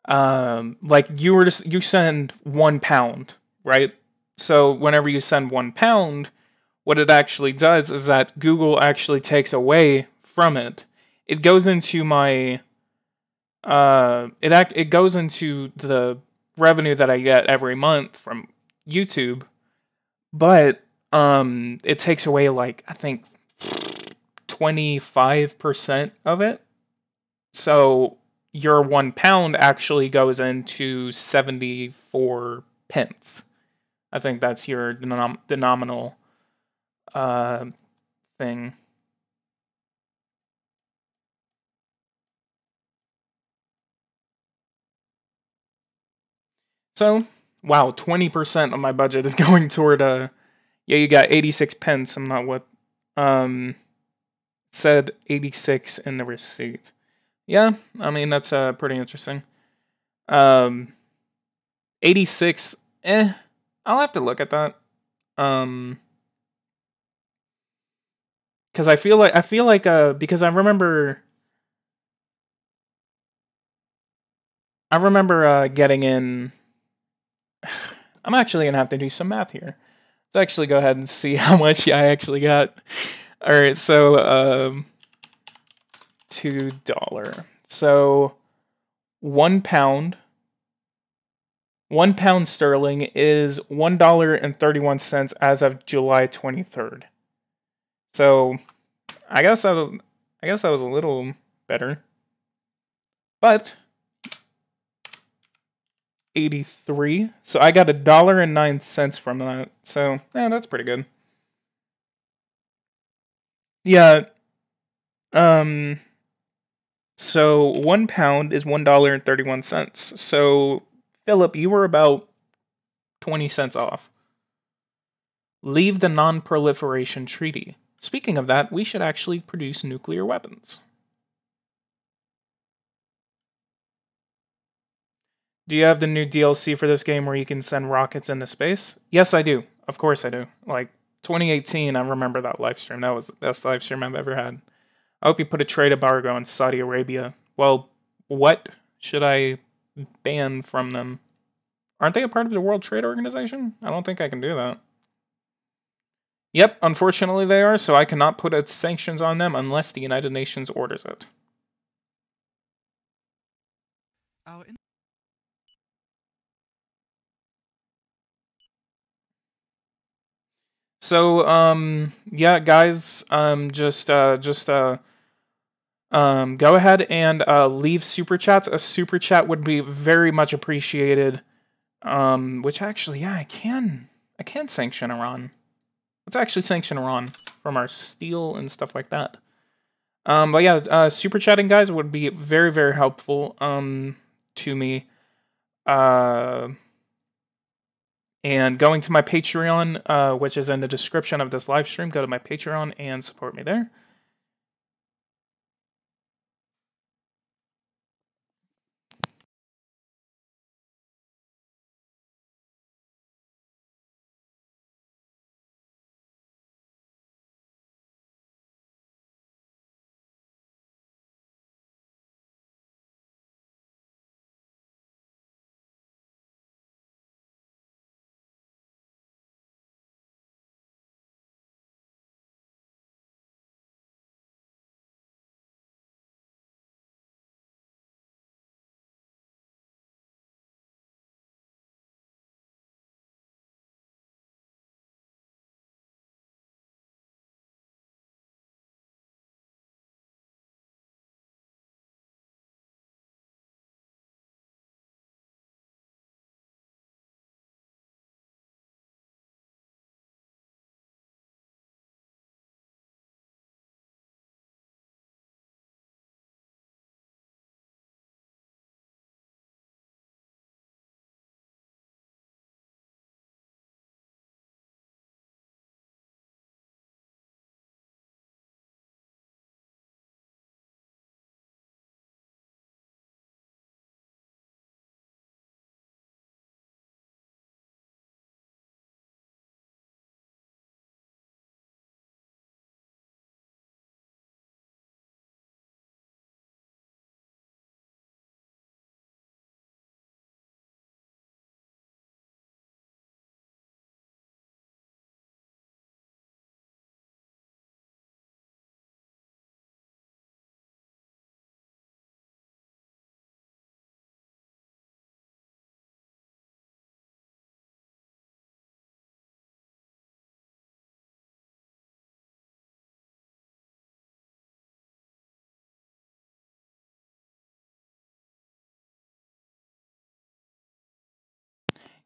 like you send £1, right? So whenever you send £1, what it actually does is that Google actually takes away from it. It goes into my, it goes into the revenue that I get every month from YouTube, but it takes away like I think 25% of it. So your £1 actually goes into 74 pence. I think that's your denominal thing. So, wow, 20% of my budget is going toward yeah, you got 86 pence. I'm not what said 86 in the receipt. Yeah, I mean that's pretty interesting. 86, I'll have to look at that. Because I feel like because I remember getting in. I'm actually gonna have to do some math here. Let's actually go ahead and see how much I actually got. All right, so $2. So £1. £1 sterling is $1.31 as of July 23rd. So I guess that was a little better. But 83. So I got $1.09 from that. So yeah, that's pretty good. Yeah. So £1 is $1.31. So Philip, you were about 20 cents off. Leave the non-proliferation treaty. Speaking of that, we should actually produce nuclear weapons. Do you have the new DLC for this game where you can send rockets into space? Yes, I do. Of course I do. Like, 2018, I remember that live stream. That was the best live stream I've ever had. I hope you put a trade embargo on Saudi Arabia. Well, what should I ban from them? Aren't they a part of the World Trade Organization? I don't think I can do that. Yep, unfortunately they are, so I cannot put sanctions on them unless the United Nations orders it. So yeah, guys, go ahead and leave super chats. A super chat would be very much appreciated. Which actually, yeah, I can sanction Iran. Let's actually sanction Iran from our steel and stuff like that. But yeah, super chatting, guys, would be very, very helpful to me. And going to my Patreon, which is in the description of this live stream, go to my Patreon and support me there.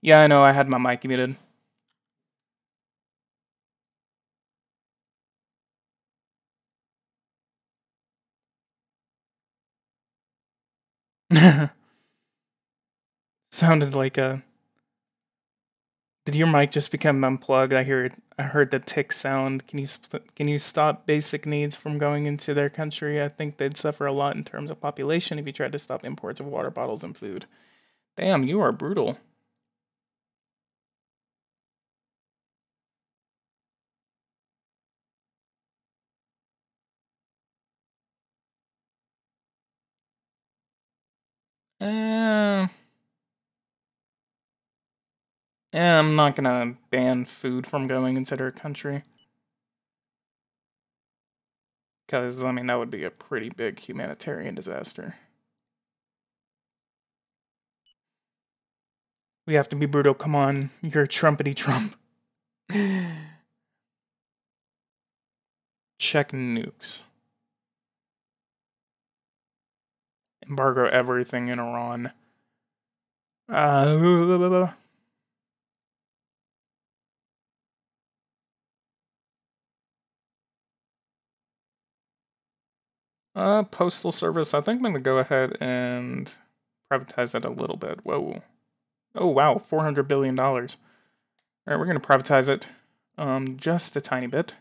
Yeah, I know, I had my mic muted. Sounded like a... Did your mic just become unplugged? I heard the tick sound. Can you stop basic needs from going into their country? I think they'd suffer a lot in terms of population if you tried to stop imports of water bottles and food. Damn, you are brutal. I'm not gonna ban food from going into their country. Because, I mean, that would be a pretty big humanitarian disaster. We have to be brutal. Come on, you're Trumpity Trump. Check nukes. Embargo everything in Iran. Postal Service. I think I'm gonna go ahead and privatize it a little bit. Whoa. Oh wow, $400 billion. All right, we're gonna privatize it, just a tiny bit.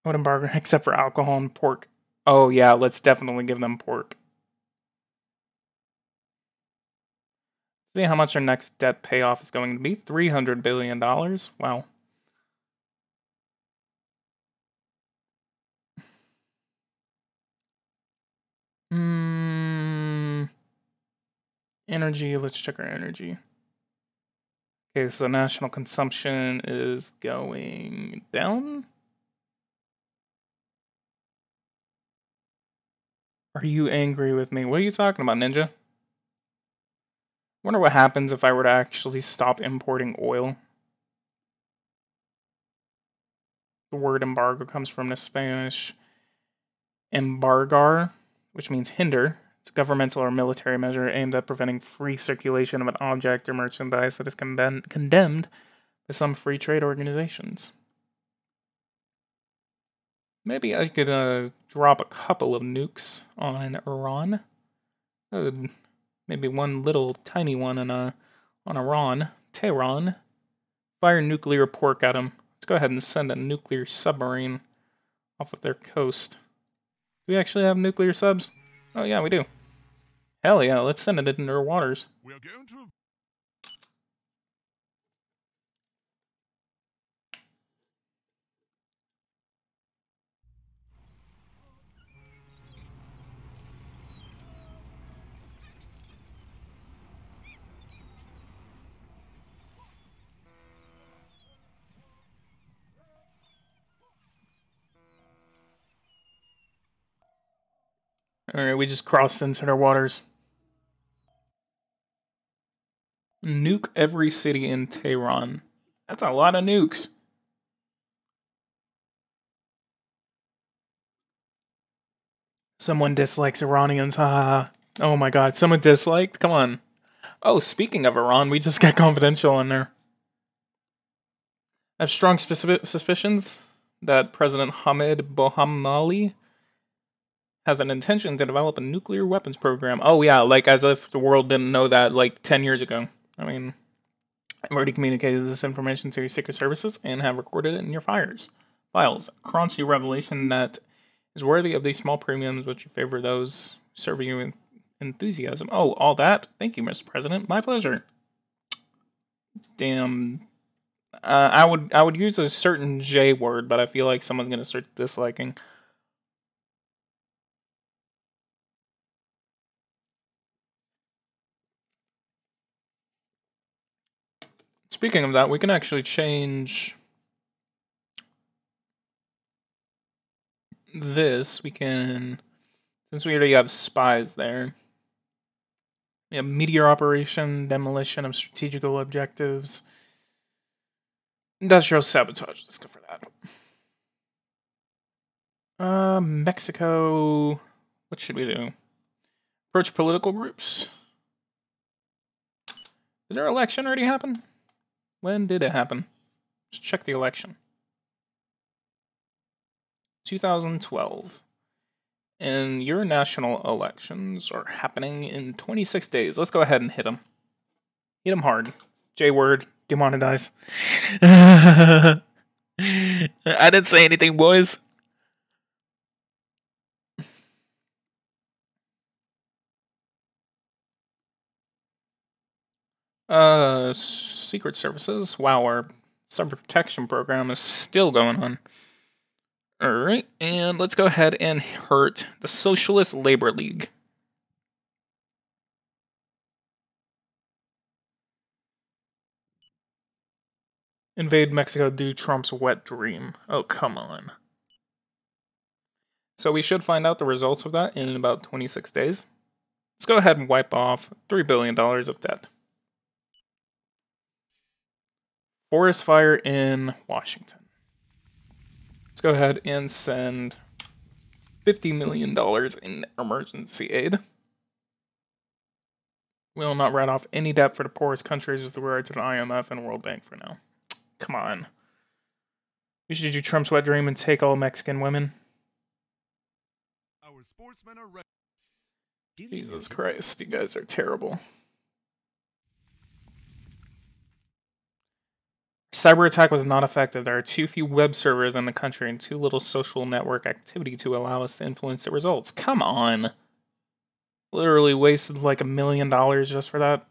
What embargo? Except for alcohol and pork. Oh yeah, let's definitely give them pork. See how much our next debt payoff is going to be. $300 billion. Wow. Energy. Let's check our energy. Okay, so national consumption is going down. Are you angry with me? What are you talking about, Ninja? Wonder what happens if I were to actually stop importing oil. The word embargo comes from the Spanish embargar, which means hinder. It's a governmental or military measure aimed at preventing free circulation of an object or merchandise that is condemned by some free trade organizations. Maybe I could drop a couple of nukes on Iran. Maybe one little tiny one on Iran. Tehran. Fire nuclear pork at them. Let's go ahead and send a nuclear submarine off of their coast. Do we actually have nuclear subs? Oh yeah, we do. Hell yeah, let's send it into their waters. We are going to... Alright, we just crossed into their waters. Nuke every city in Tehran. That's a lot of nukes. Someone dislikes Iranians. Oh my god, someone disliked? Come on. Oh, speaking of Iran, we just got confidential in there. I have strong suspicions that President Hamid Bohamali has an intention to develop a nuclear weapons program. Oh yeah, like as if the world didn't know that like 10 years ago. I mean, I've already communicated this information to your secret services and have recorded it in your files. Crunchy revelation that is worthy of these small premiums which favor those serving you with enthusiasm. Oh, all that? Thank you, Mr. President. My pleasure. Damn. I would use a certain J word, but I feel like someone's gonna start disliking. Speaking of that, we can actually change this. We can, since we already have spies there, we have meteor operation, demolition of strategical objectives, industrial sabotage. Let's go for that. Mexico. What should we do? Approach political groups. Did our election already happen? When did it happen? Let's check the election. 2012. And your national elections are happening in 26 days. Let's go ahead and hit them. Hit them hard. J-word. Demonetize. I didn't say anything, boys. Secret Services. Wow, our cyber protection program is still going on. Alright, and let's go ahead and hurt the Socialist Labor League. Invade Mexico, do Trump's wet dream. Oh, come on. So we should find out the results of that in about 26 days. Let's go ahead and wipe off $3 billion of debt. Forest fire in Washington. Let's go ahead and send $50 million in emergency aid. We will not write off any debt for the poorest countries with regard to the IMF and World Bank for now. Come on. We should do Trump's wet dream and take all Mexican women. Our sportsmen are ready. Jesus Christ, you guys are terrible. Cyber attack was not effective. There are too few web servers in the country and too little social network activity to allow us to influence the results. Come on. Literally wasted like $1 million just for that.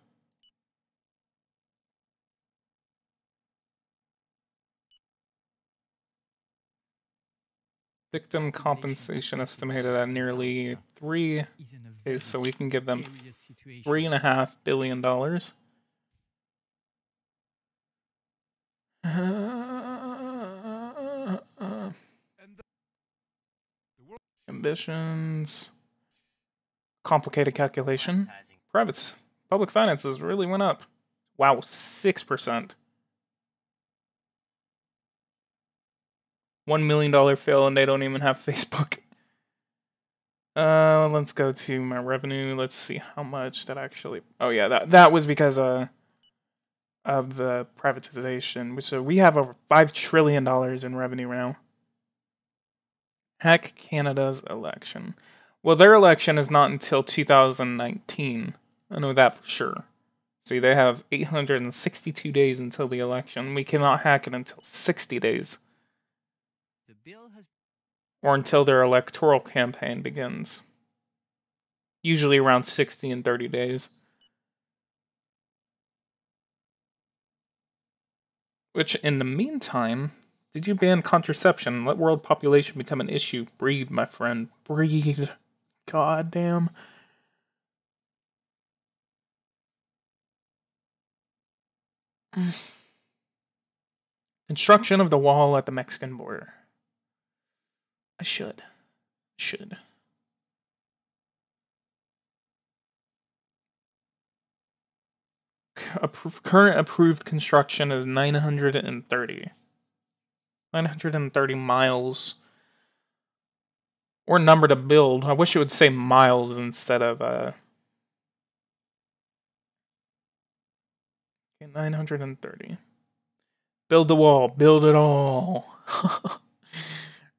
Victim compensation estimated at nearly $3. Okay, so we can give them $3.5 billion. Ambitions. complicated calculation. Public finances really went up. Wow, 6%. $1 million fail, and they don't even have Facebook. Let's go to my revenue. Let's see how much that actually. Oh yeah, that was because of the privatization. So we have over $5 trillion in revenue now. Heck, Canada's election. Well, their election is not until 2019. I know that for sure. See, they have 862 days until the election. We cannot hack it until 60 days. Or until their electoral campaign begins. Usually around 60 and 30 days. Which, in the meantime, did you ban contraception? Let world population become an issue. Breed, my friend. Breed. Goddamn. Construction of the wall at the Mexican border. I should. Current approved construction is 930. 930 miles. Or number to build. I wish it would say miles instead of, Okay, 930. Build the wall. Build it all.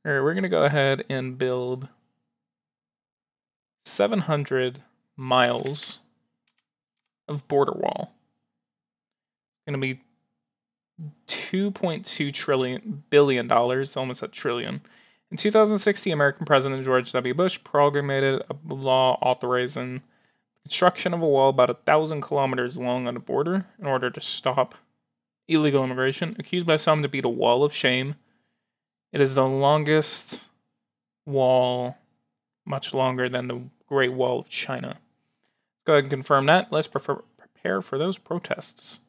Alright, we're going to go ahead and build 700 miles of border wall. It's going to be $2.2 billion, almost a trillion. In 2016, American President George W. Bush promulgated a law authorizing construction of a wall about 1,000 kilometers long on the border in order to stop illegal immigration. Accused by some to be the Wall of Shame, it is the longest wall, much longer than the Great Wall of China. Let's go ahead and confirm that. Let's prepare for those protests.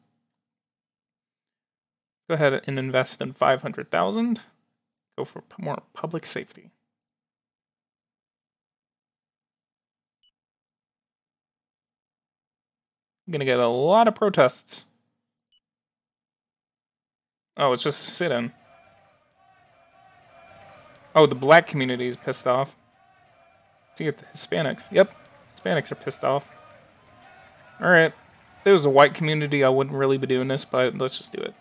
Go ahead and invest in 500,000. Go for more public safety. I'm gonna get a lot of protests. Oh, it's just a sit-in. Oh, the black community is pissed off. Let's see, the Hispanics. Yep, Hispanics are pissed off. Alright. If there was a white community, I wouldn't really be doing this, but let's just do it.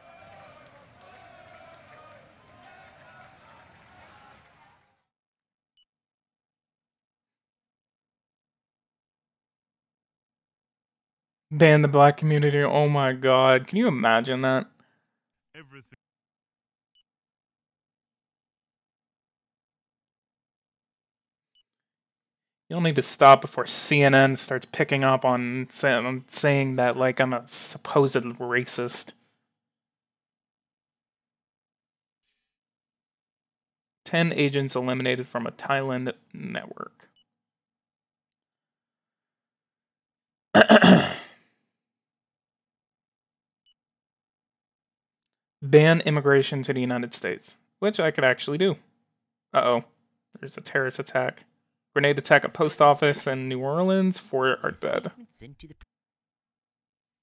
Ban the black community. Oh my god. Can you imagine that? Everything. You'll need to stop before CNN starts picking up on saying that, like, I'm a supposed racist. 10 agents eliminated from a Thailand network. Ban immigration to the United States, which I could actually do. Uh-oh. There's a terrorist attack. Grenade attack at post office in New Orleans. 4 are dead.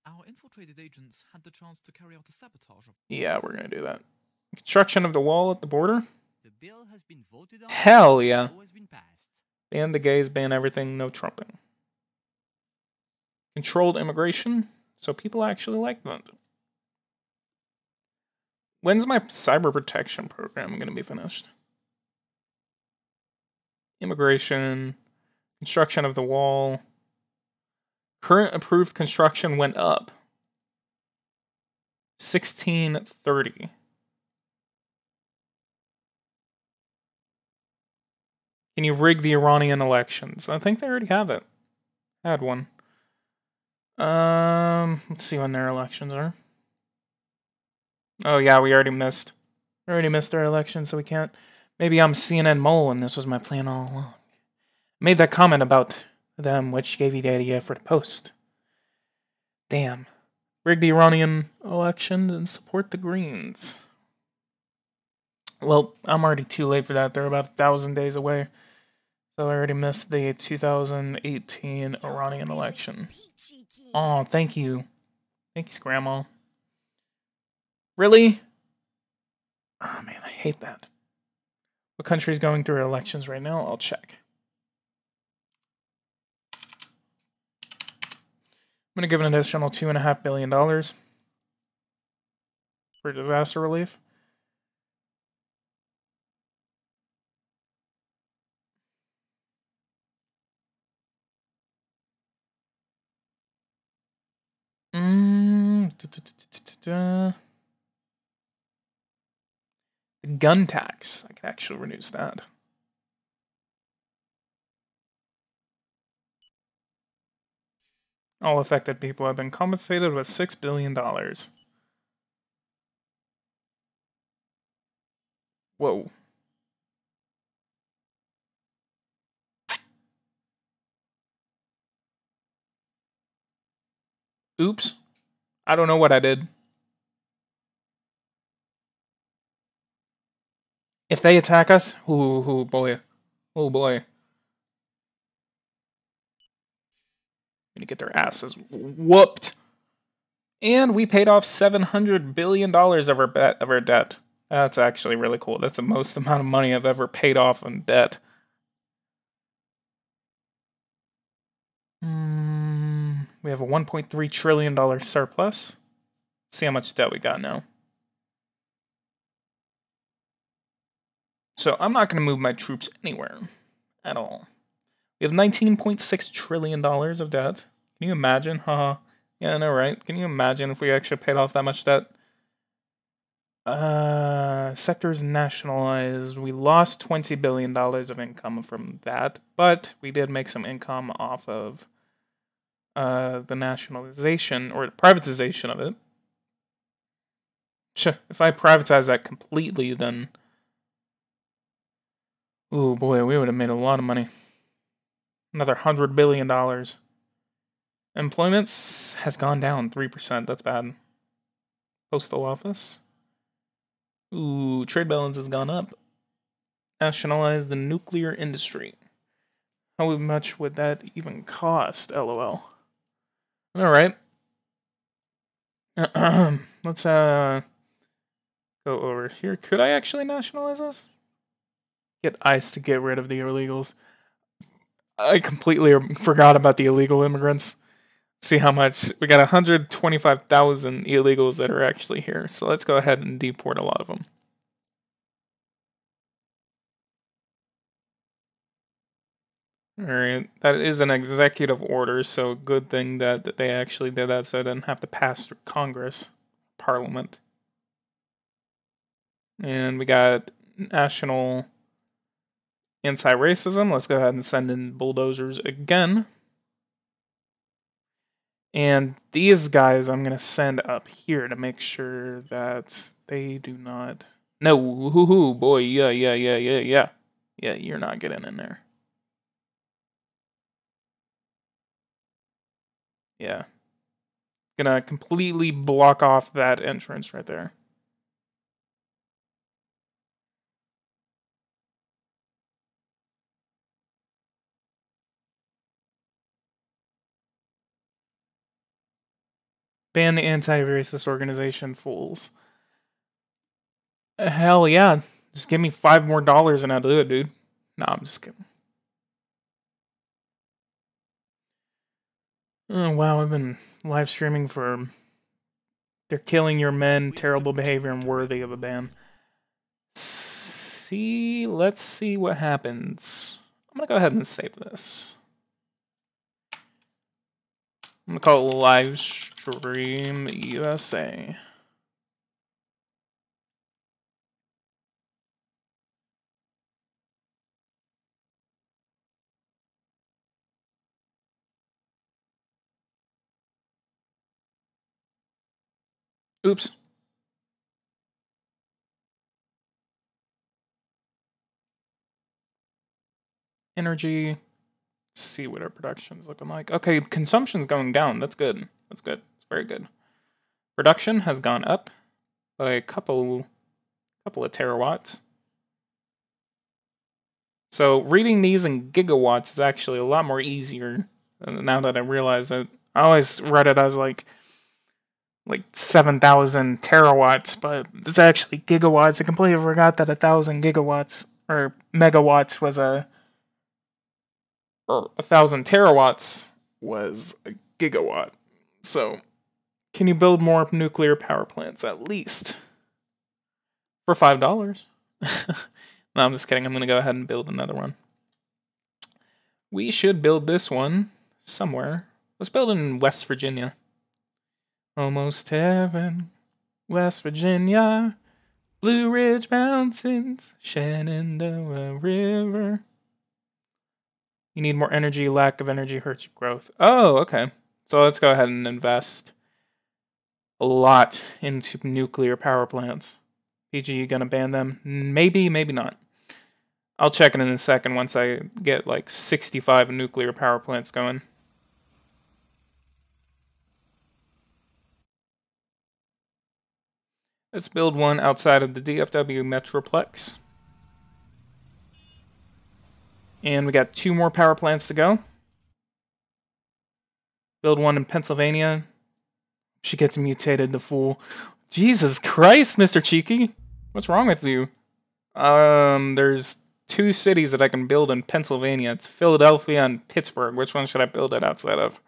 Our infiltrated agents had the chance to carry out a sabotage. Yeah, we're gonna do that. Construction of the wall at the border. The bill has been voted on. Hell yeah. Been passed. Ban the gays, ban everything, no trumping. Controlled immigration, so people actually like that. When's my cyber protection program going to be finished? Immigration, construction of the wall. Current approved construction went up. 1630. Can you rig the Iranian elections? I think they already have it. Had one. Let's see when their elections are. Oh yeah, we already missed. We already missed our election, so we can't. Maybe I'm CNN mole and this was my plan all along. I made that comment about them, which gave you the idea for the post. Damn. Rig the Iranian elections and support the Greens. Well, I'm already too late for that. They're about 1,000 days away. So I already missed the 2018 Iranian election. Oh, thank you. Thanks, Grandma. Really? Oh man, I hate that. What country's going through elections right now? I'll check. I'm going to give an additional $2.5 billion for disaster relief. The gun tax. I can actually reduce that. All affected people have been compensated with $6 billion. Whoa. Oops. I don't know what I did. If they attack us, oh boy. Oh boy. Gonna get their asses whooped. And we paid off $700 billion of our debt. That's actually really cool. That's the most amount of money I've ever paid off on debt. We have a $1.3 trillion surplus. Let's see how much debt we got now. So I'm not going to move my troops anywhere at all. We have $19.6 trillion of debt. Can you imagine? Haha. Yeah, I know, right? Can you imagine if we actually paid off that much debt? Sectors nationalized. We lost $20 billion of income from that, but we did make some income off of the nationalization or the privatization of it. If I privatize that completely, then oh boy, we would have made a lot of money. Another $100 billion. Employment has gone down 3%. That's bad. Postal office. Ooh, trade balance has gone up. Nationalize the nuclear industry. How much would that even cost? LOL. Alright. Let's go over here. Could I actually nationalize this? Get ICE to get rid of the illegals. I completely forgot about the illegal immigrants. See how much. We got 125,000 illegals that are actually here. So let's go ahead and deport a lot of them. Alright, that is an executive order, so good thing that they actually did that so I didn't have to pass through Congress, Parliament. And we got national anti-racism. Let's go ahead and send in bulldozers again. And these guys I'm going to send up here to make sure that they do not... No, woohoo, boy, yeah. Yeah, you're not getting in there. Yeah. Gonna completely block off that entrance right there. Ban the anti-racist organization, fools. Hell yeah. Just give me $5 more and I'll do it, dude. Nah, I'm just kidding. Oh, wow, I've been live streaming for... They're killing your men, terrible behavior, and worthy of a ban. Let's see what happens. I'm gonna go ahead and save this. I'm gonna call it Live Stream USA. Oops. Energy. Let's see what our production's looking like. Okay, consumption's going down. That's good. That's good. It's very good. Production has gone up by a couple of terawatts. So reading these in gigawatts is actually a lot more easier now that I realize it. I always read it as like 7,000 terawatts, but it's actually gigawatts. I completely forgot that 1,000 gigawatts or megawatts was or 1,000 terawatts was a gigawatt. So, can you build more nuclear power plants at least for $5? No, I'm just kidding. I'm gonna go ahead and build another one. We should build this one somewhere. Let's build it in West Virginia. Almost heaven, West Virginia, Blue Ridge Mountains, Shenandoah River. You need more energy, lack of energy hurts your growth. Oh, okay. So let's go ahead and invest a lot into nuclear power plants. PG, you gonna ban them? Maybe, maybe not. I'll check it in a second once I get like 65 nuclear power plants going. Let's build one outside of the DFW Metroplex. And we got 2 more power plants to go. Build one in Pennsylvania. She gets mutated, the fool. Jesus Christ, Mr. Cheeky. What's wrong with you? There's 2 cities that I can build in Pennsylvania. It's Philadelphia and Pittsburgh. Which one should I build it outside of?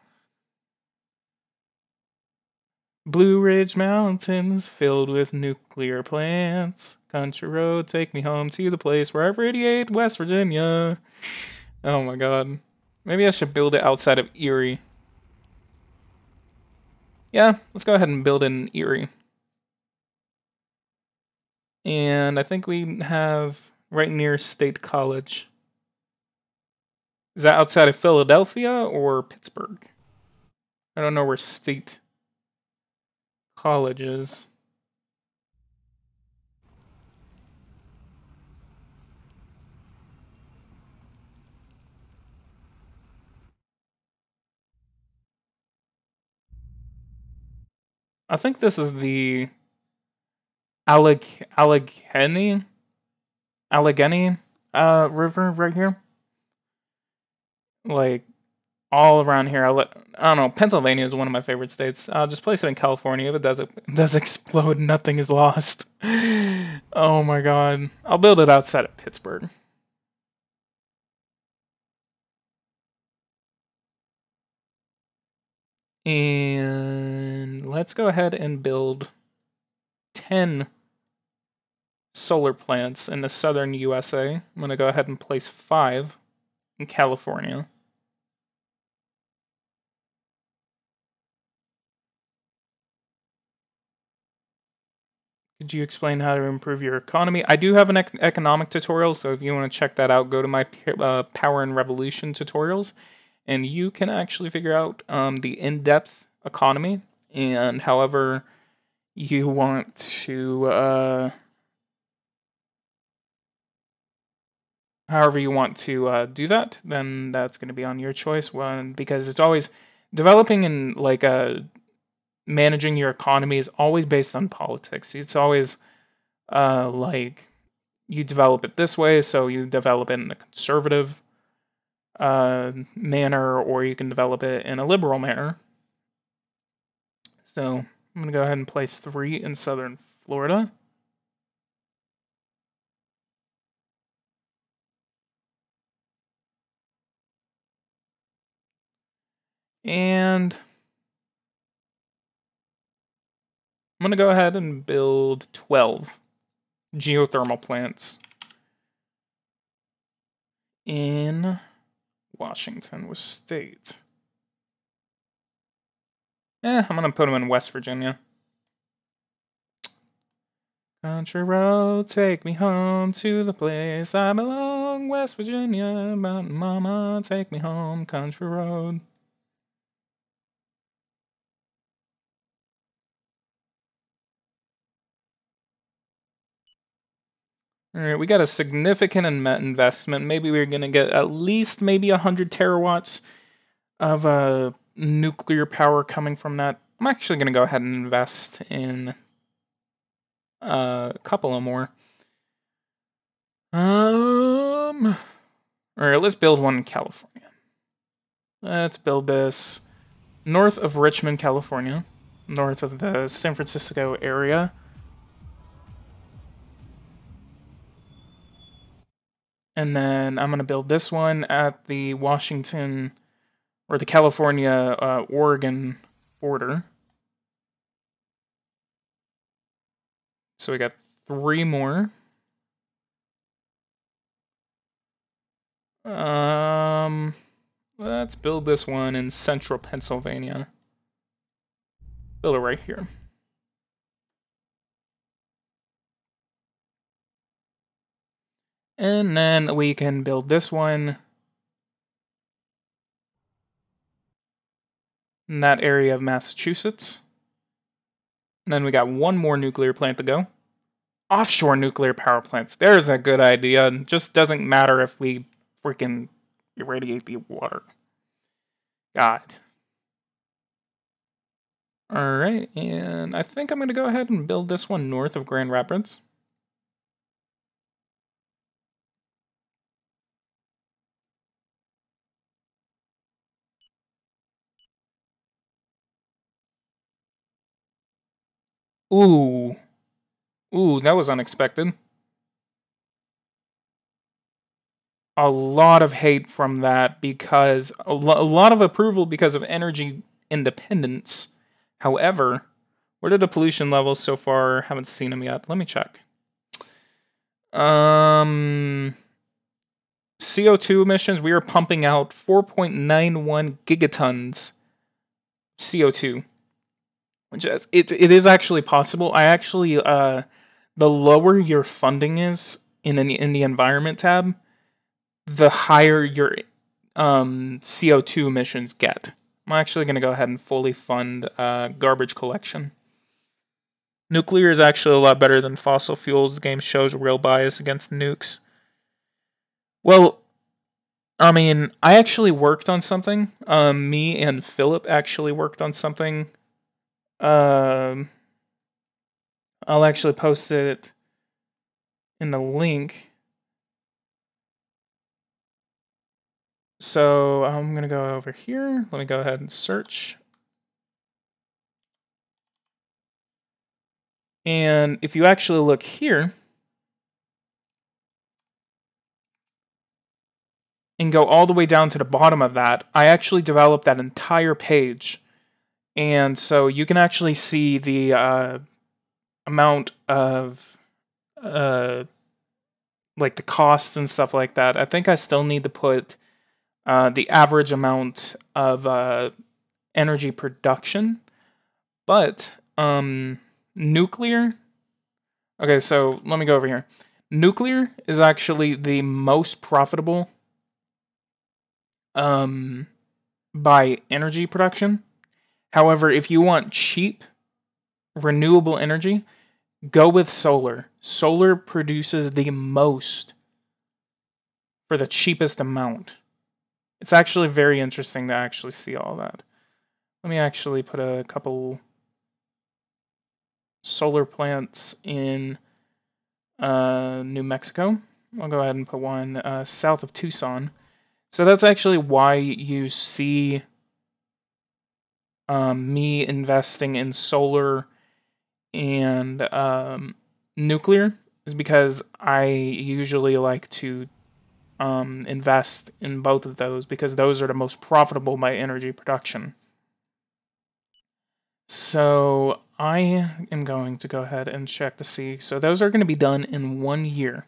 Blue Ridge Mountains filled with nuclear plants. Country road, take me home to the place where I radiate, West Virginia. Oh my god. Maybe I should build it outside of Erie. Yeah, let's go ahead and build it in Erie. And I think we have right near State College. Is that outside of Philadelphia or Pittsburgh? I don't know where State College is. I think this is the Allegheny River right here. Like, all around here. I don't know, Pennsylvania is one of my favorite states. I'll just place it in California. If it does explode, nothing is lost. Oh my god. I'll build it outside of Pittsburgh. And let's go ahead and build 10 solar plants in the southern USA. I'm going to go ahead and place 5 in California. Could you explain how to improve your economy? I do have an economic tutorial, so if you want to check that out, go to my Power and Revolution tutorials, and you can actually figure out the in-depth economy, and however you want to do that, then that's going to be on your choice. Because it's always developing and like managing your economy is always based on politics. It's always like you develop it this way, so you develop it in a conservative manner, or you can develop it in a liberal manner. So I'm going to go ahead and place 3 in southern Florida. And I'm going to go ahead and build 12 geothermal plants in Washington State. I'm going to put them in West Virginia. Country road, take me home to the place I belong, West Virginia, mountain mama, take me home, country road. Alright, we got a significant investment. Maybe we're going to get at least maybe 100 terawatts of nuclear power coming from that. I'm actually going to go ahead and invest in a couple of more. Alright, let's build one in California. Let's build this north of Richmond, California. North of the San Francisco area. And then I'm going to build this one at the Washington, or the California-Oregon border. So we got 3 more. Let's build this one in central Pennsylvania. Build it right here. And then we can build this one in that area of Massachusetts. And then we got 1 more nuclear plant to go. Offshore nuclear power plants. There's a good idea. It just doesn't matter if we freaking irradiate the water. God. Alright, and I think I'm going to go ahead and build this one north of Grand Rapids. Ooh. Ooh, that was unexpected. A lot of hate from that because a lot of approval because of energy independence. However, what are the pollution levels so far? Haven't seen them yet. Let me check. CO2 emissions, we are pumping out 4.91 gigatons CO2. Which is, it is actually possible. I actually, the lower your funding is in the environment tab, the higher your CO2 emissions get. I'm actually going to go ahead and fully fund garbage collection. Nuclear is actually a lot better than fossil fuels. The game shows real bias against nukes. Well, I mean, I actually worked on something. Me and Philip actually worked on something. I'll actually post it in the link. So I'm going to go over here. Let me go ahead and search. And if you actually look here and go all the way down to the bottom of that, I actually developed that entire page. And so you can actually see the amount of like the costs and stuff like that. I think I still need to put the average amount of energy production, but nuclear. Okay, so let me go over here. Nuclear is actually the most profitable by energy production. However, if you want cheap renewable energy, go with solar. Solar produces the most for the cheapest amount. It's actually very interesting to actually see all that. Let me actually put a couple solar plants in New Mexico. I'll go ahead and put one south of Tucson. So that's actually why you see me investing in solar and nuclear, is because I usually like to invest in both of those because those are the most profitable by energy production. So I am going to go ahead and check to see. So those are going to be done in 1 year.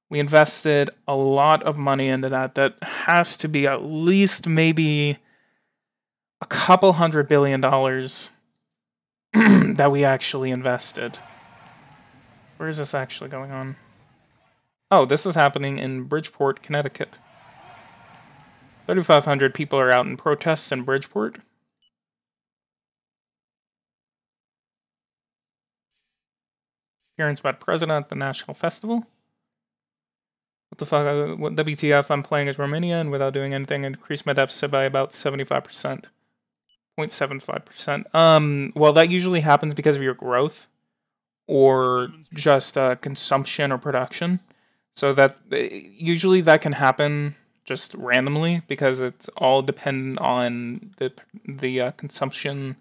We invested a lot of money into that. That has to be at least maybe a couple $100 billion that we actually invested. Where is this actually going on? Oh, this is happening in Bridgeport, Connecticut. 3,500 people are out in protests in Bridgeport. Appearance by the president at the national festival. What the fuck? What WTF? I'm playing as Romania, and without doing anything, increased my deficit by about 75%. 0.75%. Well, that usually happens because of your growth, or just consumption or production. So that usually that can happen just randomly because it's all dependent on the consumption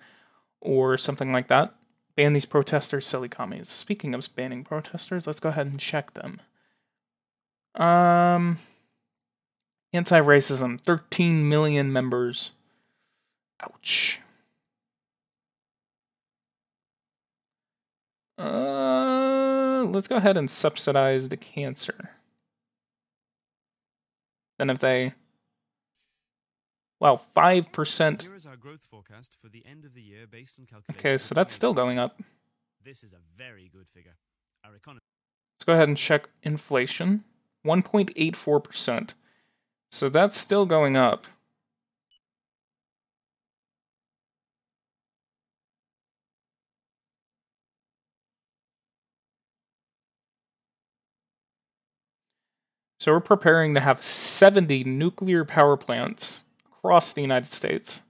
or something like that. Ban these protesters, silly commies. Speaking of banning protesters, let's go ahead and check them. Anti-racism, 13 million members. Ouch. Let's go ahead and subsidize the cancer. Then if they... Wow, 5%. Here is our growth forecast for the end of the year based on calculations. Okay, so that's still going up. This is a very good figure. Our economy. Let's go ahead and check inflation. 1.84%. So that's still going up. So we're preparing to have 70 nuclear power plants across the United States.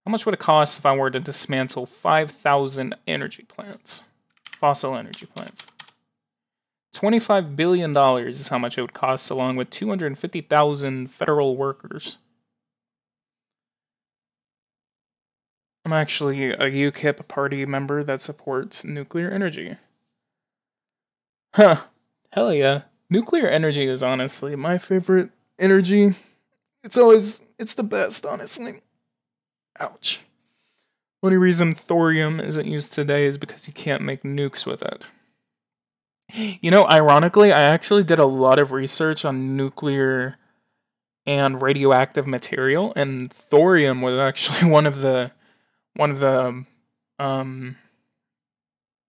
How much would it cost if I were to dismantle 5,000 energy plants? Fossil energy plants. $25 billion is how much it would cost, along with 250,000 federal workers. I'm actually a UKIP party member that supports nuclear energy. Huh. Hell yeah. Nuclear energy is honestly my favorite energy. It's the best, honestly. Ouch. Only reason thorium isn't used today is because you can't make nukes with it. You know, ironically, I actually did a lot of research on nuclear and radioactive material, and thorium was actually one of the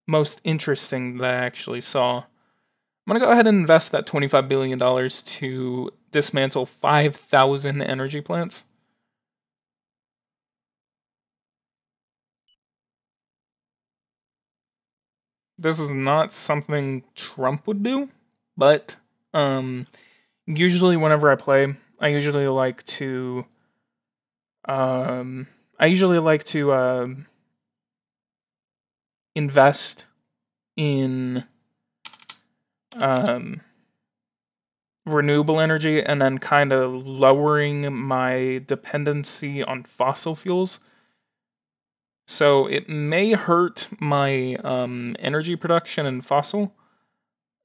most interesting that I actually saw. I'm going to go ahead and invest that $25 billion to dismantle 5,000 energy plants. This is not something Trump would do, but usually whenever I play, I usually like to invest in renewable energy and then kind of lowering my dependency on fossil fuels. So it may hurt my energy production and fossil.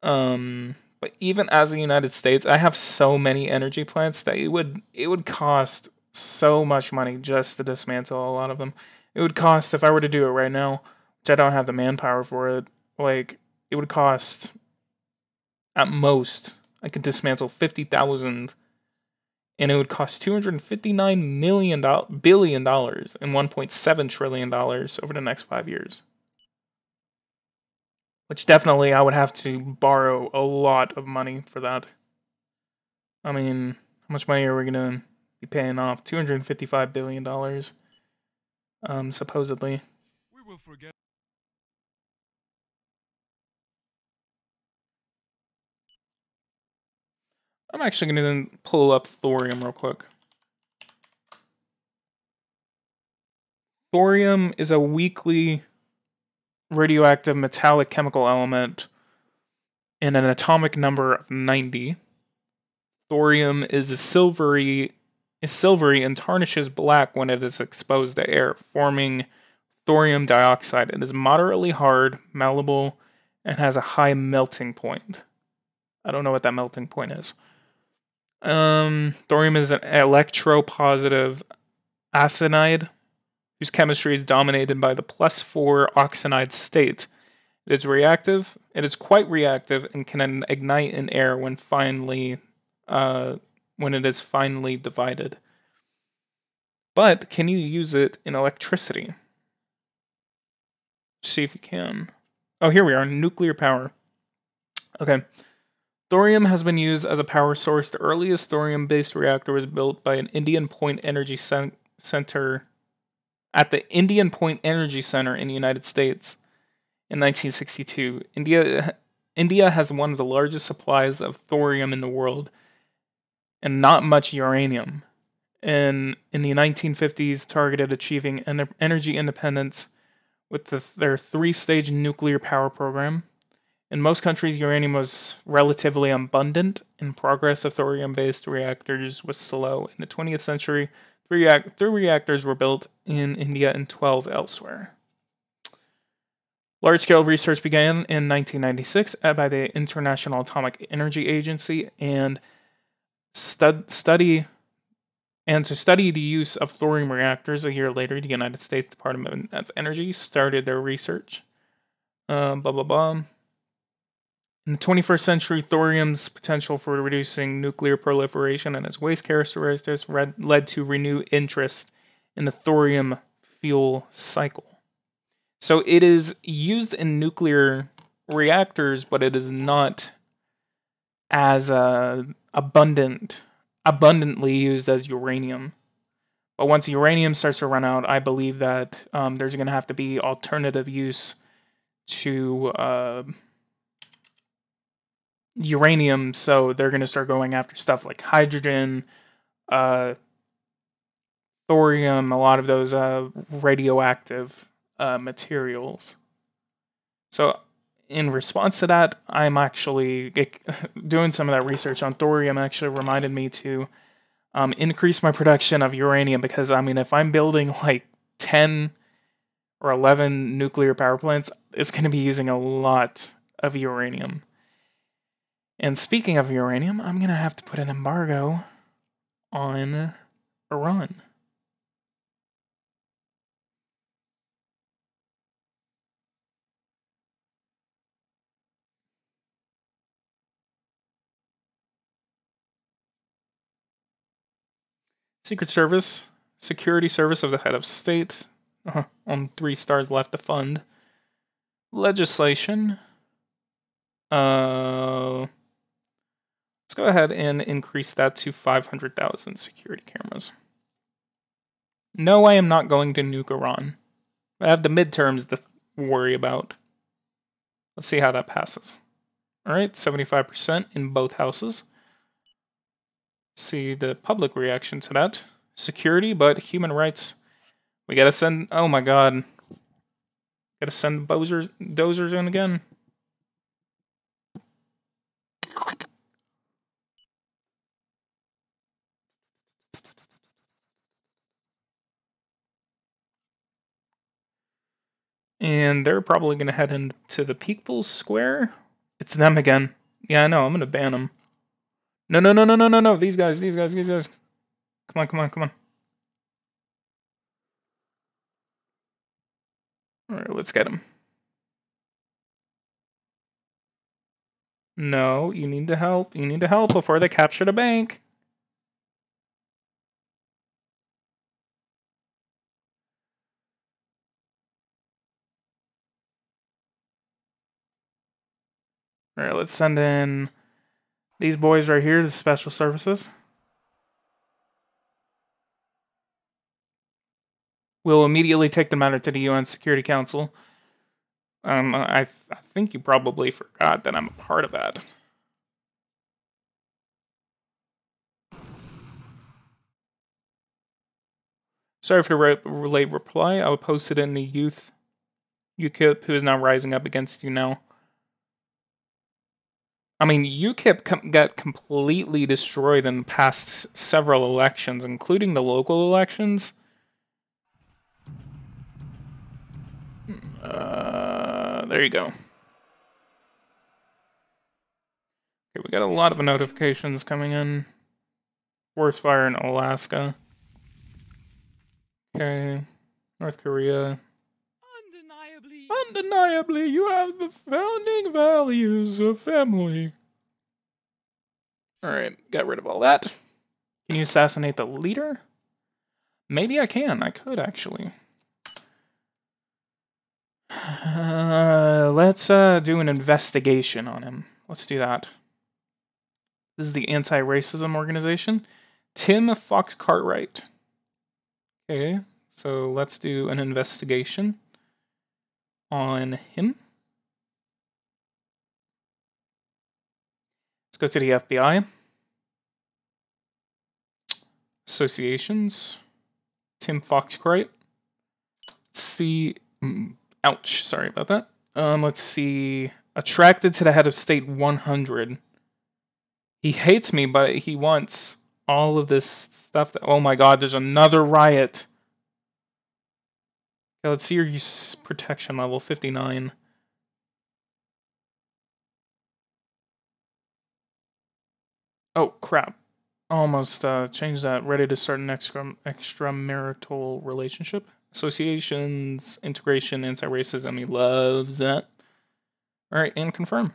But even as the United States, I have so many energy plants that it would cost so much money just to dismantle a lot of them. It would cost, if I were to do it right now, which I don't have the manpower for it, like it would cost at most I could dismantle 50,000, and it would cost $259 billion and $1.7 trillion over the next 5 years. Which definitely I would have to borrow a lot of money for that. I mean, how much money are we going to be paying off? $255 billion, supposedly. We will forget. I'm actually going to pull up thorium real quick. Thorium is a weakly radioactive metallic chemical element in an atomic number of 90. Thorium is silvery and tarnishes black when it is exposed to air, forming thorium dioxide. It is moderately hard, malleable, and has a high melting point. I don't know what that melting point is. Thorium is an electropositive aconide whose chemistry is dominated by the +4 oxide state. It is quite reactive and can ignite in air when it is finely divided. But can you use it in electricity? Let's see if you can. Oh, here we are, nuclear power. Okay. Thorium has been used as a power source. The earliest thorium-based reactor was built by an Indian Point Energy Center at the Indian Point Energy Center in the United States in 1962. India has one of the largest supplies of thorium in the world and not much uranium. And in the 1950s, targeted achieving energy independence with their 3-stage nuclear power program. In most countries, uranium was relatively abundant, and progress of thorium-based reactors was slow. In the 20th century, three reactors were built in India and 12 elsewhere. Large-scale research began in 1996 by the International Atomic Energy Agency, and to study the use of thorium reactors a year later, the United States Department of Energy started their research. In the 21st century, thorium's potential for reducing nuclear proliferation and its waste characteristics led to renewed interest in the thorium fuel cycle. So it is used in nuclear reactors, but it is not as abundantly used as uranium. But once uranium starts to run out, I believe that there's going to have to be alternative use to uranium, so they're going to start going after stuff like hydrogen, thorium, a lot of those radioactive materials. So in response to that, I'm actually doing some of that research on thorium. Actually reminded me to increase my production of uranium, because I mean, if I'm building like 10 or 11 nuclear power plants, it's going to be using a lot of uranium. And speaking of uranium, I'm going to have to put an embargo on Iran. Secret Service, Security Service of the Head of State, on 3 stars left to fund. Legislation. Let's go ahead and increase that to 500,000 security cameras. No, I am not going to nuke Iran. I have the midterms to worry about. Let's see how that passes. Alright, 75% in both houses. See the public reaction to that. Security, but human rights. We gotta send... Oh my god. Gotta send dozers in again. And they're probably gonna head into the People's Square. It's them again. Yeah, I know. I'm gonna ban them. No. These guys. Come on. Alright, let's get them. No, you need to help. You need to help before they capture the bank. Alright, let's send in these boys right here, the Special Services. We'll immediately take the matter to the UN Security Council. I think you probably forgot that I'm a part of that. Sorry for the late reply. I will post it in the youth UKIP, who is now rising up against you now. I mean, UKIP got completely destroyed in the past several elections, including the local elections. There you go. Okay, we got a lot of notifications coming in. Forest fire in Alaska. Okay, North Korea. Undeniably, you have the founding values of family. Alright, got rid of all that. Can you assassinate the leader? Maybe I can. I could, actually. Let's do an investigation on him. Let's do that. This is the anti-racism organization. Tim Fox Cartwright. Okay, so let's do an investigation on him. Let's go to the FBI. Associations. Tim Foxcrite. Let's see. Ouch, sorry about that. Let's see. Attracted to the head of state 100. He hates me, but he wants all of this stuff. Oh my god, there's another riot. Okay, let's see your use protection level, 59. Oh, crap. Almost changed that. Ready to start an extramarital relationship. Associations, integration, anti-racism. He loves that. Alright, and confirm.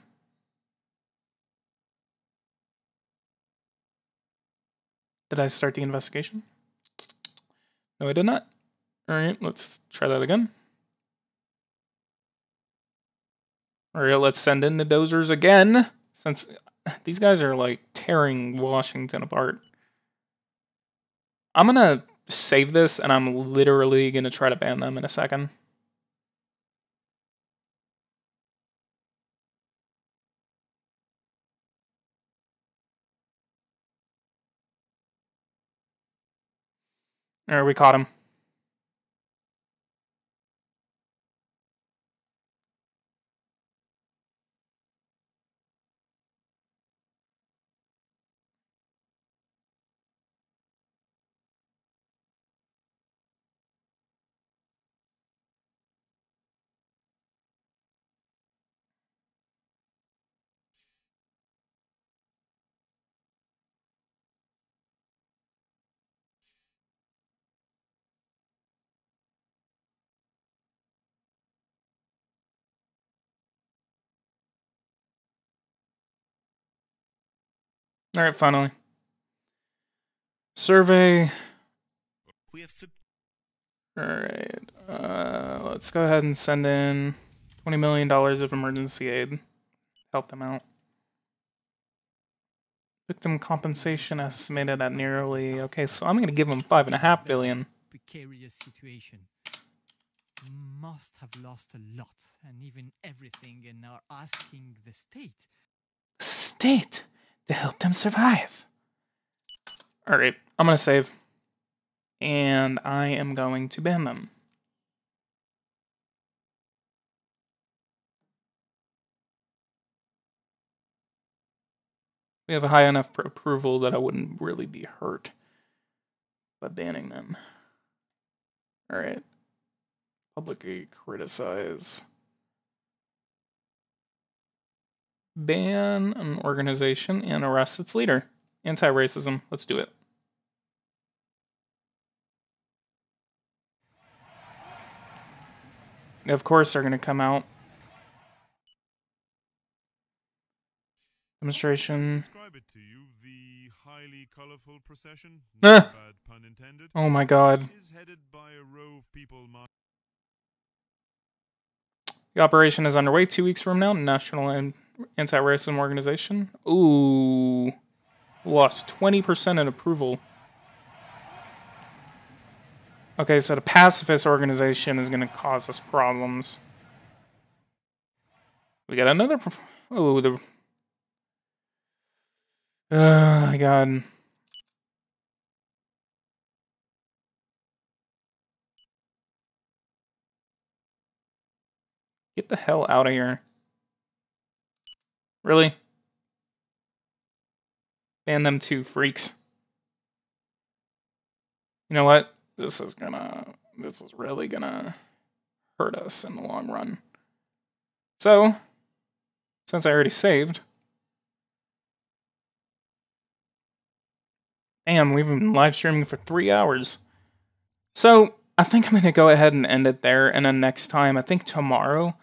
Did I start the investigation? No, I did not. Alright, let's try that again. Alright, let's send in the dozers again. Since these guys are like tearing Washington apart. I'm gonna save this and I'm literally gonna try to ban them in a second. Alright, we caught him. Alright, finally. Survey. Alright, let's go ahead and send in $20 million of emergency aid. Help them out. Victim compensation estimated at nearly... Okay, so I'm going to give them $5.5 billion. Precarious situation. Must have lost a lot, and even everything, and are asking the state. State to help them survive. Alright, I'm going to save. And I am going to ban them. We have a high enough approval that I wouldn't really be hurt by banning them. Alright. Publicly criticize. Ban an organization and arrest its leader. Anti-racism. Let's do it. Of course they're going to come out. Demonstration. Describe it to you, the highly colorful procession, no bad pun intended. Oh my god. Is headed by a row of people. The operation is underway 2 weeks from now. National Anti-Racism Organization. Ooh. Lost 20% in approval. Okay, so the pacifist organization is going to cause us problems. We got another... Oh, the... Oh my god. Get the hell out of here. Really? Ban them too, freaks. You know what? This is really gonna hurt us in the long run. So, since I already saved... Damn, we've been live streaming for 3 hours. So, I think I'm going to go ahead and end it there, and then next time, I think tomorrow,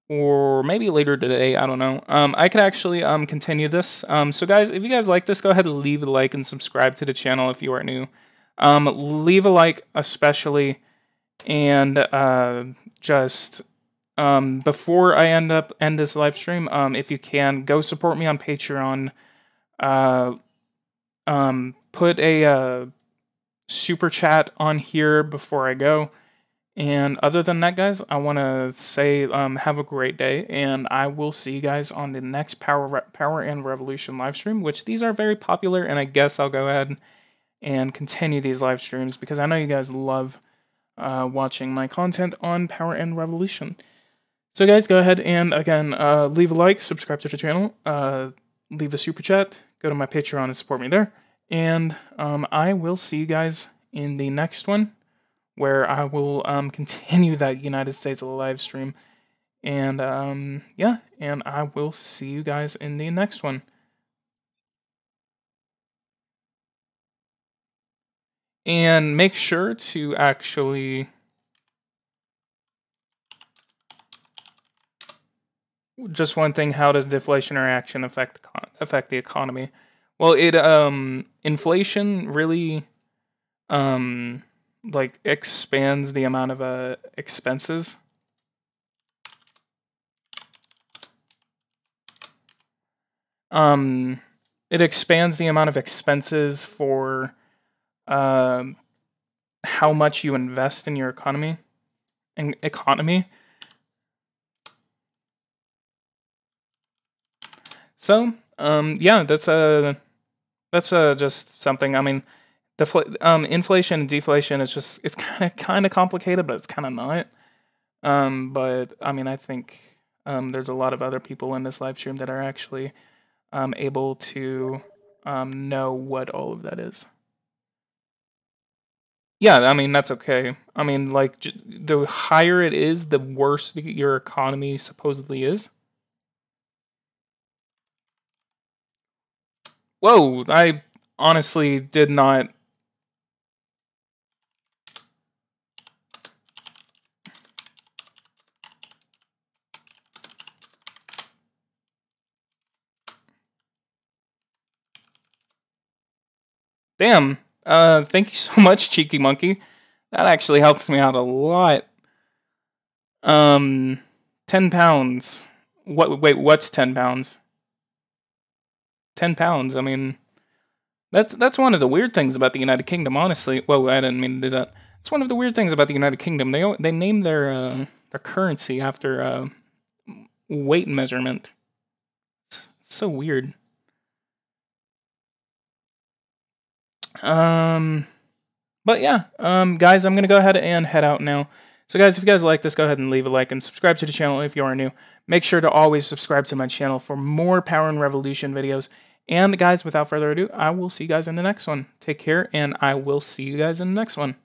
or maybe later today, I don't know, I could actually continue this. So guys, if you guys like this, go ahead and leave a like and subscribe to the channel if you are new. Leave a like especially, and just before I end this live stream, if you can, go support me on Patreon. Put a super chat on here before I go. And other than that, guys, I want to say have a great day, and I will see you guys on the next Power and Revolution live stream, which these are very popular, and I guess I'll go ahead and continue these live streams because I know you guys love watching my content on Power and Revolution. So guys, go ahead and again leave a like, subscribe to the channel, leave a super chat, go to my Patreon and support me there, and I will see you guys in the next one, where I will continue that United States live stream, and yeah, and I will see you guys in the next one. And make sure to actually just one thing: how does deflationary action affect the economy? Well, it inflation really like expands the amount of expenses. It expands the amount of expenses for how much you invest in your economy. So, yeah, that's just something. I mean, inflation and deflation is just, it's kind of complicated, but it's kind of not. But I mean, I think there's a lot of other people in this live stream that are actually able to know what all of that is. Yeah, I mean, that's okay. I mean, like, the higher it is, the worse your economy supposedly is. Whoa, I honestly did not... Damn. Thank you so much, Cheeky Monkey. That actually helps me out a lot. 10 pounds. Wait, what's 10 pounds? 10 pounds, I mean... That's one of the weird things about the United Kingdom, honestly. Whoa, I didn't mean to do that. It's one of the weird things about the United Kingdom. They name their currency after weight measurement. It's so weird. But yeah, guys, I'm gonna go ahead and head out now. So guys, if you guys like this, go ahead and leave a like and subscribe to the channel if you are new. Make sure to always subscribe to my channel for more Power and Revolution videos. And guys, without further ado, I will see you guys in the next one. Take care, and I will see you guys in the next one.